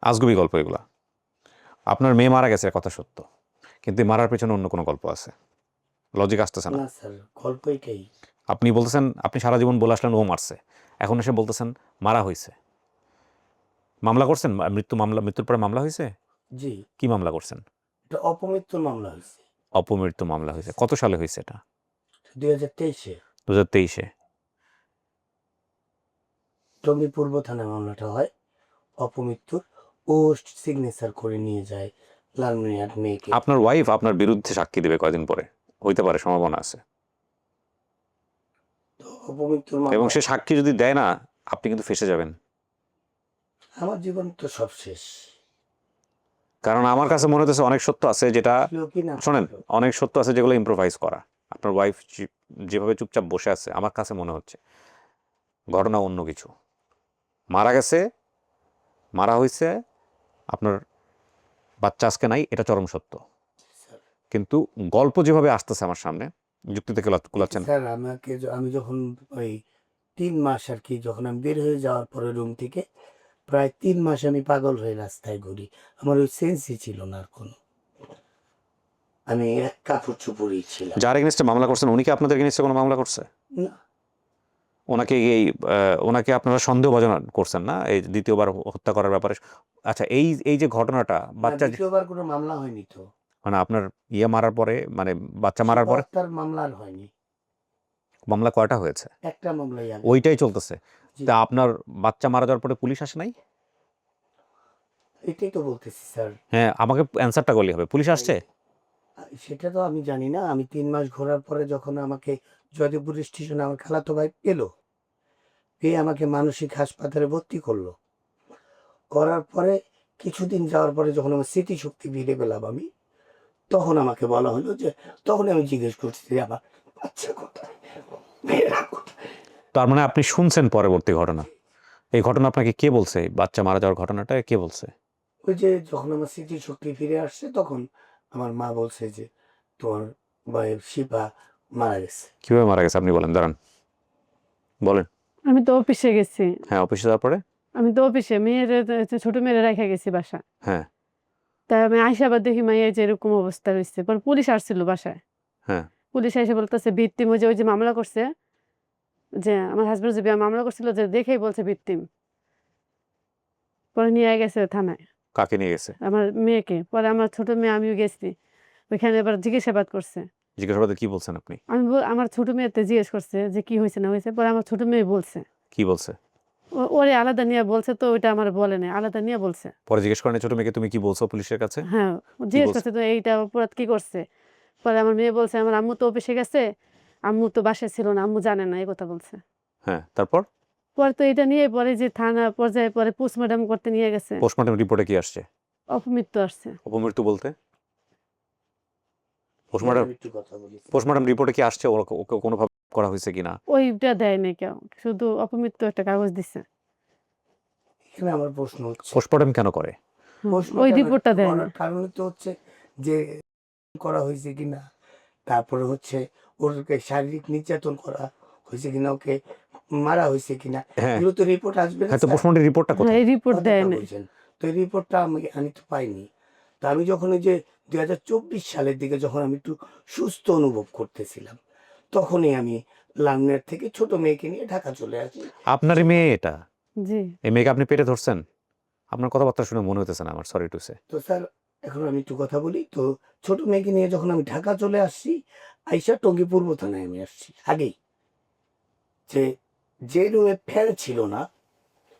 আজগুবি গল্প এগুলা। আপনার মেয়ে মারা গেছে, কথা সত্য, কিন্তু এই মারার পেছনে অন্য কোনো গল্প আছে। লজিক আসতেছে না। না স্যার, গল্প এটাই। আপনি বলতেছেন আপনি সারা জীবন বলে আসলেন ও মারছে, এখন এসে বলতেছেন মারা হয়েছে। মামলা করছেন? মৃত্যুর পরে মামলা হয়েছে? জি, কি মামলা করছেন? এটা অপমৃত্যুর মামলা হয়েছে অপমৃত্যু মামলা হয়েছে। কত সালে হয়েছে এটা? 2023-এ 2023-এ। টঙ্গী পূর্ব থানায় মামলাটা হয় অপমৃত্যুর। ও সিগনেচার করে নিয়ে যায় লালমিয়ার মেয়েকে। আপনার ওয়াইফ আপনার বিরুদ্ধে সাক্ষী দেবে কয়দিন পরে, হইতে পারে, সম্ভাবনা আছে। তো অপমৃত্যুর এবং মামলা, সে সাক্ষী যদি দেয় না, আপনি কিন্তু ফেঁসে যাবেন। আমার জীবন তো সব শেষ। কারণ আমার কাছে মনে হচ্ছে অনেক সত্য আছে যেটা, কেউ কি না শোনেন, অনেক সত্য আছে যেগুলো ইম্প্রোভাইজ করা। আপনার ওয়াইফ যেভাবে চুপচাপ বসে আছে, আমার কাছে মনে হচ্ছে ঘটনা অন্য কিছু। মারা গেছে, মারা হয়েছে, আপনার বাচ্চা আজকে নাই, এটা চরম সত্য। স্যার। কিন্তু গল্প যেভাবে আসতেছে আমার সামনে, যুক্তিতে কুলাচ্ছেন। স্যার আমি যখন ওই 3 মাস আর কি, যখন আমি বের হয়ে যাওয়ার পরে রুম থেকে, প্রায় 3 মাস আমি পাগল হয়ে রাস্তায় ঘুরি। আমার ওই সেন্সই ছিল না আর কোনো। আমি এক কাপড় চোপড়ই ছিলাম। যার এগেনস্টে মামলা করছেন উনি কি আপনাদের এগেনস্টে কোনো মামলা করছে? না, ওনাকে আপনারা সন্দেহভাজন করছেন না এই দ্বিতীয়বার হত্যা করার ব্যাপারে? আচ্ছা, এই যে ঘটনাটা বাচ্চা, দ্বিতীয়বার কোনো মামলা হয়নি তো। মানে আপনার মারার পরে, মানে বাচ্চা মারার পরে তার মামলা আর হয়নি। মামলা কয়টা হয়েছে? একটা মামলাই আগে। ওইটাই চলতেছে। জি। তা আপনার বাচ্চা মারা যাওয়ার পরে পুলিশ আসে নাই? এটাই তো বলতেছি স্যার। হ্যাঁ, আমাকে অ্যান্সারটা করলেই হবে। পুলিশ আসছে? সেটা তো আমি জানি না। আমি ৩ মাস ঘোরার পরে যখন আমাকে জয়দেবপুর স্টেশনে আমার খালাতো ভাই পেল, পেয়ে আমাকে মানসিক হাসপাতালে ভর্তি করলো। করার পরে কিছুদিন যাওয়ার পরে যখন আমার স্মৃতিশক্তি ফিরে পেলাম আমি, তখন আমাকে বলা হলো যে, তখনই আমি জিজ্ঞেস করছি যে আমার বাচ্চা কোথায়? মেয়েরা কোথায়? তার মানে আপনি শুনছেন পরবর্তী ঘটনা। এই ঘটনা আপনাকে কে বলছে? এই বাচ্চা মারা যাওয়ার ঘটনাটা কে বলছে? ওই যে যখন আমার স্মৃতিশক্তি ফিরে আসছে তখন আমার মা বলছে যে, "তোমার ভাইয়ের শিপা মারা গেছে।" কিভাবে মারা গেছে আপনি বলেন, দাঁড়ান। বলেন। আমি তো অফিসে গেছি। হ্যাঁ, অফিসে যাওয়ার পরে? আমি তো অফিসে ছোট মেয়েরে রাইখা গেছি বাসায়। হ্যাঁ, তা আমি আইসা আবার দেখি মাইয়া যে এরকম অবস্থা রইছে। পরে পুলিশ আসছিল বাসায়। হ্যাঁ। পুলিশ এসে বলতেছে ভিকটিম ওই যে মামলা করছে, যে আমার হাসব্যান্ড যে মামলা করছিল যে দেখেই বলছে ভিকটিম। পরে নিয়ে গেছে থানায় কাকে নিয়ে গেছে? আমার মেয়েকে। পরে আমার ছোট মেয়ে আমিও গেছি। ওইখানে এবার জিজ্ঞাসাবাদ করছে। জিজ্ঞাসাবাদে কি বলছেন আপনি? আমার ছোট মেয়েতে জিজ্ঞেস করছে যে কি হয়েছে না হয়েছে। পরে আমার ছোট মেয়ে বলছে। কি বলছে? ওরে আলাদা নিয়ে বলছে, তো ওইটা আমার বলে নাই, আলাদা নিয়ে বলছে। পরে জিজ্ঞেস করেন ছোট মেয়েকে, তুমি কি বলছো পুলিশের কাছে? হ্যাঁ, ও জিজ্ঞেস বলছে? করছে তো এইটা অপরাধ কি করছে। পরে আমার মেয়ে বলছে আমার আম্মু তো অফিসে গেছে, আম্মু তো বাসায় ছিল না, আম্মু জানে না, এই কথা বলছে। হ্যাঁ, তারপর? পরে তো এটা নিয়ে পরে যে থানা পর্যায়ে পরে পোস্টমর্টম করতে নিয়ে গেছে, পোস্টমর্টম রিপোর্টে কি আসছে? অপমৃত্যু আসছে। অপমৃত্যু বলতে? এবার পোস্টমর্টম আমি একটু কথা বলি। পোস্টমর্টম রিপোর্টে কি আসছে ওকে ওকে কোনোভাবে করা হয়েছে কিনা? ওইটা দেয় নাই কেউ, শুধু অপমৃত্যু একটা কাগজ দিছে। এখানে আমার প্রশ্ন হচ্ছে, পোস্টমর্টম কেন করে? ওই পোস্টমর্টম রিপোর্টটা দেয় না। করার কারণ তো হচ্ছে যে করা হয়েছে কিনা, তারপরে হচ্ছে ওকে শারীরিক নির্যাতন করা হয়েছে কিনা, ওকে মারা হয়েছে কিনা, হ্যাঁ, এগুলো তো রিপোর্ট আসবে না হ্যাঁ, তো স্যার। পোস্টমর্টম রিপোর্টটা হ্যাঁ, কোথায়? এই রিপোর্ট দেয় কথাটা নাই। বলছেন। তো এই রিপোর্টটা আমি তো পাইনি। তো আমি যখন ওই যে ২০২৪ সালের দিকে যখন আমি একটু সুস্থ অনুভব করতেছিলাম, তখনই আমি লালনের থেকে ছোট মেয়েকে নিয়ে ঢাকা চলে আসি। আপনারই মেয়ে এটা? জি। এই মেয়েকে আপনি পেটে ধরছেন? আপনার কথাবার্তা শুনে মনে হইতেছে না আমার, সরি টু সে। তো স্যার এখন আমি একটু কথা বলি। তো ছোট মেয়েকে নিয়ে যখন আমি ঢাকা চলে আসছি, আইসা টঙ্গী পূর্ব থানায় আমি আসছি আগেই। যে রুমে ফ্যান ছিল না,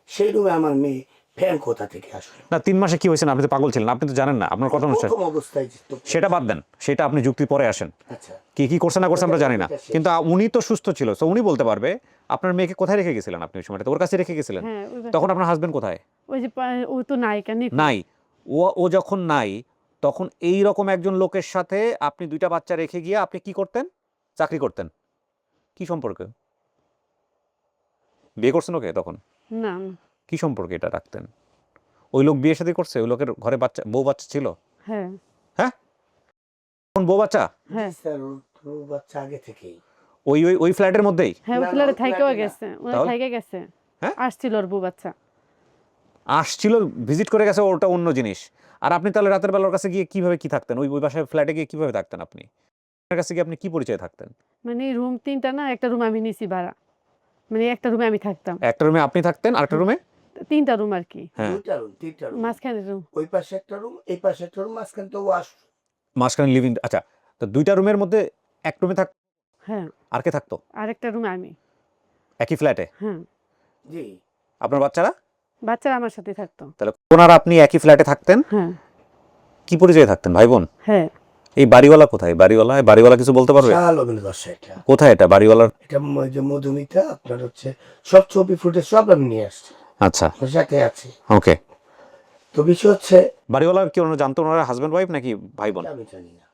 সেই রুমে আমার মেয়ে ফ্যান কোথা থেকে আসলো? না, ৩ মাসে কি হয়েছে না? আপনি তো পাগল ছিলেন, আপনি তো জানেন না, আপনার কথা অনুসারে। প্রথম অবস্থায় যে তো- সেটা বাদ দেন, সেটা আপনি যুক্তি পরে আসেন। আচ্ছা, কি কি করছে না করছে আমরা জানি না, এটা শেষ। কিন্তু উনি তো সুস্থ ছিল, তো উনি বলতে পারবে আপনার মেয়েকে কোথায় রেখে গেছিলেন আপনি ওই সময়টা? ওর কাছে রেখে গেছিলেন? হ্যাঁ, ওই তখন আপনার হাজবেন্ড কোথায়? ওই যে ও তো নায়িকা নিখোঁজ। নাই। ও যখন নাই, তখন এই রকম একজন লোকের সাথে আপনি ২টা বাচ্চা রেখে গিয়ে আপনি কি করতেন? চাকরি করতেন। কি সম্পর্কে? বিয়ে করছেন ওকে তখন? না, কি সম্পর্কে এটা রাখতেন? ওই লোক বিয়ে শাদী করছে? ওই লোকের ঘরে বউ বাচ্চা ছিল? হ্যাঁ, হ্যাঁ, কোন বউ বাচ্চা? হ্যাঁ, জি স্যার, ওর বাচ্চা আগে থেকেই। ওই ফ্ল্যাটের মধ্যেই? হ্যাঁ, না, ওই না, ফ্ল্যাটে ওই থাইকেও ফ্ল্যাটে না। গেছে, ওরা তাহলে? থাইকে গেছে। হ্যাঁ? আসছিল ওর বউ বাচ্চা। আসছিল, ভিজিট করে গেছে, ওটা অন্য জিনিস। আর আপনি তাহলে রাতের বেলা ওর কাছে গিয়ে কিভাবে কি থাকতেন? ওই বাসায় ফ্ল্যাটে গিয়ে কিভাবে থাকতেন আপনি? আপনার কাছে গিয়ে আপনি কি পরিচয়ে থাকতেন? মানে রুম ৩টা না, একটা রুম আমি নিছি ভাড়া। মানে একটা রুমে আমি থাকতাম। একটা রুমে আপনি থাকতেন, আরেকটা রুমে? ৩টা রুম আর কি। হ্যাঁ, 2টা রুম, 3টা রুম। মাঝখানে রুম। ওই পাশে একটা রুম, এই পাশে একটা রুম, মাঝখানে তো ওয়াশ। মাঝখানে লিভিং। আচ্ছা, তো 2টা রুমের মধ্যে এক রুমে হ্যাঁ, আর কে থাকতো? আরেকটা রুমে আমি। একই ফ্ল্যাটে? হ্যাঁ, জি। আপনার বাচ্চারা? বাচ্চারা আমার সাথে থাকতো। তাহলে ওনারা আপনি একই ফ্ল্যাটে থাকতেন? হ্যাঁ, কি পরিচয়ে থাকতেন, ভাই বোন? হ্যাঁ। এই বাড়িওয়ালা কোথায়? বাড়িওয়ালা কিছু বলতে পারবে? শাহ আলমের বাসা এটা। কোথায় এটা বাড়িওয়ালার? এটা ওই যে মধুমিতা, আপনার হচ্ছে সব ছবি ফুটেজ সব আমি নিয়ে আসছি, আচ্ছা, ওর সাথে আছে। ওকে। তো বিষয় হচ্ছে, বাড়িওয়ালা কি ওনারা জানতো ওনারা হাজব্যান্ড ওয়াইফ নাকি ভাই বোন? আমি জানি না।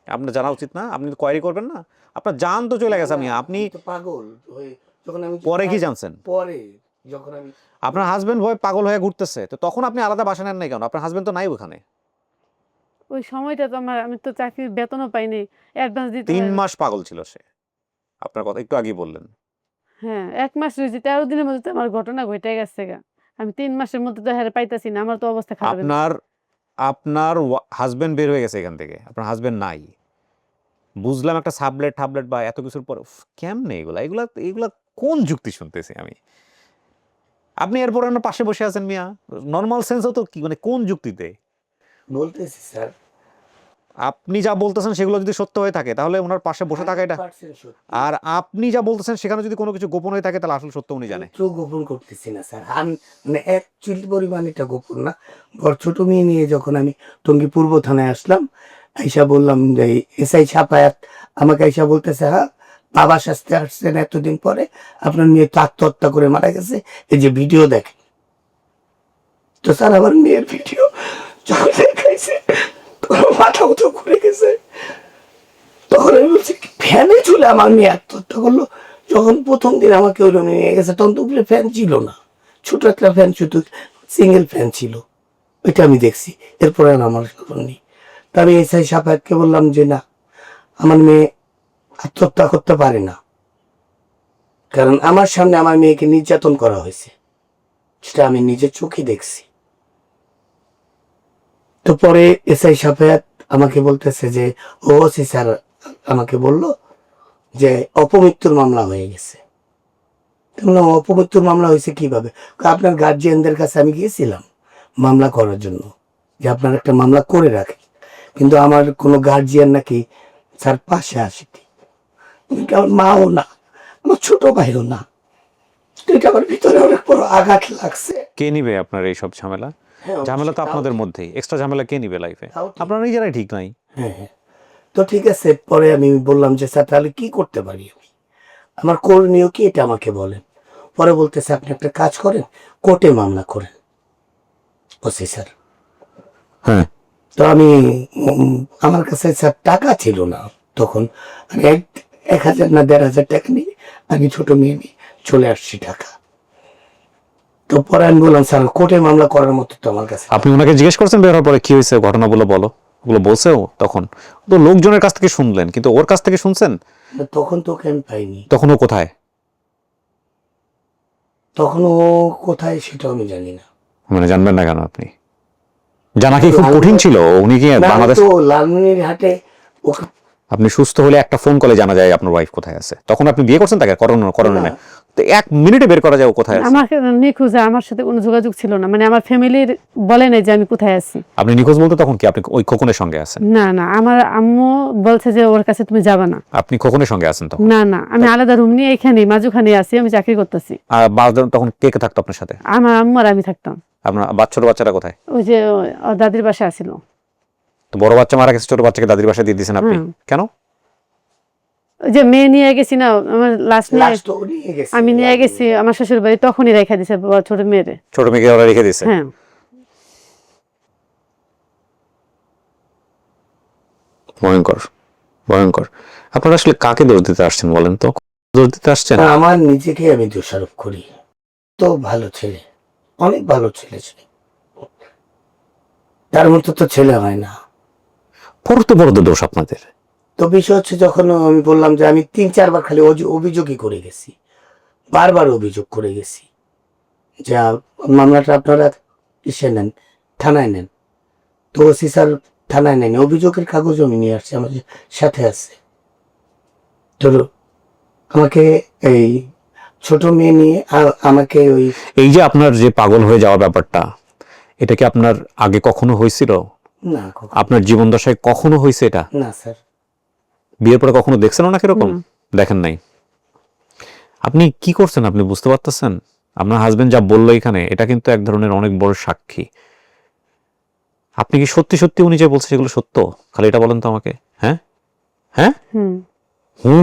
আপনার জানা উচিত না? আপনি তো কোয়ারি করবেন না? আপনার জান তো চলে গেছে। আপনি তো পাগল হয়ে যখন আমি পরে কি জানছেন? পরে যখন আমি আপনার হাজবেন্ড ভয় পাগল হয়ে ঘুরতেছে, তো তখন আপনি আলাদা বাসা নেন নাই কেন? আপনার হাজবেন্ড তো নাই ওখানে। ওই সময়টা তো আমি তো চাকরির বেতনও পাইনি, অ্যাডভান্স দিতে ৩ হয়। মাস পাগল ছিল সে, আপনার কথা একটু আগেই বললেন। হ্যাঁ, ১ মাস রয়েছে, ১৩ দিনের মধ্যে তো আমার ঘটনা ঘটে গেছে গা। আমি 3 মাসের মধ্যে তো হ্যাঁ পাইতাছি না, আমার তো অবস্থা খারাপ হয়ে গেছে। আপনার হাজবেন্ড বের হয়ে গেছে এখান থেকে, আপনার হাজবেন্ড নাই। বুঝলাম একটা সাবলেট বা এত কিছুর পর কেমনে এগুলা এগুলা এগুলা কোন যুক্তি শুনতেছি আমি? আপনি এরপর আমার পাশে বসে আছেন মিয়া, নর্মাল সেন্সও তো কি, মানে কোন যুক্তিতে? বলতেছি স্যার, আপনি যা বলতেছেন সেগুলো যদি সত্য হয়ে থাকে তাহলে ওনার পাশে বসে থাকা এটা, 100% সত্যি। আর আপনি যা বলতেছেন সেখানে যদি কোনো কিছু গোপন হয়ে থাকে তাহলে আসলে সত্য উনি জানে। একটু গোপন করতেছি না স্যার, আমি মানে এক চুল পরিমাণ এটা গোপন না। বড় ছোট মেয়ে নিয়ে যখন আমি টঙ্গী পূর্ব থানায় আসলাম, আইসা বললাম যে এসআই সাফায়াত আমাকে আইসা বলতেছে, হ্যাঁ বাবা শাস্তি আসছেন এতদিন পরে, আপনার মেয়ে তো আত্মহত্যা করে মারা গেছে, এই যে ভিডিও দেখে। তো স্যার আমার মেয়ের ভিডিও যখন দেখাইছে তখন মাথা উঁচু ঘুরে গেছে। তখন আমি বলছি ফ্যানে ঝুলে আমার মেয়ে আত্মহত্যা করলো। যখন প্রথম দিন আমাকে ওই রুমে নিয়ে গেছে তখন তো উপরে ফ্যান ছিল না, ছোট একটা ফ্যান, শুধু সিঙ্গেল ফ্যান ছিল, ওইটা আমি দেখছি। এরপরে আর আমার খবর নেই। তা আমি এসআই সাফায়াতকে বললাম যে না, আমার মেয়ে আত্মহত্যা করতে পারে না, কারণ আমার সামনে আমার মেয়েকে নির্যাতন করা হয়েছে, সেটা আমি নিজের চোখে দেখছি। তো পরে এসআই সাফায়াত আমাকে বলতেছে যে ও ওসি স্যার আমাকে বলল যে অপমৃত্যুর মামলা হয়ে গেছে। তো বললাম অপমৃত্যুর মামলা হয়েছে কিভাবে? আপনার গার্জিয়ানদের কাছে আমি গিয়েছিলাম মামলা করার জন্য, যে আপনার একটা মামলা করে রাখে, কিন্তু আমার কোনো গার্জিয়ান নাকি স্যার পাশে আসেনি, আমার মাও না, আমার ছোট ভাইও না। তো এটা আমার ভিতরে অনেক বড় আঘাত লাগছে। কে নিবে আপনার এই সব ঝামেলা? হ্যাঁ, ঝামেলা তো অবশ্যই, আপনাদের তাও- মধ্যেই, এক্সট্রা ঝামেলা কে নিবে লাইফে? তাও ঠিক। আপনারা নিজেরাই ঠিক নাই। হ্যাঁ হ্যাঁ। তো ঠিক আছে, পরে আমি বললাম যে স্যার তাহলে কি করতে পারি আমি, আমার করণীয় কি এটা আমাকে বলেন। পরে বলতেছে আপনি একটা কাজ করেন, কোর্টে মামলা করেন। ওসি স্যার, হ্যাঁ, তো আমি আমার কাছে স্যার টাকা ছিল না তখন, আমি 1,000 না 1,500 টাকা নিয়ে আমি ছোট মেয়ে নিয়ে চলে আসছি ঢাকা। তো পরে আমি বললাম স্যার কোর্টে মামলা করার মতো তো আমার কাছে। আপনি ওনাকে জিজ্ঞেস করছেন বের হওয়ার পরে কি হয়েছে, ঘটনাগুলো বলো? ওগুলো বলছেও তখন? তো লোকজনের কাছ থেকে শুনলেন, কিন্তু ওর কাছ থেকে শুনছেন? তখন তোকে আমি পাইনি, তখন ও কোথায়? তখন ও কোথায় সেটাও আমি জানি না। মানে জানবেন না কেন আপনি? জানা কি খুব কঠিন ছিল? উনি কি না, আমি বাংলাদেশ? তো লালমনিরহাটে ওকে আপনি সুস্থ হলে একটা ফোন কলে জানা যায় আপনার ওয়াইফ কোথায় আছে। তখন আপনি বিয়ে করছেন তাকে? করোনা না। না, তো 1 মিনিটে বের করা যায় ও কোথায় আছে। আমাকে নিখোঁজ, আমার সাথে কোনো যোগাযোগ ছিল না, মানে আমার ফ্যামিলির বলে নাই যে আমি কোথায় আছি। আপনি নিখোঁজ বলতে তখন কি আপনি ওই খোকনের সঙ্গে আছেন? না না, আমার আম্মু বলছে যে ওর কাছে তুমি যাবা না। আপনি খোকনের সঙ্গে আছেন তখন? না না, আমি আলাদা রুম নিয়ে এখানে মাঝখানে আছি, আমি চাকরি করতেছি। আর তখন কে কে থাকতো আপনার সাথে? আমার আম্মু আর আমি থাকতাম। আপনার ছোট বাচ্চারা কোথায়? ওই যে ওর দাদির বাসায় আসিল। তো বড় বাচ্চা মারা গেছে, ছোট বাচ্চাকে দাদির বাসায় দিয়ে দিয়েছেন আপনি? হুম। কেন? ওই যে মেয়ে নিয়ে গেছি না, আমার লাস্ট নিয়ে লাস্ট ও নিয়ে গেছে, আমি নিয়ে গেছি আমার শ্বশুর বাড়ি, তখনই রেখা দিছে ছোট মেয়েরে। ছোট মেয়েকে ওরা রেখে দিয়েছে? হ্যাঁ, ভয়ঙ্কর, ভয়ঙ্কর। আপনারা আসলে কাকে দোষ দিতে আসছেন বলেন তো? দোষ দিতে আসছেন? আমার নিজেকে আমি দোষারোপ করি। তো ভালো ছেলে, অনেক ভালো ছেলে ছিল, তার মতো তো ছেলে হয় না। বড় তো দোষ আপনাদের। তো বিষয় হচ্ছে যখন আমি বললাম যে আমি 3-4 বার খালি অভিযোগই করে গেছি, বারবার অভিযোগ করে গেছি যে মামলাটা আপনারা ইসে নেন, থানায় নেন। তো ওসি স্যার থানায় নেন, অভিযোগের কাগজ আমি নিয়ে আসছি, আমার সাথে আছে। তো আমাকে এই ছোট মেয়ে নিয়ে আমাকে ওই এই যে আপনার যে পাগল হয়ে যাওয়ার ব্যাপারটা, এটা কি আপনার আগে কখনো হয়েছিল? না কখনো- আপনার জীবন দশায় কখনো হয়েছে এটা? না স্যার, বিয়ের পরে কখনো দেখছেন না কিরকম? দেখেন নাই? আপনি কি করছেন আপনি বুঝতে পারতেছেন? আপনার হাজবেন্ড যা বললো এখানে, এটা কিন্তু এক ধরনের অনেক বড় সাক্ষী। আপনি কি সত্যি সত্যি উনি যে বলছে সেগুলো সত্য? খালি এটা বলেন তো আমাকে। হ্যাঁ হ্যাঁ, হুম।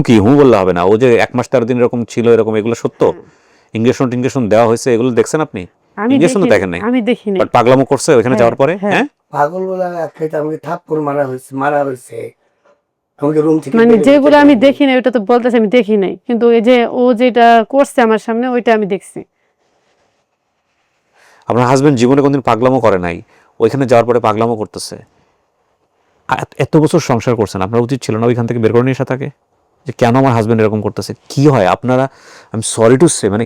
কি বললে হবে না? ও যে 1 মাস 13 দিন এরকম ছিল, এরকম, এগুলো সত্য? ইঞ্জেকশন দেওয়া হয়েছে, এগুলো দেখছেন আপনি? আমি ইঞ্জেকশন দেখি, দেখেন নাই, আমি দেখি নাই। বাট পাগলামো করছে ওখানে হ্যাঁ, যাওয়ার পরে। হ্যাঁ। হ্যাঁ, পাগল বলে আখ্যায়িত, আমাকে থাপ্পড় মারা হয়েছে আমাকে রুম থেকে মানে বের যেগুলো করে আমি দিয়েছে। দেখি নাই ওটা তো বলতেছে আমি দেখি নাই, কিন্তু ওই যে ও যেটা করছে আমার সামনে ওইটা আমি দেখছি। আপনার হাজবেন্ড জীবনে কোনদিন পাগলামো করে নাই, ওইখানে যাওয়ার পরে পাগলামো করতেছে। এত বছর সংসার করছেন, আপনার উচিত ছিল না ওইখান থেকে বের করে নিয়ে এসে থাকে? যে কেন আমার হাজবেন্ড এরকম করতেছে, কি হয় আপনারা, আমি সরি টু সে, মানে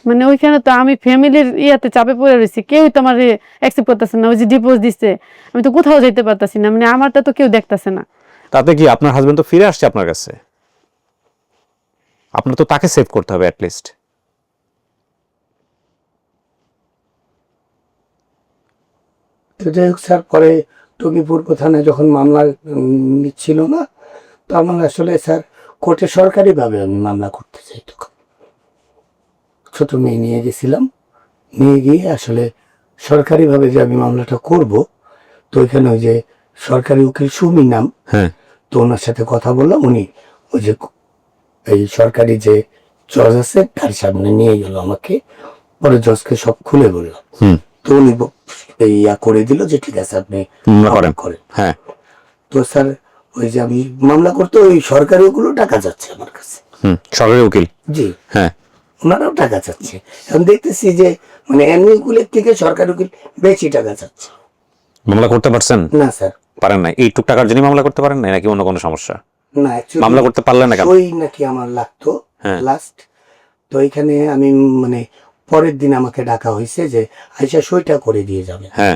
মানে ওইখানে তো আমি ফ্যামিলির ইয়াতে চাপে পড়ে রয়েছি, কেউই তো আমার অ্যাকসেপ্ট করতেছে না। ওই যে ডিভোর্স দিচ্ছে, আমি তো কোথাও যাইতে পারতাছি না, মানে আমারটা তো কেউ দেখতেছে না। তাতে কি আপনার হাজবেন্ড তো ফিরে আসছে আপনার কাছে, আপনার তো তাকে সেভ করতে হবে অ্যাটলিস্ট। তো যাই হোক স্যার, পরে টঙ্গী পূর্ব থানায় যখন মামলা নিচ্ছিল না, তো আমার আসলে স্যার কোর্টে সরকারিভাবে আমি মামলা করতে চাই। তখন ছোট মেয়ে নিয়ে গেছিলাম, নিয়ে গিয়ে আসলে সরকারিভাবে যে আমি মামলাটা করব, তো ওইখানে ওই যে সরকারি উকিল সুমি নাম, হ্যাঁ তো ওনার সাথে কথা বললাম, উনি ওই যে এই সরকারি যে জজ আছে তার সামনে নিয়ে গেল আমাকে, পরে জজকে সব খুলে বলল। হুম তো উনি এই ইয়া করে দিল যে ঠিক আছে আপনি মামলা মামলা করেন। করেন। হ্যাঁ তো স্যার ওই যে আমি মামলা করতে ওই সরকারি ওগুলো টাকা যাচ্ছে আমার কাছে। সরকারি উকিল। জি, হ্যাঁ ওনারাও টাকা চাচ্ছে। এখন দেখতেছি যে মানে এমনি উকিলের থেকে সরকারি উকিল বেশি টাকা চাচ্ছে। মামলা করতে পারছেন? না স্যার, পারেন নাই এইটুক টাকার জন্য মামলা করতে পারেন নাই নাকি অন্য কোনো সমস্যা? না actually মামলা করতে পারলেন না কেন? সই নাকি আমার লাগতো হ্যাঁ। লাস্ট। তো এখানে আমি মানে পরের দিন আমাকে ডাকা হয়েছে যে আইসা সইটা করে দিয়ে যাবে। হ্যাঁ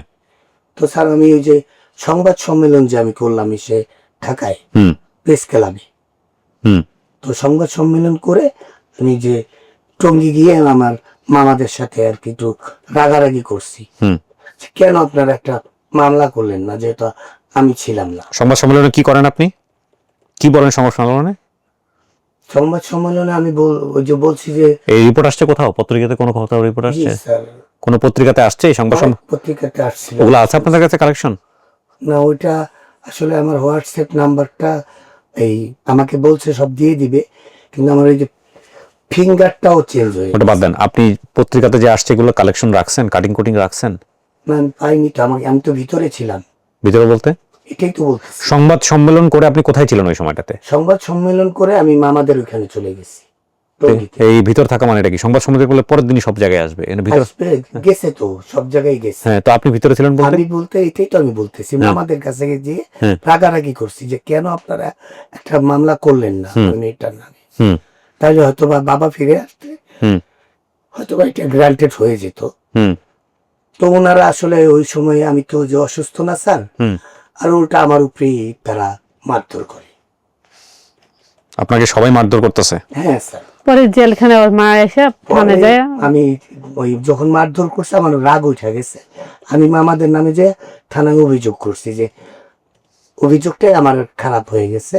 তো স্যার আমি ওই যে সংবাদ সম্মেলন যে আমি করলাম এসে ঢাকায় হুম প্রেস ক্লাবে, হুম তো সংবাদ সম্মেলন করে আমি যে টঙ্গী গিয়ে আমার মামাদের সাথে আর কি একটু রাগারাগি করছি হুম যে কেন আপনারা একটা মামলা করলেন না, যেহেতু আমি ছিলাম না। সংবাদ সম্মেলনে কি করেন আপনি? কি বলেন সংবাদ সম্মেলনে? সংবাদ সম্মেলনে আমি ওই যে বলছি যে এই রিপোর্ট আসছে কোথাও পত্রিকাতে? কোনো কোথাও রিপোর্ট জি আসছে? স্যার, কোনো পত্রিকাতে আসছে এই সংবাদ অনেক পত্রিকাতে আসছিল। ওগুলো আছে আপনাদের কাছে কালেকশন? না ওইটা আসলে আমার হোয়াটসঅ্যাপ নাম্বারটা এই আমাকে বলছে সব দিয়ে দিবে, কিন্তু আমার ওই যে ফিঙ্গারটাও চেঞ্জ হয়ে ওটা বাদ দেন, আপনি পত্রিকাতে যে আসছে এগুলো কালেকশন রাখছেন, কাটিং কুটিং রাখছেন? না, আমি পাইনি তো, আমি তো ভিতরে ছিলাম, ভিতরে বলতে এটাই তো বলতেছি। সংবাদ সম্মেলন করে আপনি কোথায় ছিলেন ওই সময়টাতে? সংবাদ সম্মেলন করে আমি মামাদের ওইখানে চলে গেছি টঙ্গীতে। এই ভিতর থাকা মানে এটা কি? সংবাদ সম্মেলন করলে পরের দিনই সব জায়গায় আসবে এর ভিতর? আসবে, গেছে তো সব জায়গায় গেছে। হ্যাঁ, তো আপনি ভিতরে ছিলেন বলতে? আমি বলতে এটাই তো আমি বলতেছি, মামাদের কাছে গিয়ে হ্যাঁ। রাগারাগি করছি যে কেন আপনারা একটা মামলা করলেন না মেয়েটার নামে, হুম তাহলে হয়তো বা বাবা ফিরে আসতে হুম হয়তো বা এটা গ্রান্টেড হয়ে যেত। হুম তো ওনারা আসলে ওই সময় আমি তো যে অসুস্থ না স্যার, হুম আর উল্টা আমার উপরেই তারা মারধর করে। আপনাকে সবাই মারধর করতেছে? হ্যাঁ স্যার, পরে জেলখানে ওর মা এসে থানে পরে যায়। আমি ওই যখন মারধর করছে আমার রাগ উঠে গেছে, আমি মামাদের নামে যে থানায় অভিযোগ করছি, যে অভিযোগটাই আমার খারাপ হয়ে গেছে।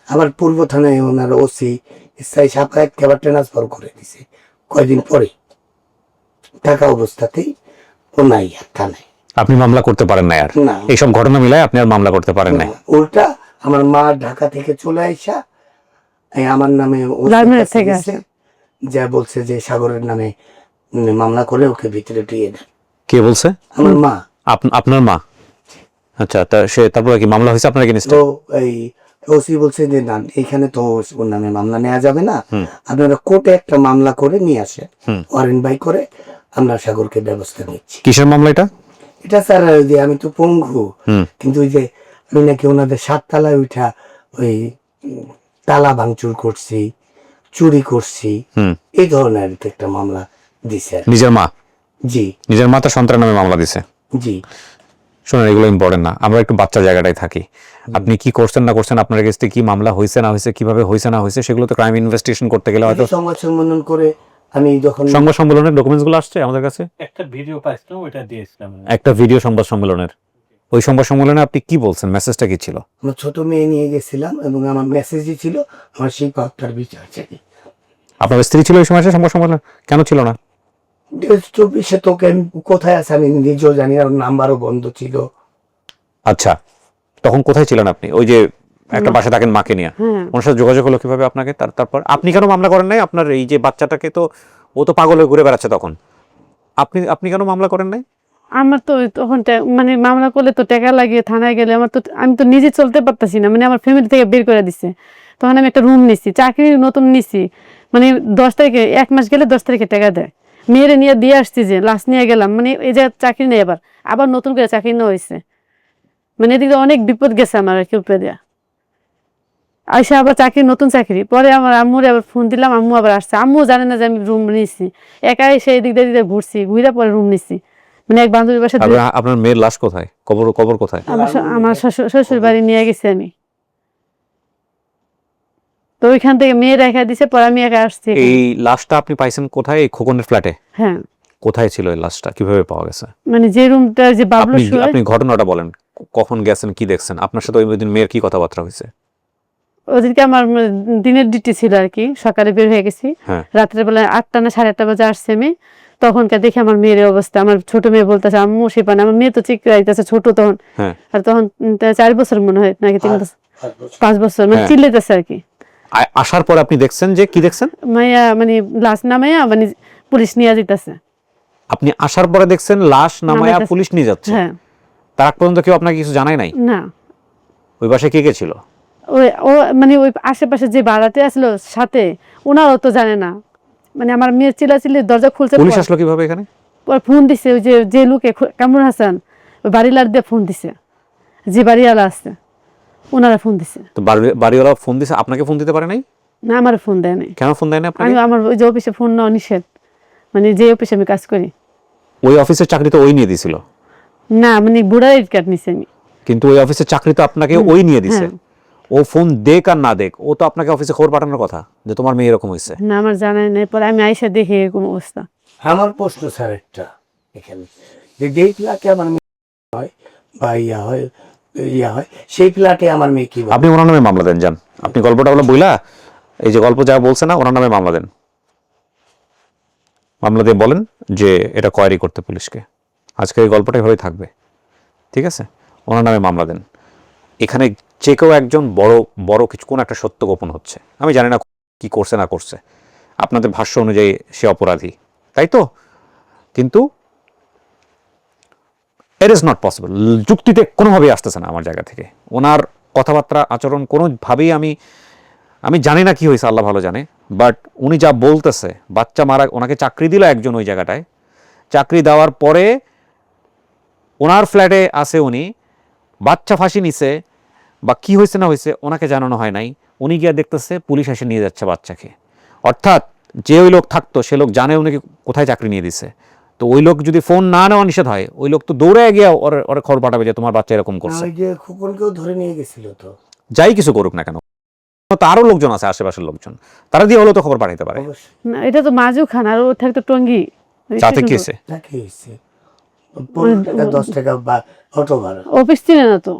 আবার পূর্ব থানায় ওনার ওসি ইসাই সাপায় আবার ট্রান্সফার করে দিছে কয়দিন পরে, থাকা অবস্থাতেই ও নাই আর থানায়। আপনি মামলা করতে পারেন না আর? না। এইসব ঘটনা মিলায় আপনি আর মামলা করতে পারেন না? উল্টা আমার মা ঢাকা থেকে চলে আইসা এই আমার নামে ওসির লালমিনের কাছে থেকে গেছে, যা বলছে যে সাগরের নামে মামলা করে ওকে ভিতরে ঢুকিয়ে দেন। কে বলছে? আমার মা। আপনার মা? আচ্ছা, তা সে তারপরে কি মামলা হয়েছে আপনার এগেইনস্টে? তো এই ওসি বলছে যে না, এখানে তো ওর নামে মামলা নেওয়া যাবে না, আপনারা কোর্টে একটা মামলা করে নিয়ে আসেন, ওয়ারেন্ট বাই করে আমরা সাগরকে ব্যবস্থা নিচ্ছি। কিসের মামলা এটা? এটা স্যার ওই যে আমি তো পঙ্গু, কিন্তু ওই যে আমি নাকি ওনাদের 7 তলায় উঠা ওই তালা ভাঙচুর করছি, চুরি করছি, এই ধরনের একটা মামলা দিছে। নিজের মা? জি নিজের মা তার সন্তানের নামে মামলা দিছে? জি। শোনেন, এগুলো ইম্পর্টেন্ট না, আমরা একটু বাচ্চা জায়গাটায় থাকি। আপনি কি করছেন না করছেন, আপনার কাছে কি মামলা হয়েছে না হয়েছে, কিভাবে হয়েছে না হয়েছে, সেগুলো তো ক্রাইম ইনভেস্টিগেশন করতে গেলে হয়তো। সংবাদ সম্মেলন করে আমি যখন সংবাদ সম্মেলনের ডকুমেন্টসগুলো আসছে আমাদের কাছে, একটা ভিডিও পাইছিলাম, ওইটা দিয়েছিলাম। একটা ভিডিও সংবাদ সম্মেলনের। ওই সংবাদ সম্মেলনে আপনি কি বলছেন, মেসেজটা কি ছিল? আমার ছোট মেয়ে নিয়ে গেছিলাম এবং আমার মেসেজই ছিল আমার সেই পাপটার বিচার চাই। আপনার স্ত্রী ছিল ওই সময় সংবাদ সম্মেলন? কেন ছিল না? 24-এ তোকে আমি কোথায় আছে আমি নিজেও জানি না, ওর নাম্বারও বন্ধ ছিল। আচ্ছা, তখন কোথায় ছিলেন আপনি? ওই যে একটা বাসায় থাকেন মাকে নিয়ে, ওনার সাথে যোগাযোগ হলো কিভাবে আপনাকে? তারপর আপনি কেন মামলা করেন নাই? আপনার এই যে বাচ্চাটাকে তো, ও তো পাগল হয়ে ঘুরে বেড়াচ্ছে তখন, আপনি কেন মামলা করেন নাই? আমার তো তখন মানে মামলা করলে তো টাকা লাগিয়ে থানায় গেলে আমার তো, আমি তো নিজে চলতে পারতাছি না, মানে আমার ফ্যামিলি থেকে বের করে দিছে। তখন আমি একটা রুম নিছি, চাকরি নতুন নিছি, মানে 10 তারিখে 1 মাস গেলে 10 তারিখে টাকা দেয়। মেয়েরে নিয়ে দিয়ে আসছি, যে লাস্ট নিয়ে গেলাম, মানে এই যে চাকরি নেই, আবার নতুন করে চাকরি নেওয়া হয়েছে, মানে এদিকে অনেক বিপদ গেছে আমার আর কি উপরে দেয়া। আইসা আবার চাকরি, নতুন চাকরি, পরে আমার আম্মুরে আবার ফোন দিলাম, আম্মু আবার আসছে, আম্মু জানে না যে আমি রুম নিছি, একাই সেই দিক দিয়ে ঘুরছি, ঘুরে পরে রুম নিছি। মানে এক বান্ধবীর বাসায় আপনার মেয়ের লাশ কোথায়? কবর কোথায়? আমার শ্বশুর বাড়ি নিয়ে গেছি আমি, তো ওইখান থেকে মেয়ে রেখা দিছে, পরে আমি একা আসছি। এই লাশটা আপনি পাইছেন কোথায়? এই খোকনের ফ্ল্যাটে? হ্যাঁ। কোথায় ছিল এই লাশটা, কিভাবে পাওয়া গেছে? মানে যে রুমটা, যে বাবলু আপনি ঘটনাটা বলেন, কখন গেছেন, কি দেখছেন? আপনার সাথে ওই দিন মেয়ের কি কথাবার্তা হয়েছে? ওদিনকে আমার দিনের ডিউটি ছিল আর কি, সকালে বের হয়ে গেছি, হ্যাঁ। রাত্রের বেলা 8টা না 8:30 বাজে আসছে মেয়ে। তখনকার দেখে আমার মেয়ের এই অবস্থা, আমার ছোট মেয়ে বলতেছে আম্মু সে পানে, আমার মেয়ে তো চিল্লাইতেছে, ছোট তখন, হ্যাঁ। আর তখন 4 বছর মনে হয় নাকি 3 বছর, 5 বছর, মানে হ্যাঁ। চিল্লাইতেছে আর কি। আসার পর আপনি দেখছেন যে কি দেখছেন? মাইয়া মানে লাশ নামাইয়া মানে পুলিশ নিয়ে যেতেছে। আপনি আসার পরে দেখছেন লাশ নামায়া নামাইতেছে। পুলিশ নিয়ে যাচ্ছে? হ্যাঁ। তার আগ পর্যন্ত কেউ আপনাকে কিছু জানায় নাই? না, ওই বাসায় কে কে ছিল? ওই ও মানে ওই আশেপাশে যে ভাড়াতে আসলো সাথে, ওনারাও তো জানে না। মানে আমার মেয়ে চিল্লাচিল্লি, দরজা খুলছে, পুলিশ আসলো কিভাবে এখানে? ফোন দিছে ওই যে লোকে কামরুল হাসান, ওই বাড়িলার দিয়ে ফোন দিছে, যে বাড়িওয়ালা আছে ওনারা ফোন দিছে। তো বাড়িওয়ালা ফোন দিছে, আপনাকে ফোন দিতে পারে নাই? না, আমার ফোন দেয় নাই। কেন ফোন দেয় না আপনাকে? আমি আমার ওই যে অফিসে ফোন নেওয়া নিষেধ, মানে যে অফিসে আমি কাজ করি। ওই অফিসের চাকরি তো ওই নিয়ে দিছিল। না, মানে বুড়ার আইডি কার্ড নিছে আমি। কিন্তু ওই অফিসের চাকরি তো আপনাকে ওই নিয়ে দিছে। হ্যাঁ। ও ফোন দেখ আর না দেখ, ও তো আপনাকে অফিসে খবর পাঠানোর কথা যে তোমার মেয়ে এরকম হয়েছে। না, আমার জানাই নাই, পরে আমি আইসা দেখি এরকম অবস্থা। আমার প্রশ্ন স্যার একটা এখানে, যে যেই ফ্ল্যাটে আমার মেয়ে হয় বা ইয়া হয় সেই ফ্ল্যাটে আমার মেয়ে কি আপনি ওনার নামে মামলা দেন, যান। আপনি গল্পটা বলে বইলা, এই যে গল্প যা বলছে না, ওনার নামে মামলা দেন। মামলা দিয়ে বলেন যে এটা কোয়ারি করতে পুলিশকে। আজকে এই গল্পটা এভাবেই থাকবে, ঠিক আছে? ওনার নামে মামলা দেন। এখানে যে কেউ একজন বড় বড় কিছু কোন একটা সত্য গোপন হচ্ছে। আমি জানি না কি করছে না করছে, আপনাদের ভাষ্য অনুযায়ী সে অপরাধী, তাই তো? কিন্তু ইট ইজ নট পসিবল। যুক্তিতে কোনোভাবেই আসতেছে না আমার জায়গা থেকে। ওনার কথাবার্তা আচরণ কোনোভাবেই আমি জানি না কি হয়েছে, আল্লাহ ভালো জানে। বাট উনি যা বলতেছে, বাচ্চা মারা, ওনাকে চাকরি দিল একজন ওই জায়গাটায়, চাকরি দেওয়ার পরে ওনার ফ্ল্যাটে আসে উনি, বাচ্চা ফাঁসি নিছে বা কি হয়েছে না হয়েছে ওনাকে জানানো হয় নাই। উনি গিয়ে দেখতেছে পুলিশ এসে নিয়ে যাচ্ছে বাচ্চাকে। অর্থাৎ যে ওই লোক থাকতো সে লোক জানে উনি কোথায় চাকরি নিয়ে দিছে। তো ওই লোক যদি ফোন না নেওয়া নিষেধ হয়, ওই লোক তো দৌড়ে গিয়ে ওর খবর পাঠাবে যে তোমার বাচ্চা এরকম করছে। ওই যে খোকনকেও ধরে নিয়ে গেছিল তো। যাই কিছু করুক না কেন, তো আরো লোকজন আছে, আশেপাশের লোকজন, তারা দিয়ে হলেও তো খবর পাঠাতে পারে। অবশ্যই। না, এটা তো মাজু খান, আর ও থাকতো টঙ্গি। তাতে কি হয়েছে? তা কি হয়েছে? 15 টাকা 10 টাকা বা অটো ভাড়া। অফিস চিনে না তো,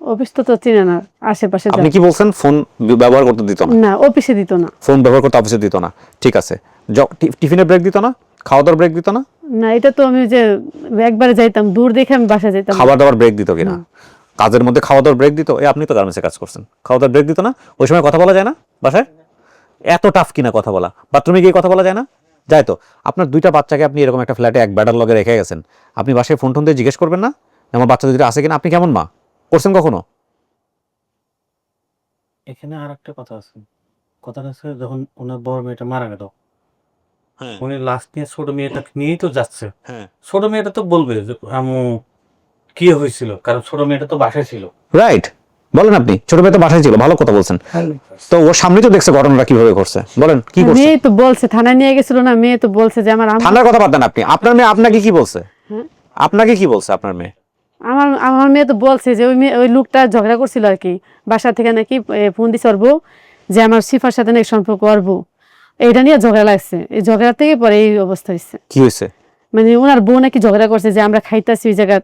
অফিস তো চিনে না আশেপাশে। আপনি কি বলছেন ফোন ব্যবহার করতে দিত না? না, অফিসে দিত না। ফোন ব্যবহার করতে অফিসে দিত না, ঠিক আছে। টিফিনের ব্রেক দিত না? খাওয়া দাওয়ার ব্রেক দিত না? না, এটা তো আমি যে একবারে যাইতাম, দূর দেখে আমি বাসা যাইতাম। খাবার দাবার ব্রেক দিত কিনা? কাজের মধ্যে খাওয়া দাওয়ার ব্রেক দিত? আপনি তো গার্মেন্টসে কাজ করছেন, খাওয়া দাওয়ার ব্রেক দিত না? ওই সময় কথা বলা যায় না বাসায়? এত টাফ কিনা কথা বলা? বাথরুমে গিয়ে কথা বলা যায় না? যায় তো। আপনার 2টা বাচ্চাকে আপনি এরকম একটা ফ্ল্যাটে এক ব্যাটার লগে রেখে গেছেন, আপনি বাসায় ফোন টোন দিয়ে জিজ্ঞেস করবেন না আমার বাচ্চা দুটো আছে কিনা? আপনি কেমন মা? করছেন কখনো? এখানে আর একটা কথা আছে। কথাটা হচ্ছে যখন ওনার বড় মেয়েটা মারা গেল, হ্যাঁ, উনি লাস্ট নিয়ে ছোট মেয়েটাকে নিয়েই তো যাচ্ছে। হ্যাঁ, ছোট মেয়েটা তো বলবে যে আম্মু কি হয়েছিল, কারণ ছোট মেয়েটা তো বাসায় ছিল। রাইট। বলেন, আপনি ছোট মেয়ে তো বাসায় ছিল, ভালো কথা বলছেন। 100%। তো ওর সামনে তো দেখছে ঘটনাটা কিভাবে করছে, বলেন কি করছে? মেয়ে তো বলছে, থানায় নিয়ে গেছিল না, মেয়ে তো বলছে যে আমার ঠান্ডার কথা বাদ দেন আপনি। আপনার মেয়ে আপনাকে কি বলছে? হ্যাঁ? আপনাকে কি বলছে আপনার মেয়ে? আমার মেয়ে তো বলছে যে ওই লোকটা ঝগড়া করছিল আর কি, বাসা থেকে নাকি ফোন দিছে ওর বউ, যে আমার শিফার সাথে নাকি সম্পর্ক ওর বউ, এইটা নিয়ে ঝগড়া লাগছে। এই ঝগড়া থেকে পরে এই অবস্থা হয়েছে। কি হয়েছে? মানে ওনার বউ নাকি ঝগড়া করছে যে আমরা খাইতাছি ওই জায়গা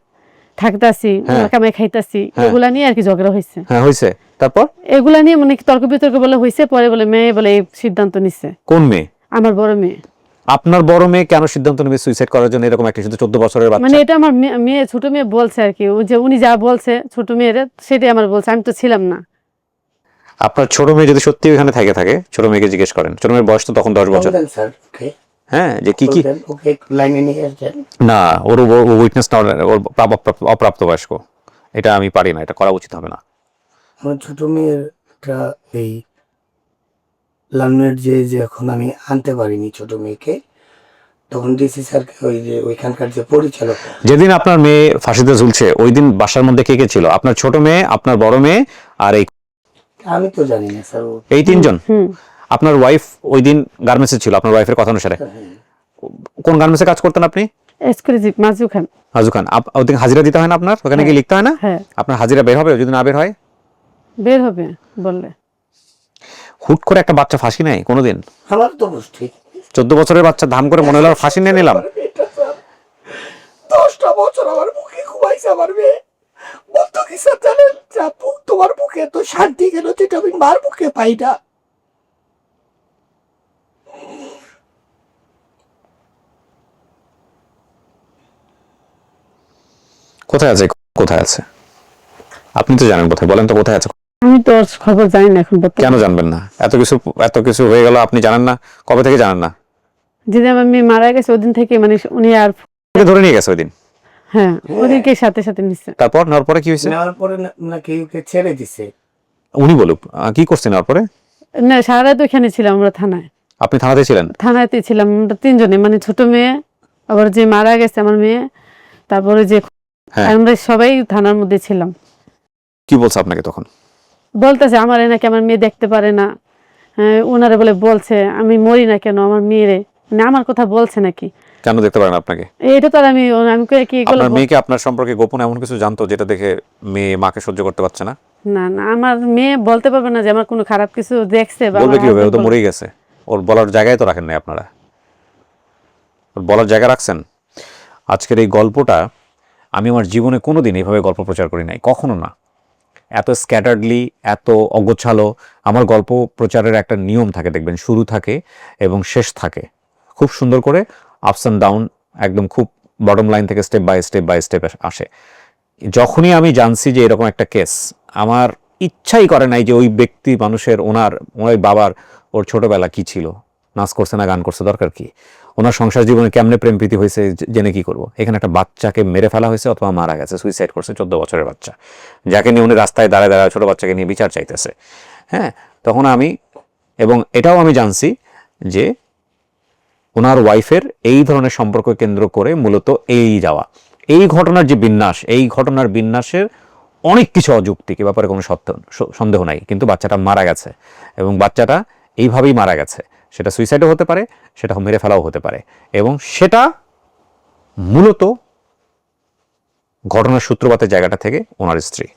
থাকতাছি, হ্যাঁ। কামাই খাইতাছি, হ্যাঁ। এগুলা নিয়ে আর কি ঝগড়া হয়েছে। হ্যাঁ, হয়েছে। তারপর এগুলা নিয়ে মানে তর্ক বিতর্ক বলে হয়েছে, পরে বলে মেয়ে বলে এই সিদ্ধান্ত নিচ্ছে। কোন মেয়ে? আমার বড় মেয়ে। আপনার বড় মেয়ে কেন সিদ্ধান্ত নেবে সুইসাইড করার জন্য? এরকম একটা শুধু 14 বছরের মানে বাচ্চা। এটা আমার মেয়ে, ছোট মেয়ে বলছে আর কি, ও যে উনি যা বলছে ছোট মেয়ের, সেটাই আমার বলছে, আমি তো ছিলাম না। আপনার ছোট মেয়ে যদি সত্যি ওখানে থাকে, ছোট মেয়েকে জিজ্ঞেস করেন। ছোট মেয়ের বয়স তো তখন 10 বছর। বলবেন স্যার, ওকে হ্যাঁ, যে কি কি বলবেন, ওকে একটু লাইনে নিয়ে আসবেন। না, ওর উইটনেস না, ওর অপ্রাপ্তবয়স্ক। এটা আমি পারি না, এটা করা উচিত হবে না। আমার ছোট মেয়ের একটা এই লার্নের যে এখন আমি আনতে পারিনি ছোট মেয়েকে, তখন ডিসি স্যারকে ওই যে ওইখানকার যে পরিচালক, যেদিন আপনার মেয়ে ফাঁসিতে ঝুলছে ওই দিন বাসার মধ্যে কে কে ছিল? আপনার ছোট মেয়ে, আপনার বড় মেয়ে, আর আমি তো জানি না স্যার। এই 3 জন। হুম। আপনার ওয়াইফ ওই দিন গার্মেন্টসে ছিল আপনার ওয়াইফের কথা অনুসারে? কোন গার্মেন্টসে কাজ করতেন আপনি? এক্সক্লুসিভ মাজু খান। হাজু খান। ওদিন হাজিরা দিতে হয় না আপনার? ওখানে গিয়ে লিখতে হয় না? হ্যাঁ, আপনার হাজিরা বের হবে? যদি না বের হয় বের হবে বললে। হুট করে একটা বাচ্চা ফাঁসি নেয় কোনোদিন? আমার তো বুঝছি 14 বছরের বাচ্চা ধাম করে মনে হলো ফাঁসি নিয়ে নিলাম। 10টা বছর আমার মুখে ঘুমাইছে আমার মেয়ে, বলতো কি স্যার জানেন যে আপু তোমার বুকে এত শান্তি কেন, যেটা আমি মার বুকে পাই না। কোথায় আছে? কোথায় আছে? আপনি তো জানেন কোথায়, বলেন তো কোথায় আছে? আমি তো ওর খবর জানি না এখন বর্তমানে। কেন জানবেন না? এত কিছু হয়ে গেল, আপনি জানেন না? কবে থেকে জানেন না? যেদিন আমার মেয়ে মারা গেছে ওদিন থেকে মানে উনি আর ওকে ধরে নিয়ে গেছে ওই দিন। হ্যাঁ ওদেরকে সাথে সাথে নিচ্ছে। তারপর নেওয়ার পরে কি হয়েছে? নেওয়ার পরে নাকি ওকে ছেড়ে দিছে। উনি বলুক কি করছেন নেওয়ার পরে? না সারা রাত ওখানে ছিলাম আমরা থানায়। আপনি থানাতে ছিলেন? থানাতে ছিলাম আমরা তিনজনে, মানে ছোট মেয়ে, আবার যে মারা গেছে আমার মেয়ে, তারপরে যে হ্যাঁ। আমরা সবাই থানার মধ্যে ছিলাম। কি বলছে আপনাকে তখন? বলতেছে আমার নাকি আমার মেয়ে দেখতে পারে না, ওনারে বলে বলছে আমি মরি না কেন আমার মেয়েরে, মানে আমার কথা বলছে নাকি। কেন দেখতে পারেন আপনাকে? এটা তো আর আমি কি আপনার মেয়েকে আপনার সম্পর্কে গোপন এমন কিছু জানতো যেটা দেখে মেয়ে মাকে সহ্য করতে পারছে না? না না আমার মেয়ে বলতে পারবে না যে আমার কোনো খারাপ কিছু দেখছে বা বলবে আমার কি হবে? ও তো husband মরেই গেছে। ওর বলার জায়গায় তো রাখেন নাই আপনারা। ওর বলার জায়গা রাখছেন? আজকের এই গল্পটা আমি আমার জীবনে কোনোদিন এইভাবে গল্প প্রচার করি নাই, কখনো না। এত স্ক্যাটার্ডলি, এত অগোছালো আমার গল্প প্রচারের একটা নিয়ম থাকে, দেখবেন শুরু থাকে এবং শেষ থাকে, খুব সুন্দর করে আপস অ্যান্ড ডাউন, একদম খুব বটম লাইন থেকে স্টেপ বাই স্টেপ আসে। যখনই আমি জানছি যে এরকম একটা কেস, আমার ইচ্ছাই করে নাই যে ওই ব্যক্তি মানুষের ওনার বাবার ওর ছোটবেলা কি ছিল, নাচ করছে না গান করছে, দরকার কি, ওনার সংসার জীবনে কেমনে প্রেম প্রীতি হয়েছে জেনে কি করব। এখানে একটা বাচ্চাকে মেরে ফেলা হয়েছে অথবা মারা গেছে, সুইসাইড করছে 14 বছরের বাচ্চা, যাকে নিয়ে উনি রাস্তায় দাঁড়ায় দাঁড়ায় ছোট বাচ্চাকে নিয়ে বিচার চাইতেছে। হ্যাঁ, তখন আমি, এবং এটাও আমি জানছি যে ওনার ওয়াইফের এই ধরনের সম্পর্ক কেন্দ্র করে মূলত এই যাওয়া, এই ঘটনার যে বিন্যাস, এই ঘটনার বিন্যাসের অনেক কিছু অযৌক্তিক, এ ব্যাপারে কোনো সন্দেহ নাই, কিন্তু বাচ্চাটা মারা গেছে এবং বাচ্চাটা এইভাবেই মারা গেছে। সেটা সুইসাইডও হতে পারে, সেটা মেরে ফেলাও হতে পারে, এবং সেটা মূলত ঘটনার সূত্রপাতের জায়গাটা থেকে ওনার স্ত্রী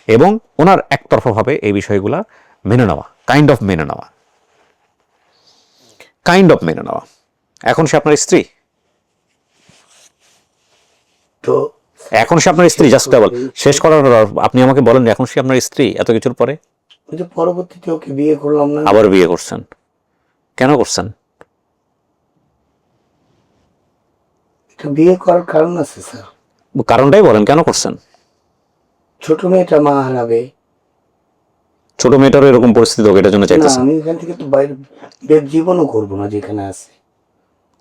এবং ওনার একতরফাভাবে এই বিষয়গুলা মেনে নেওয়া, কাইন্ড অফ মেনে নেওয়া। এখন সে আপনার স্ত্রী, তো এখন সে আপনার স্ত্রী, জাস্ট শেষ করার আপনি আমাকে বলেন এখন সে আপনার স্ত্রী এত কিছুর পরে? ওই যে পরবর্তীতে ওকে বিয়ে করলাম না। আবার বিয়ে করছেন? কেন করছেন? এটা বিয়ে করার কারণ আছে স্যার। কারণটাই বলেন, কেন করছেন? ছোট মেয়েটা মা হারাবে। ছোট মেয়েটারও এরকম পরিস্থিতি হোক এটার জন্য না চাইতেছেন? আমি এখান থেকে তো বাইরে জীবনও করবো না, যেখানে আছে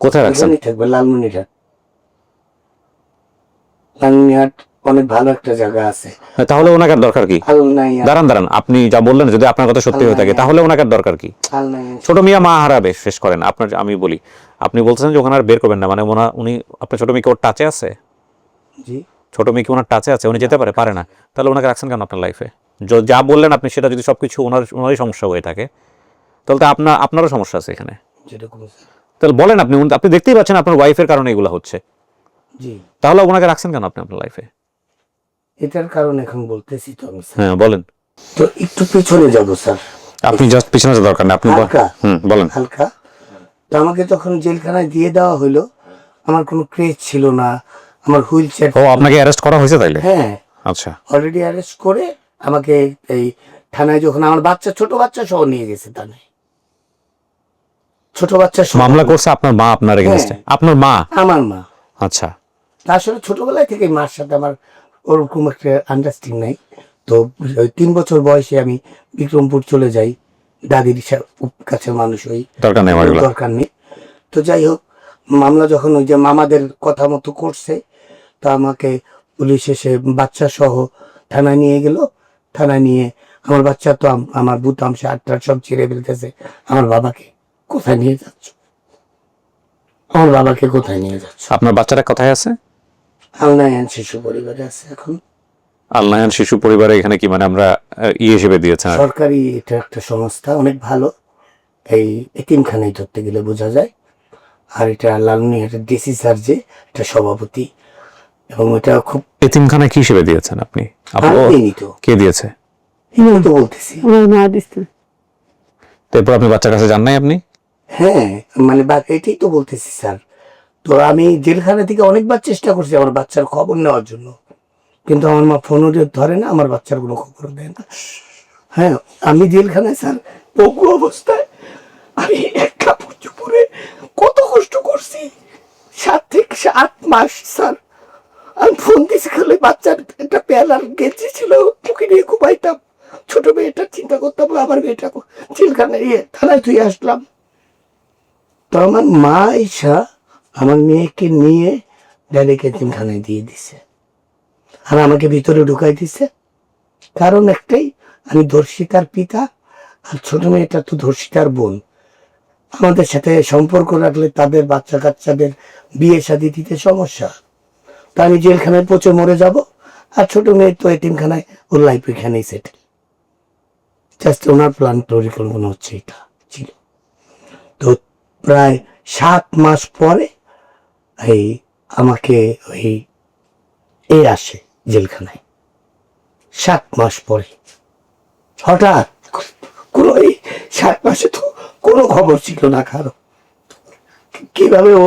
কোথায় রাখছেন? এখানেই থাকবে। লালমনিরহাট। লালমনিরহাট অনেক ভালো একটা জায়গা আছে। তাহলে ওনাকে আর দরকার কি? দাঁড়ান, আপনি যা বললেন যদি আপনার কথা সত্যি হয়ে থাকে তাহলে ওনাকে আর দরকার কি? ছোট মেয়ে মা হারাবে, শেষ করেন। আপনার, আমি বলি, আপনি বলছেন যে ওখানে আর বের করবেন না, মানে উনি আপনার ছোট মেয়েকে ওর টাচে আছে? জি, ছোট মেয়েকে ওনার টাচে আছে, উনি যেতে পারে না? তাহলে ওনাকে রাখছেন কেন আপনার লাইফে? যা বললেন আপনি সেটা যদি সবকিছু ওনারই সমস্যা হয়ে থাকে তাহলে তো আপনারও সমস্যা আছে এখানে। তাহলে বলেন, আপনি দেখতেই পাচ্ছেন আপনার ওয়াইফের কারণে এগুলো হচ্ছে, জি, তাহলে ওনাকে রাখছেন কেন আপনি আপনার লাইফে? এটার কারণ এখন বলতেছি তো আমি স্যার। হ্যাঁ বলেন। তো একটু পিছনে যাব স্যার। আপনি জাস্ট পিছনে যাওয়ার দরকার নেই, আপনি বলেন। হালকা। তো আমাকে যখন জেলখানায় দিয়ে দেওয়া হলো, আমার কোনো ক্রেজ ছিল না, আমার হুইল চেয়ার। ও, আপনাকে অ্যারেস্ট করা হয়েছে তাইলে? হ্যাঁ, আচ্ছা। অলরেডি অ্যারেস্ট করে আমাকে এই থানায় যখন আমার ছোট বাচ্চা সহ নিয়ে গেছে থানায়। ছোট বাচ্চা সহ মামলা করছে আপনার মা আপনার এগেইনস্টে? আপনার মা? আমার মা। আচ্ছা। আসলে ছোটবেলায় থেকে মার সাথে আমার ওরকম একটা আন্ডারস্ট্যান্ডিং নাই। তো 3 বছর বয়সে আমি বিক্রমপুর চলে যাই, দাদির কাছে মানুষ হই, দরকার নেই। তো যাই হোক, মামলা যখন ওই যে মামাদের কথা মতো করছে, তো আমাকে পুলিশ এসে বাচ্চা সহ থানায় নিয়ে গেল। থানায় নিয়ে আমার বাচ্চা তো আমার বুতাম শার্ট সব ছিঁড়ে ফেলতেছে। আমার বাবাকে কোথায় নিয়ে যাচ্ছ? আপনার বাচ্চাটা কোথায় আছে? আলনায়ান শিশু পরিবারে আছে এখন। আলনায়ান শিশু পরিবারে এখানে কি মানে আমরা হিসেবে দিয়েছেন? সরকারি এটা একটা সংস্থা, অনেক ভালো। এই এতিমখানায় ধরতে গেলে বোঝা যায়। আর এটা লালমনিরহাটের ডিসি স্যার যে এটা সভাপতি, এবং এটা খুব। এতিমখানা কি হিসেবে দিয়েছেন আপনি? কে দিয়েছে? তো বলতেছি আমার মা দিচ্ছে। তারপর আপনি বাচ্চার কাছে যান নাই আপনি? হ্যাঁ, মানে এটাই তো বলতেছি স্যার। তো আমি জেলখানা থেকে অনেকবার চেষ্টা করছি আমার বাচ্চার খবর নেওয়ার জন্য, কিন্তু আমার মা ফোনও ধরে না, আমার বাচ্চার কোনো খবর দেয় না। হ্যাঁ, আমি জেলখানায় স্যার পঙ্গু অবস্থায় আমি এক কাপড় চোপড়ে কত কষ্ট করছি, 7 থেকে 8 মাস স্যার। আমি ফোন দিয়েছি খালি বাচ্চার একটা পেয়ালার গেঞ্জি ছিল, ওকে নিয়ে ঘুমাইতাম। ছোট মেয়েটার চিন্তা করতাম, আমার মেয়েটা জেলখানায় থানায় ধুয়ে আসলাম। তো আমার মা ঈশা আমার মেয়েকে নিয়ে ডাইরেক্ট এতিমখানায় দিয়ে দিছে, আর আমাকে ভিতরে ঢুকাই দিছে। কারণ একটাই, আমি ধর্ষিতার পিতা, আর ছোট মেয়েটা তো ধর্ষিতার বোন। আমাদের সাথে সম্পর্ক রাখলে তাদের বাচ্চা কাচ্চাদের বিয়ে শাদী দিতে সমস্যা। তা আমি জেলখানায় পচে মরে যাব, আর ছোট মেয়ে তো এতিমখানায়, ওর লাইফ এখানেই সেটেল। জাস্ট ওনার প্ল্যান পরিকল্পনা হচ্ছে এটা ছিল। তো প্রায় 7 মাস পরে এই আমাকে আসে জেলখানায়। 7 মাস পরে হঠাৎ কোনো, এই 7 মাসে তো কোনো খবর ছিল না কারো। কিভাবে ও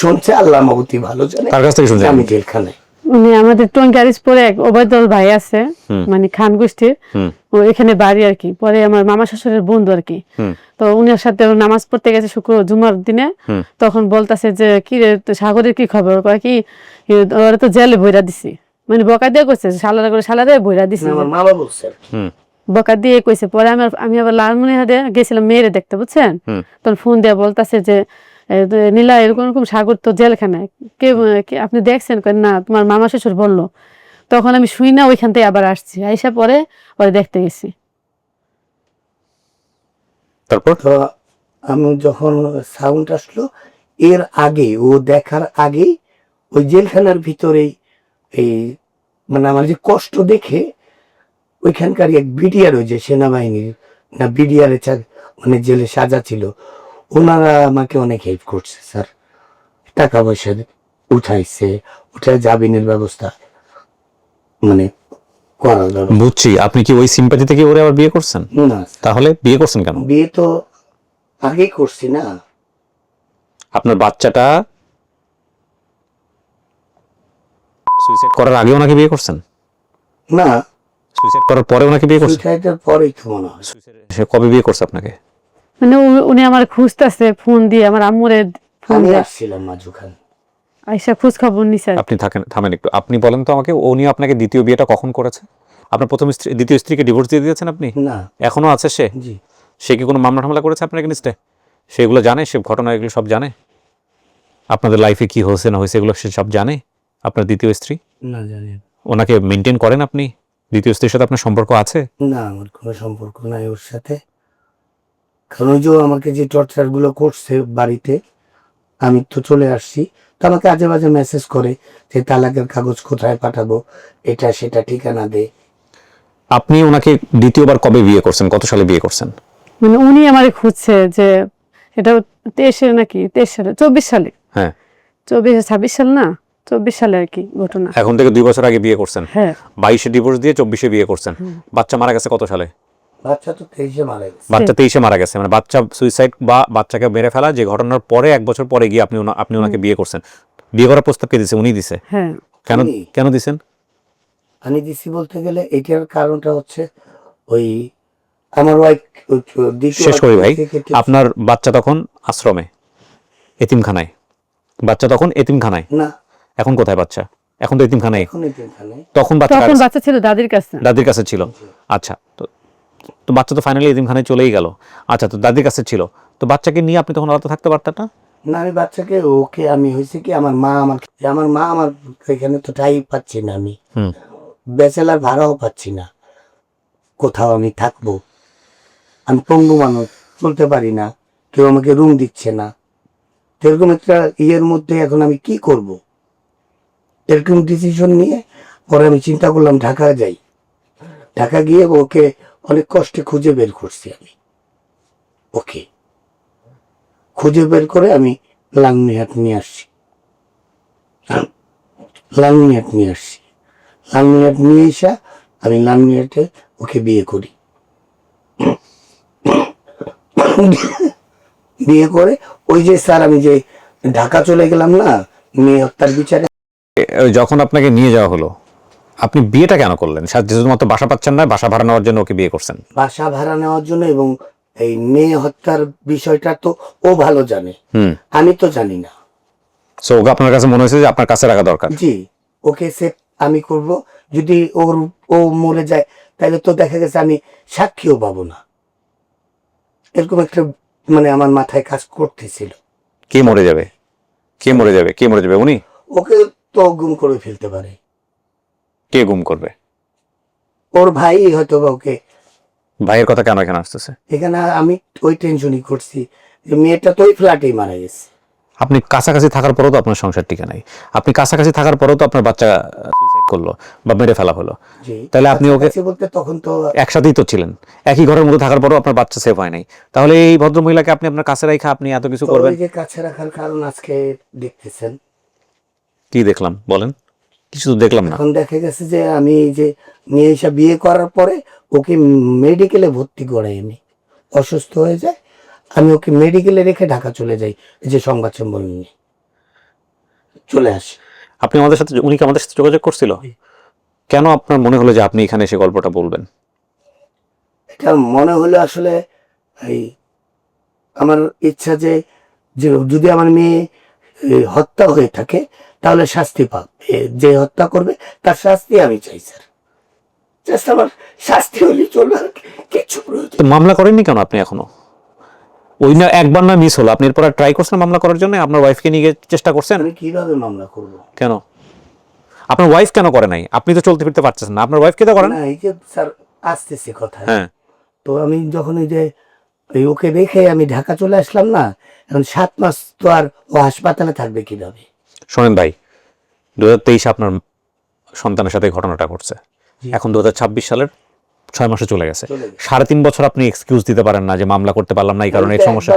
শুনছে আল্লাহ মাহবুতি ভালো জানে, কার কাছ থেকে শুনছেন? আমি জেলখানায়। মানে আমাদের টঙ্গিয়ারিজ পরে এক ওবায়দুল ভাই আছে, মানে খান গোষ্ঠীর, ও এখানে বাড়ি আর কি। পরে আমার মামা শ্বশুরের বন্ধু আর কি। তো উনার সাথে নামাজ পড়তে গেছে জুমার দিনে। তখন বলতেছে যে কি রে সাগরের কি খবর, কয় কি ওরা তো জেলে বইরা দিছি, মানে বকা দিয়ে কইছে শালারা করে শালারে বইরা দিছি, আমার মামা বলছে বকা দিয়ে কইছে। পরে আমি আবার লালমনিরহাটে গেছিলাম মেয়েরে দেখতে, বুঝছেন। তখন ফোন দিয়ে বলতেছে যে নীলা এরকম এরকম সাগর তো জেলখানায়, আপনি দেখছেন? না, তোমার মামা শ্বশুর বললো। তখন আমি শুই না, ওইখান থেকে আবার আসছি, আইসা পরে পরে দেখতে গেছি। তারপর তো আমি যখন সাউন্ড আসলো, এর আগে ও দেখার আগেই ওই জেলখানার ভিতরেই এই মানে আমার যে কষ্ট দেখে ওইখানকার এক বিডিআর, ওই যে সেনাবাহিনীর না বিডিআর মানে জেলে সাজা ছিল, ওনারা আমাকে অনেক হেল্প করছে স্যার। টাকা পয়সা উঠাইছে, উঠায় জামিনের ব্যবস্থা মানে করা দরকার। বুঝছি। আপনি কি ওই সিম্পাথি থেকে ওরে আবার বিয়ে করছেন? না, তাহলে বিয়ে করছেন কেন? বিয়ে তো আগেই করছি না। আপনার বাচ্চাটা সুইসাইড করার আগে ওনাকে বিয়ে করছেন? না, সুইসাইড করার পরে ওনাকে বিয়ে করছেন? সুইসাইডের পরেই তো মনে হয়। সে কবে বিয়ে করছে আপনাকে? মানে উনি আমার খুঁজতেছে ফোন দিয়ে, আমার আম্মুরে ফোন আমি দিয়ে আসছিলাম মাঝখানে। আইসা খোঁজ খবর নিছে। আপনি থামেন একটু। আপনি বলেন তো আমাকে, উনি আপনাকে দ্বিতীয় বিয়েটা কখন করেছে? আপনার প্রথম স্ত্রী, দ্বিতীয় স্ত্রীকে ডিভোর্স দিয়ে দিয়েছেন আপনি? না। এখনো আছে সে? জি। সে কি কোনো মামলা টামলা করেছে আপনার এগেইনস্টে? সেগুলো জানে? সে ঘটনা এগুলো সব জানে? আপনাদের লাইফে কি হয়েছে না হয়েছে এগুলো সে সব জানে? আপনার দ্বিতীয় স্ত্রী? না, জানি না। ওনাকে মেনটেন করেন আপনি? দ্বিতীয় স্ত্রীর সাথে আপনার সম্পর্ক আছে? না, আমার কোনো সম্পর্ক নাই ওর সাথে। কারণ ওই যে আমাকে যে টর্চার গুলো করছে বাড়িতে, আমি তো চলে আসছি, তো আমাকে আজে বাজে মেসেজ করে যে তালাকের কাগজ কোথায় পাঠাবো, এটা সেটা ঠিকানা দে। আপনি ওনাকে দ্বিতীয়বার কবে বিয়ে করছেন? কত সালে বিয়ে করছেন? মানে উনি আমারে খুঁজছে যে এটা 23 নাকি 23 সালে, 24 সালে, হ্যাঁ 26 সাল না, 24 সালে আর কি ঘটনা। এখন থেকে 2 বছর আগে বিয়ে করছেন। হ্যাঁ 22-এ ডিভোর্স দিয়ে 24-এ বিয়ে করছেন। বাচ্চা মারা গেছে কত সালে? বাচ্চা তো 23-এ মারা গেছে। বাচ্চা 23-এ মারা গেছে, মানে বাচ্চা সুইসাইড বা বাচ্চাকে মেরে ফেলা যে ঘটনার পরে 1 বছর পরে গিয়ে আপনি ওনাকে বিয়ে করছেন। বিয়ে করার প্রস্তাব কে দিছে? উনি দিছে? হ্যাঁ। কেন উনি? কেন দিছেন? আমি দিছি বলতে গেলে এটার কারণটা হচ্ছে ওই আমার ওয়াইফ শেষ করি ভাই। আপনার বাচ্চা তখন আশ্রমে, এতিমখানায়। বাচ্চা তখন এতিমখানায়। না, এখন কোথায় বাচ্চা? এখন তো এতিমখানায়। এখন এখানে তখন বাচ্চা তখন বাচ্চা ছিল দাদির কাছে। দাদির কাছে ছিল। আচ্ছা, তো বাচ্চা তো ফাইনালি এতিমখানায় চলেই গেল। আচ্ছা, তো দাদির কাছে ছিল, তো বাচ্চাকে নিয়ে আপনি তখন আলাদা থাকতে পারতেন না? না, আমি বাচ্চাকে ওকে আমি হয়েছে কি আমার মা আমার এখানে তো ঠাই পাচ্ছি না, আমি ব্যাচেলার ভাড়াও পাচ্ছি না, কোথাও আমি থাকবো। আমি পঙ্গু মানুষ, চলতে পারি না, কেউ আমাকে রুম দিচ্ছে না। এরকম একটা ইয়ের মধ্যে এখন আমি কি করব? এরকম ডিসিশন নিয়ে পরে আমি চিন্তা করলাম ঢাকা যাই। ঢাকা গিয়ে ওকে অনেক কষ্টে খুঁজে বের করছি আমি। ওকে খুঁজে বের করে আমি লালমিনহাট নিয়ে আসছি। লালমিনহাট নিয়ে এসে আমি লালমিনহাটে ওকে বিয়ে করি। বিয়ে করে ওই যে স্যার আমি যে ঢাকা চলে গেলাম না মেয়ে হত্যার বিচারে। যখন আপনাকে নিয়ে যাওয়া হলো, আপনি বিয়েটা কেন করলেন? শুধুমাত্র বাসা পাচ্ছেন না, বাসা ভাড়া নেওয়ার জন্য ওকে বিয়ে করছেন? বাসা ভাড়া নেওয়ার জন্য, এবং এই মেয়ে হত্যার বিষয়টা তো ও ভালো জানে, আমি তো জানি না। সো ওকে আপনার কাছে মনে হয়েছে যে আপনার কাছে রাখা দরকার? জি, ওকে সেভ আমি করব। যদি ও মরে যায় তাহলে তো দেখা গেছে আমি সাক্ষীও পাবো না। এরকম একটা মানে আমার মাথায় কাজ করতেছিল। কে মরে যাবে? কে মরে যাবে? কে মরে যাবে? উনি? ওকে তো গুম করে ফেলতে পারে। কে গুম করবে? ওর ভাই হয়তো বা ওকে। ভাইয়ের কথা কেন এখানে আসতেছে? এখানে আমি ওই টেনশনই করছি যে মেয়েটা তো ওই ফ্ল্যাটেই মারা গেছে। আপনি কাছাকাছি থাকার পরেও তো আপনার সংসার টিকে নাই। আপনি কাছাকাছি থাকার পরেও তো আপনার বাচ্চা সুইসাইড করলো বা মেরে ফেলা হলো। তাহলে আপনি ওকে বলতে তখন তো একসাথেই তো ছিলেন, একই ঘরের মধ্যে থাকার পরেও আপনার বাচ্চা সেভ হয় নাই। তাহলে এই ভদ্র মহিলাকে আপনি আপনার কাছে রাখা আপনি এত কিছু করবেন? ওই যে কাছে রাখার কারণ আজকে দেখতেছেন। কি দেখলাম বলেন? কিছু তো দেখলাম না। এখন দেখা গেছে যে আমি এই যে মেয়ে এসে বিয়ে করার পরে ওকে মেডিকেলে ভর্তি করাই, আমি অসুস্থ হয়ে যায়, আমি ওকে মেডিকেলে রেখে ঢাকা চলে যাই, এই যে সংবাদ সম্মেলন নিয়ে চলে আসি। আপনি আমাদের সাথে, উনি কি আমাদের সাথে যোগাযোগ করছিল? কেন আপনার মনে হলো যে আপনি এখানে এসে গল্পটা বলবেন? এটা মনে হলো আসলে এই আমার ইচ্ছা যে যদি আমার মেয়ে হত্যা হয়ে থাকে তাহলে শাস্তি পাক, যে হত্যা করবে তার শাস্তি আমি চাই স্যার। জাস্ট আমার শাস্তি হলে চলবে, আর কিছু প্রয়োজন। তো মামলা করেননি কেন আপনি এখনো? ওই না একবার না মিস হলো, আপনি এরপর ট্রাই করছেন মামলা করার জন্য? আপনার ওয়াইফকে নিয়ে চেষ্টা করছেন? আমি কিভাবে মামলা করব? কেন? আপনার ওয়াইফ কেন করে নাই? আপনি তো চলতে ফিরতে পারছেন না, আপনার ওয়াইফকে তো করেন। না, এই যে স্যার আসতেছে কথা। হ্যাঁ, তো আমি যখন এই যে ওকে রেখে আমি ঢাকা চলে আসলাম না, এখন 7 মাস তো আর ও হাসপাতালে থাকবে কিভাবে? শোনেন ভাই, 2023 আপনার সন্তানের সাথে ঘটনাটা ঘটছে, এখন 2026 সালের 6 মাসে চলে গেছে। 3.5 বছর আপনি এক্সকিউজ দিতে পারেন না যে মামলা করতে পারলাম না এই কারণে এই সমস্যা।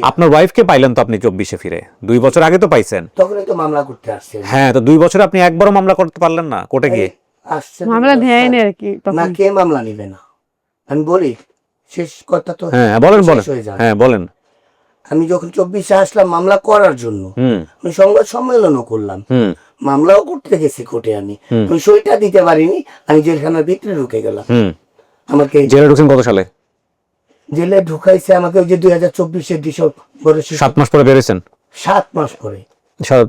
আপনার ওয়াইফকে পাইলেন তো আপনি 24-এ ফিরে, 2 বছর আগে তো পাইছেন। তখনই তো মামলা করতে আসছে। হ্যাঁ, তো 2 বছরে আপনি একবারও মামলা করতে পারলেন না কোর্টে গিয়ে? আসছে মামলা নেয়নি আর কি না, তখন। কে মামলা নিবে না? আমি বলি শেষ কথা তো। হ্যাঁ বলেন বলেন, শেষ হয়ে যাবে। হ্যাঁ বলেন। আমি যখন 24-এ আসলাম মামলা করার জন্য, আমি সংবাদ সম্মেলনও করলাম, মামলাও করতে গেছি কোর্টে, আমি সইটা দিতে পারিনি, আমি জেলখানার ভিতরে ঢুকে গেলাম। আমাকে জেলে ঢুকছেন কত সালে? জেলে ঢুকাইছে আমাকে ওই যে 2024-এর ডিসেম্বরে। 7 মাস পরে বেরোছেন? 7 মাস পরে।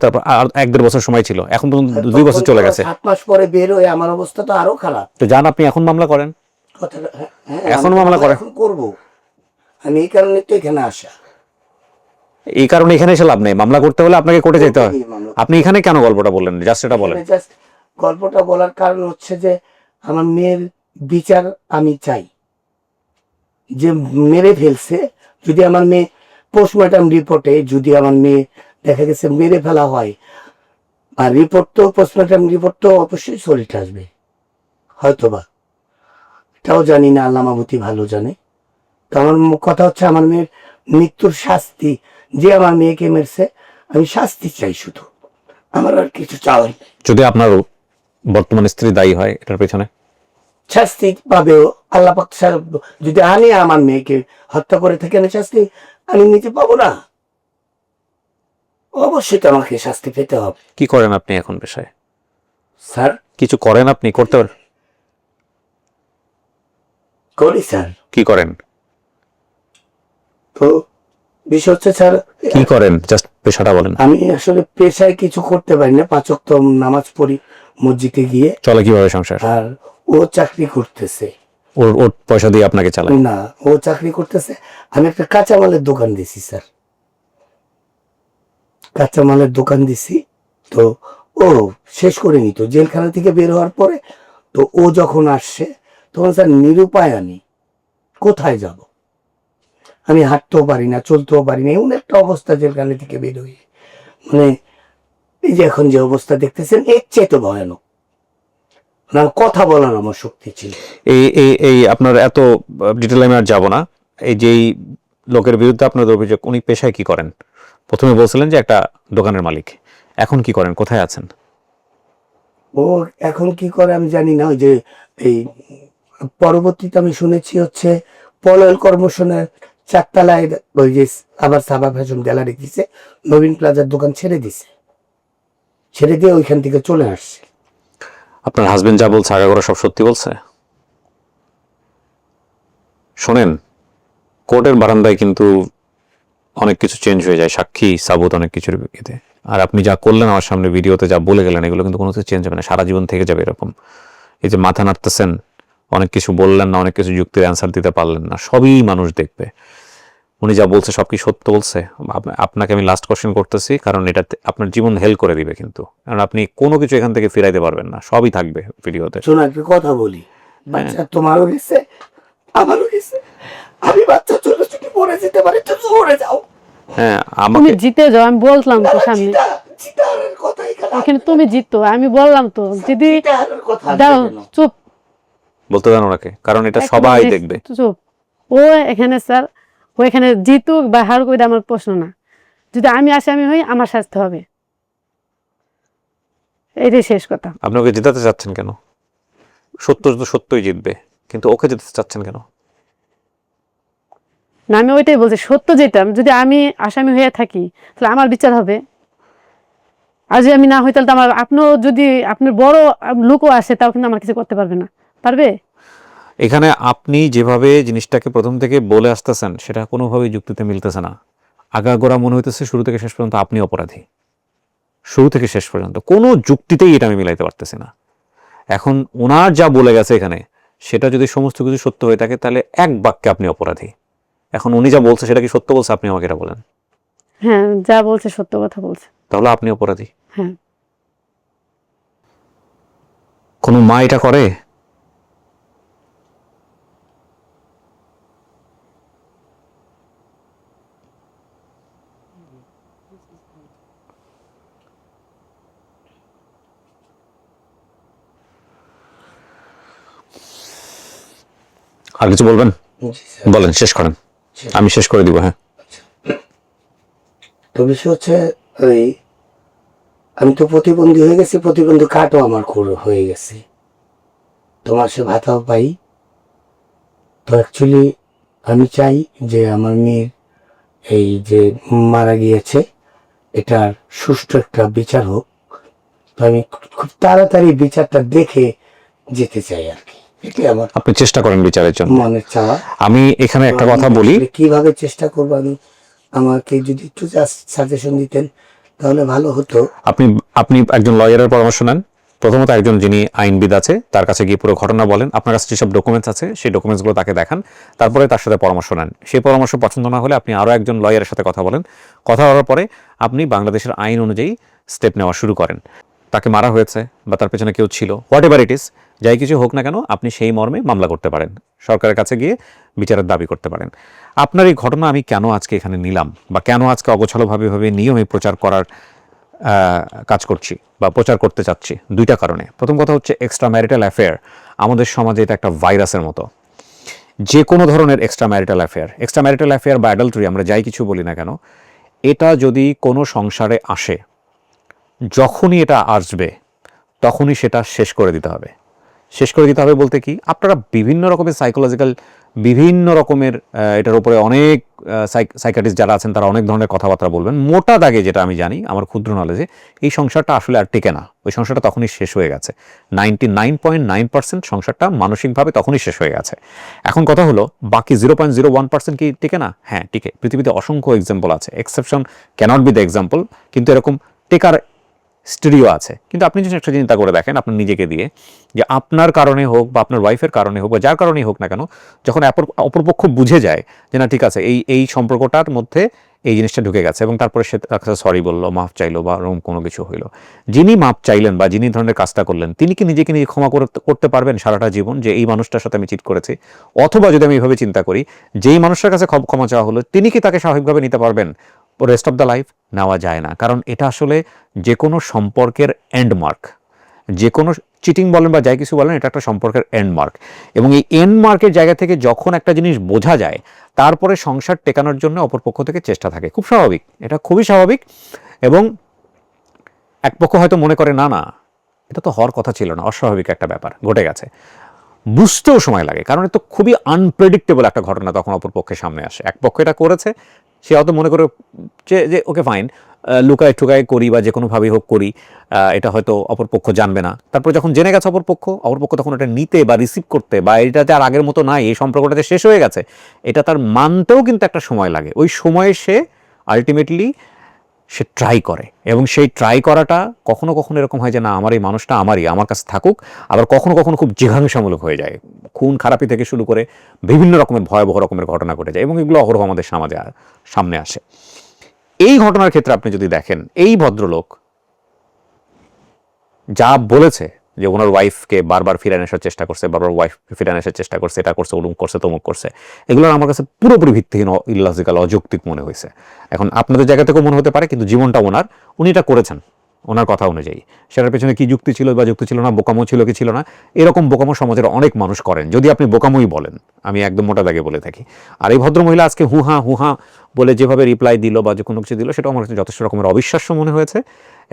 তারপর আর 1-1.5 বছর সময় ছিল, এখন তো 2 বছর চলে গেছে। 7 মাস পরে বের হয়ে আমার অবস্থা তো আরো খারাপ। তো যান আপনি এখন মামলা করেন। এখন আমি মামলা করেন? এখন করবো, আমি এই কারণে তো এখানে আসা। এই কারণে এখানে এসে লাভ নেই, মামলা করতে হলে আপনাকে কোর্টে যেতে হয়। কোর্টে গিয়ে মামলা। আপনি এখানে কেন গল্পটা বললেন, জাস্ট এটা বলেন। জাস্ট গল্পটা বলার কারণ হচ্ছে যে আমার মেয়ের বিচার আমি চাই। যে মেরে ফেলছে, যদি আমার মেয়ে পোস্টমর্টম রিপোর্টে যদি আমার মেয়ে দেখা গেছে মেরে ফেলা হয়, আর রিপোর্ট তো পোস্টমর্টম রিপোর্ট তো অবশ্যই সলিড আসবে হয়তোবা, এটাও জানি না, আল্লাহ মাহবুতি ভালো জানে। তো আমার কথা হচ্ছে আমার মেয়ের মৃত্যুর শাস্তি, যে আমার মেয়েকে মেরেছে আমি শাস্তি চাই শুধু, আমার আর কিছু চাই। যদি আপনার বর্তমান স্ত্রী দায়ী হয় এটার পেছনে, শাস্তি পাবেও আল্লাহ পাক। যদি আমি আমার মেয়েকে হত্যা করে থাকি, আমি শাস্তি আমি নিতে পাবো না? অবশ্যই তো আমাকে শাস্তি পেতে হবে। কি করেন আপনি এখন পেশায়? স্যার কিছু করেন আপনি? করতে পারেন? করি স্যার। কি করেন? তো বিষয় হচ্ছে স্যার, কি করেন জাস্ট পেশাটা বলেন। আমি আসলে পেশায় কিছু করতে পারি না, 5 ওয়াক্ত নামাজ পড়ি মসজিদে গিয়ে। চলে কিভাবে সংসার? আর ও চাকরি করতেছে। ওর পয়সা দিয়ে আপনাকে চালায়? না, ও চাকরি করতেছে, আমি একটা কাঁচামালের দোকান দিছি স্যার, কাঁচামালের দোকান দিছি। তো ও শেষ করে নিত জেলখানা থেকে বের হওয়ার পরে। তো ও যখন আসছে তখন স্যার নিরুপায়, আমি কোথায় যাব? আমি হাঁটতেও পারি না, চলতেও পারি না, এমন একটা অবস্থা জেলখানা থেকে বের হয়ে। মানে এই যে এখন যে অবস্থা দেখতেছেন এর চেয়ে তো ভয়ানক। কথা বলার আমার শক্তি ছিল। এই আপনার এত ডিটেল আমি আর যাবো না। এই যেই লোকের বিরুদ্ধে আপনাদের অভিযোগ, উনি পেশায় কি করেন? প্রথমে বলছিলেন যে একটা দোকানের মালিক, এখন কি করেন, কোথায় আছেন? ও এখন কি করে আমি জানি না। ওই যে এই পরবর্তীতে আমি শুনেছি হচ্ছে পলল কর্মশনের 4 তলায় ওই যে আবার সাবা ফ্যাশন গ্যালারি দিছে, নবীন প্লাজার দোকান ছেড়ে দিছে, ছেড়ে দিয়ে ওইখান থেকে চলে আসছে। আপনার হাজবেন্ড যা বলছে আগাগোড়া সব সত্যি বলছে? শোনেন, কোর্টের বারান্দায় কিন্তু অনেক কিছু চেঞ্জ হয়ে যায়, সাক্ষী সাবুত অনেক কিছুর ভিত্তিতে। আর আপনি যা করলেন আমার সামনে ভিডিওতে, যা বলে গেলেন, এগুলো কিন্তু কোনো কিছু চেঞ্জ হবে না, সারা জীবন থেকে যাবে এরকম। এই যে মাথা নাড়তেছেন, অনেক কিছু বললেন না, অনেক কিছু যুক্তির অ্যান্সার দিতে পারলেন না, সবই মানুষ দেখবে। উনি যা বলছে সব কি সত্য বলছে? আপনাকে আমি লাস্ট কোশ্চেন করতেছি, কারণ এটা আপনার জীবন হেল করে দিবে কিন্তু, কারণ আপনি কোনো কিছু এখান থেকে ফিরাইতে পারবেন না, সবই থাকবে ভিডিওতে। শোনো একটা কথা বলি, বাচ্চা তোমারও গেছে আমারও গেছে, আমি বাচ্চা ছোটাছুটি পড়ে যেতে পারি, তো সরে যাও। হ্যাঁ, তুমি আমাকে জিতে যাও, আমি বললাম তো সামনে, চিটারের কথা এখানে ওখানে তুমি জিতো, আমি বললাম তো যদি চিটারের কথা দাও, আসবে কেন? চুপ বলতে দেন ওনাকে, কারণ এটা একটা সবাই মিনিট, দেখবে। চুপ। ও এখানে স্যার, ও এখানে জিতুক বা হারুক ওইটা আমার প্রশ্ন না, যদি আমি আসামি হই আমার শাস্তি হবে, এটাই শেষ কথা। আপনি ওকে জেতাতে চাচ্ছেন কেন? সত্য তো সত্যই জিতবে, কিন্তু ওকে জেতাতে চাচ্ছেন কেন? না, আমি ওইটাই বলছি, সত্য যেটা, যদি আমি আসামি হয়ে থাকি তাহলে আমার বিচার হবে, আর যদি আমি না হই তাহলে তো আমার, আপনিও যদি আপনার বড় লোকও আসে তাও কিন্তু আমার কিছু করতে পারবে না, পারবে? এখানে আপনি যেভাবে জিনিসটাকে প্রথম থেকে বলে আসতেছেন সেটা কোনোভাবেই যুক্তিতে মিলতেছে না। আগাগোড়া মনে হইতেছে শুরু থেকে শেষ পর্যন্ত আপনি অপরাধী, শুরু থেকে শেষ পর্যন্ত কোনো যুক্তিতেই এটা আমি মিলাইতে পারতেছি না। এখন ওনার যা বলে গেছে এখানে, সেটা যদি সমস্ত কিছু সত্য হয়ে থাকে তাহলে এক বাক্যে আপনি অপরাধী। এখন উনি যা বলছে সেটা কি সত্য বলছে? আপনি আমাকে এটা বলেন। হ্যাঁ, যা বলছে সত্য কথা বলছে। তাহলে আপনি অপরাধী। হ্যাঁ। কোনো মা এটা করে? আর কিছু বলবেন? জি স্যার। বলেন, শেষ করেন, আমি শেষ করে দিব। হ্যাঁ, তো বিষয় হচ্ছে ওই, আমি তো প্রতিবন্ধী হয়ে গেছি, প্রতিবন্ধী কার্ডও আমার হয়ে গেছে, তোমার সে ভাতাও পাই। তো অ্যাকচুয়ালি আমি চাই যে আমার মেয়ের এই যে মারা গিয়েছে এটার সুষ্ঠু একটা বিচার হোক। তো আমি খুব তাড়াতাড়ি বিচারটা দেখে যেতে চাই আর কি, এটাই আমার আপনি চেষ্টা করেন বিচারের জন্য। মনের চাওয়া। আমি এখানে একটা কথা বলি, আসলে কিভাবে চেষ্টা করবো আমি, আমাকে যদি একটু সাজেশন দিতেন তাহলে ভালো হতো। আপনি আপনি একজন লয়ারের পরামর্শ নেন। প্রথমত একজন যিনি আইনবিদ আছে তার কাছে গিয়ে পুরো ঘটনা বলেন, আপনার কাছে যেসব ডকুমেন্টস আছে সেই ডকুমেন্টসগুলো তাকে দেখান, তারপরে তার সাথে পরামর্শ নেন। সেই পরামর্শ পছন্দ না হলে আপনি আরও একজন লয়ারের সাথে কথা বলেন। কথা বলার পরে আপনি বাংলাদেশের আইন অনুযায়ী স্টেপ নেওয়া শুরু করেন। তাকে মারা হয়েছে বা তার পেছনে কেউ ছিল, হোয়াট এভার ইট ইজ, যাই কিছু হোক না কেন, আপনি সেই মর্মে মামলা করতে পারেন, সরকারের কাছে গিয়ে বিচারের দাবি করতে পারেন। আপনার এই ঘটনা আমি কেন আজকে এখানে নিলাম বা কেন আজকে অগোছালোভাবে নিয়মে প্রচার করার কাজ করছি বা প্রচার করতে চাচ্ছি, দুইটা কারণে। প্রথম কথা হচ্ছে এক্সট্রা ম্যারিটাল অ্যাফেয়ার আমাদের সমাজে এটা একটা ভাইরাসের মতো। যে কোনো ধরনের এক্সট্রা ম্যারিটাল অ্যাফেয়ার বা অ্যাডাল্টারি, আমরা যাই কিছু বলি না কেন, এটা যদি কোনো সংসারে আসে, যখনই এটা আসবে তখনই সেটা শেষ করে দিতে হবে। শেষ করে দিতে হবে বলতে কি, আপনারা বিভিন্ন রকমের সাইকোলজিক্যাল, বিভিন্ন রকমের এটার উপরে অনেক সাইকাটিস্ট যারা আছেন তারা অনেক ধরনের কথাবার্তা বলবেন। মোটা দাগে যেটা আমি জানি আমার ক্ষুদ্র নলেজে, এই সংসারটা আসলে আর টেকে না, ওই সংসারটা তখনই শেষ হয়ে গেছে। 99.9% সংসারটা মানসিকভাবে তখনই শেষ হয়ে গেছে। এখন কথা হলো, বাকি 0.01% কি টিকে না? হ্যাঁ টিকে। পৃথিবীতে অসংখ্য এক্সাম্পল আছে, exception cannot be the example, কিন্তু এরকম টেকার স্টুডিও আছে। কিন্তু আপনি যদি একটা চিন্তা করে দেখেন আপনার নিজেকে দিয়ে, যে আপনার কারণে হোক বা আপনার ওয়াইফের কারণে হোক বা যার কারণেই হোক না কেন, যখন অপরপক্ষ বুঝে যায় যে না ঠিক আছে এই সম্পর্কটার মধ্যে এই জিনিসটা ঢুকে গেছে, এবং তারপরে সে তার কাছে সরি বললো, মাফ চাইলো বা এরকম কোনো কিছু হইলো, যিনি মাফ চাইলেন বা যিনি ধরনের কাজটা করলেন, তিনি কি নিজেকে নিজে ক্ষমা করতে পারবেন সারাটা জীবন যে এই মানুষটার সাথে আমি চিট করেছি? অথবা যদি আমি এইভাবে চিন্তা করি, যেই মানুষটার কাছে ক্ষমা চাওয়া হলো তিনি কি তাকে স্বাভাবিকভাবে নিতে পারবেন রেস্ট অফ দ্য লাইফ? নেওয়া যায় না, কারণ এটা আসলে যে কোনো সম্পর্কের এন্ড মার্ক। যে কোনো চিটিং বলেন বা যাই কিছু বলেন, এটা একটা সম্পর্কের এন্ড মার্ক। এবং এই এন্ড মার্কের জায়গা থেকে যখন একটা জিনিস বোঝা যায়, তারপরে সংসার টেকানোর জন্য অপর পক্ষ থেকে চেষ্টা থাকে, খুব স্বাভাবিক, এটা খুবই স্বাভাবিক। এবং এক পক্ষ হয়তো মনে করে না না এটা তো হওয়ার কথা ছিল না, অস্বাভাবিক একটা ব্যাপার ঘটে গেছে, বুঝতেও সময় লাগে, কারণ এটা খুবই আনপ্রেডিক্টেবল একটা ঘটনা তখন অপর পক্ষের সামনে আসে। এক পক্ষ এটা করেছে, সে হয়তো মনে করে যে ওকে ফাইন, লুকায় ঠুকায় করি বা যে কোনোভাবেই হোক করি, এটা হয়তো অপরপক্ষ জানবে না। তারপর যখন জেনে গেছে অপরপক্ষ তখন এটা নিতে বা রিসিভ করতে বা এটা যে আর আগের মতো নাই, এই সম্পর্কটা যে শেষ হয়ে গেছে, এটা তার মানতেও কিন্তু একটা সময় লাগে। ওই সময়ে সে আলটিমেটলি সে ট্রাই করে, এবং সেই ট্রাই করাটা কখনো কখনো এরকম হয় যে না, আমার এই মানুষটা আমার কাছে থাকুক, আবার কখনো কখনো খুব জিঘাংসামূলক হয়ে যায়। খুন খারাপি থেকে শুরু করে বিভিন্ন রকমের ভয়াবহ রকমের ঘটনা ঘটে যায়, এবং এগুলো অহরহ আমাদের সমাজে সামনে আসে। এই ঘটনার ক্ষেত্রে আপনি যদি দেখেন, এই ভদ্রলোক যা বলেছে যে ওনার ওয়াইফকে বারবার ফিরে আসার চেষ্টা করছে, বারবার ওয়াইফ ফিরে আসার চেষ্টা করছে, এটা করছে, ওলুম করছে, তমুক করছে, এগুলো আমার কাছে পুরোপুরি ভিত্তিহীন, ইললজিক্যাল, অযৌক্তিক মনে হয়েছে। এখন আপনাদের জায়গা থেকেও মনে হতে পারে, কিন্তু জীবনটা উনি এটা করেছেন ওনার কথা অনুযায়ী। সেটার পেছনে কি যুক্তি ছিল বা যুক্তি ছিল না, বোকামো ছিল কি ছিল না, এরকম বোকামো সমাজের অনেক মানুষ করেন, যদি আপনি বোকামোই বলেন, আমি একদম মোটা দাগে বলে থাকি। আর এই ভদ্রমহিলা আজকে হুহা বলে যেভাবে রিপ্লাই দিল বা যে কোনো কিছু দিল, সেটাও আমার কাছে যথেষ্ট রকমের অবিশ্বাস্য মনে হয়েছে,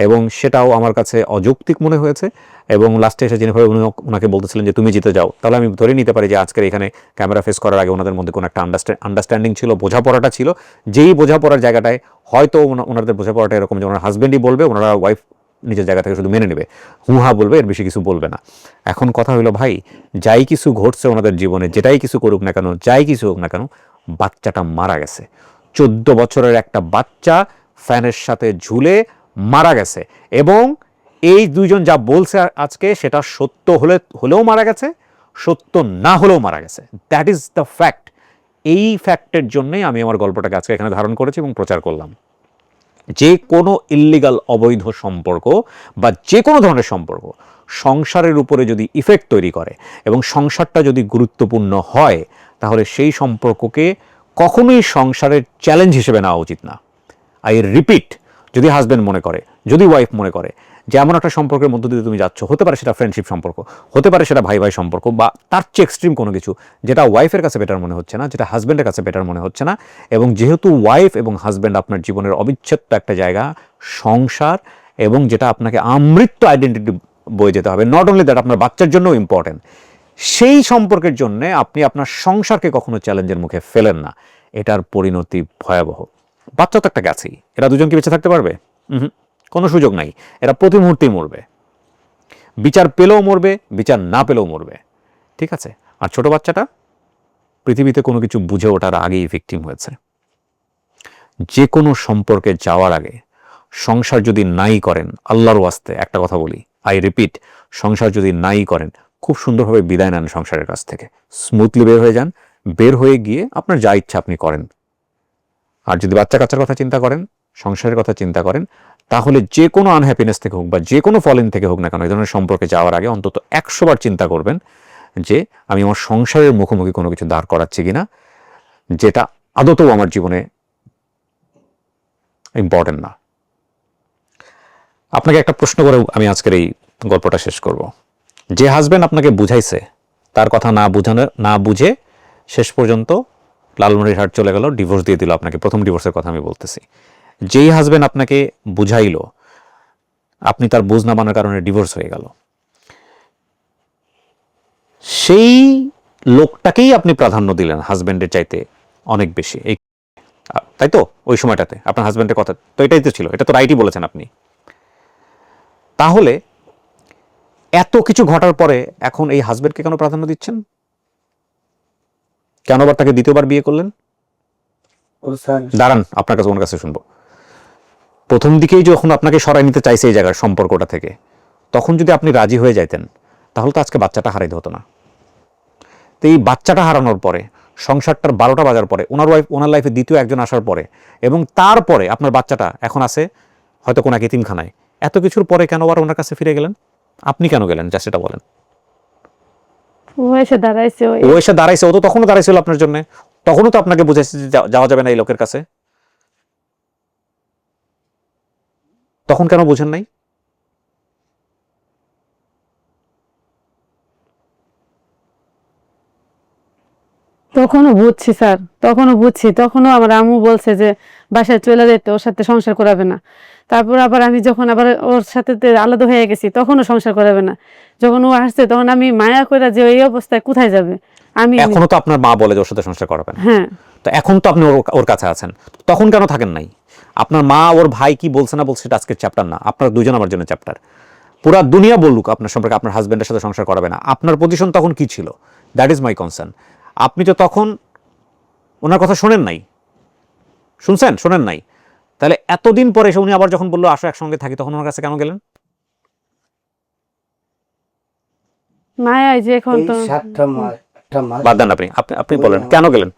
এবং সেটাও আমার কাছে অযৌক্তিক মনে হয়েছে। এবং লাস্টে এসে যেভাবে ওনাকে বলতেছিলেন যে তুমি জিতে যাও, তাহলে আমি ধরে নিতে পারি যে আজকের এখানে ক্যামেরা ফেস করার আগে ওনাদের মধ্যে কোনো একটা আন্ডারস্ট্যান্ডিং ছিল, বোঝাপড়াটা ছিল। যেই বোঝাপড়ার জায়গাটায় হয়তো ওনাদের বোঝাপড়াটা এরকম যে ওনার হাজব্যান্ডই বলবে, ওনারা ওয়াইফ নিজের জায়গা থেকে শুধু মেনে নেবে, হুহা বলবে, এর বেশি কিছু বলবে না। এখন কথা হলো ভাই, যাই কিছু ঘটছে ওনাদের জীবনে, যেটাই কিছু করুক না কেন, যাই কিছু হোক না কেন, বাচ্চাটা মারা গেছে। 14 বছরের একটা বাচ্চা ফ্যানের সাথে ঝুলে মারা গেছে, এবং এই দুইজন যা বলছে আজকে, সেটা সত্য হলেও মারা গেছে, সত্য না হলেও মারা গেছে। That is the fact. এই ফ্যাক্টের জন্যই আমি আমার গল্পটাকে আজকে এখানে ধারণ করেছি এবং প্রচার করলাম। যে কোনো ইল্লিগাল, অবৈধ সম্পর্ক বা যে কোনো ধরনের সম্পর্ক সংসারের উপরে যদি ইফেক্ট তৈরি করে এবং সংসারটা যদি গুরুত্বপূর্ণ হয়, তাহলে সেই সম্পর্ককে কখনোই সংসারের চ্যালেঞ্জ হিসেবে নেওয়া উচিত না। আই রিপিট, যদি হাজব্যান্ড মনে করে, যদি ওয়াইফ মনে করে যে এমন একটা সম্পর্কের মধ্য দিয়ে তুমি যাচ্ছ, হতে পারে সেটা ফ্রেন্ডশিপ সম্পর্ক, হতে পারে সেটা ভাই ভাই সম্পর্ক, বা তার চেয়ে এক্সট্রিম কোনো কিছু, যেটা ওয়াইফের কাছে বেটার মনে হচ্ছে না, যেটা হাজব্যান্ডের কাছে বেটার মনে হচ্ছে না, এবং যেহেতু ওয়াইফ এবং হাজব্যান্ড আপনার জীবনের অবিচ্ছেদ্য একটা জায়গা, সংসার, এবং যেটা আপনাকে আমৃত্যু আইডেন্টিটি বয়ে যেতে হবে, নট অনলি দ্যাট, আপনার বাচ্চার জন্যও ইম্পর্টেন্ট, সেই সম্পর্কের জন্য আপনি আপনার সংসারকে কখনো চ্যালেঞ্জের মুখে ফেলেন না। এটার পরিণতি ভয়াবহ। বাচ্চা তো একটা গেছেই, এরা দুজন কি বেঁচে থাকতে পারবে? কোনো সুযোগ নাই। এরা প্রতি মুহূর্তেই মরবে, বিচার পেলেও মরবে, বিচার না পেলেও মরবে, ঠিক আছে? আর ছোট বাচ্চাটা পৃথিবীতে কোনো কিছু বুঝে ওঠার আগেই ভিকটিম হয়েছে। যে কোনো সম্পর্কে যাওয়ার আগে সংসার যদি নাই করেন, আল্লাহর ওয়াস্তে একটা কথা বলি, আই রিপিট, সংসার যদি নাই করেন, খুব সুন্দরভাবে বিদায় নেন সংসারের কাছ থেকে, স্মুথলি বের হয়ে যান। বের হয়ে গিয়ে আপনার যা ইচ্ছা আপনি করেন। আর যদি বাচ্চা কাচ্চার কথা চিন্তা করেন, সংসারের কথা চিন্তা করেন, তাহলে যে কোনো আনহ্যাপিনেস থেকে হোক বা যে কোনো ফলিং থেকে হোক না কেন, এই ধরনের সম্পর্কে যাওয়ার আগে অন্তত 100 বার চিন্তা করবেন যে আমি আমার সংসারের মুখোমুখি কোনো কিছু দাঁড় করাচ্ছি কিনা, যেটা আদতেও আমার জীবনে ইম্পর্টেন্ট না। আপনাকে একটা প্রশ্ন করে আমি আজকের এই গল্পটা শেষ করব। যে হাজব্যান্ড আপনাকে বুঝাইছে, তার কথা না বুঝে শেষ পর্যন্ত লালমনিরহাট চলে গেল, ডিভোর্স দিয়ে দিল আপনাকে, প্রথম ডিভোর্সের কথা আমি বলতেছি। যেই হাজব্যান্ড আপনাকে বুঝাইলো, আপনি তার বুঝ না মানার কারণে ডিভোর্স হয়ে গেল, সেই লোকটাকেই আপনি প্রাধান্য দিলেন হাজব্যান্ডের চাইতে অনেক বেশি, তাই তো? ওই সময়টাতে আপনার হাজব্যান্ডের কথা তো এটাই তো ছিল, এটা তো রাইটই বলেছেন আপনি। তাহলে এত কিছু ঘটার পরে এখন এই হাজব্যান্ডকে কেন প্রাধান্য দিচ্ছেন? কেন আবার তাকে দ্বিতীয়বার বিয়ে করলেন? দাঁড়ান, আপনার কাছে ওনার কাছে শুনবো। প্রথম দিকেই যখন আপনাকে সরাই নিতে চাইছে এই জায়গার সম্পর্কটা থেকে, তখন যদি আপনি রাজি হয়ে যাইতেন, তাহলে তো আজকে বাচ্চাটা হারাইতে হতো না। তো এই বাচ্চাটা হারানোর পরে, সংসারটার 12টা বাজার পরে, ওনার লাইফে দ্বিতীয় একজন আসার পরে, এবং তারপরে আপনার বাচ্চাটা এখন আছে হয়তো কোনো এক এতিমখানায়, এত কিছুর পরে কেন আবার ওনার কাছে ফিরে গেলেন? আপনি কেন গেলেন, যা সেটা বলেন। ও এসে দাঁড়াইছে, ও তো তখনও দাঁড়াইছিল আপনার জন্য, তখনও তো আপনাকে বুঝাইছে যে যাওয়া যাবে না এই লোকের কাছে, তখন কেন বুঝেন নাই? তখনও বুঝছি স্যার, তখনও আমার আম্মু বলছে যে বাসায় চলে যেতে, ওর সাথে সংসার করাবে না। তারপর আবার আমি যখন আবার ওর সাথে আলাদা হয়ে গেছি, তখনও সংসার করাবে না। যখন ও আসছে তখন আমি মায়া করে যে এই অবস্থায় কোথায় যাবে, আমি এখনো তো আপনার মা বলে যে ওর সাথে সংসার করাবেন। হ্যাঁ, তো এখন তো আপনি ওর কাছে আছেন, তখন কেন থাকেন নাই? আপনার মা ওর ভাই কি বলছে না বলছে, এটা আজকের চ্যাপ্টার না, আপনার দুজন আমার জন্য চ্যাপ্টার। পুরা দুনিয়া বলুক আপনার সম্পর্কে আপনার হাজব্যান্ডের সাথে সংসার করাবে না, আপনার পজিশন তখন কি ছিল? That is my concern. আপনি তো তখন ওনার কথা শোনেন নাই, শুনছেন? শোনেন নাই। তাহলে এতদিন পরে এসে উনি আবার যখন বললো আসো একসঙ্গে থাকি, তখন ওনার কাছে কেন গেলেন? মায়া যে এখন এই তো 7টা মাস 8টা মাস বাদ দেন, আপনি বলেন কেন গেলেন?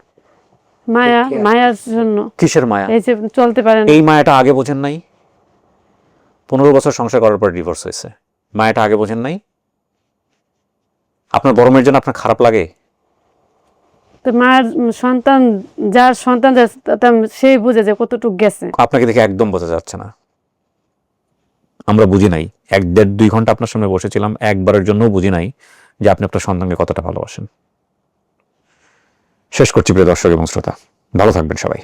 মায়া, মায়ার জন্য। কিসের মায়া? এই যে চলতে পারে না। এই মায়াটা আগে বোঝেন নাই? 15 বছর সংসার করার পর ডিভোর্স হয়েছে, মায়াটা আগে বোঝেন নাই? আপনার বড় মেয়ের জন্য আপনার খারাপ লাগে? তো মায়ের সন্তান, যার সন্তান সেই বুঝে যে কতটুকু গেছে। আপনাকে দেখে একদম বোঝা যাচ্ছে না, আমরা বুঝি নাই। 1.5-2 ঘন্টা আপনার সামনে বসেছিলাম, একবারের জন্যও বুঝি নাই যে আপনি আপনার সন্তানকে কতটা ভালোবাসেন। শেষ করছি প্রিয় দর্শক এবং শ্রোতা, ভালো থাকবেন সবাই।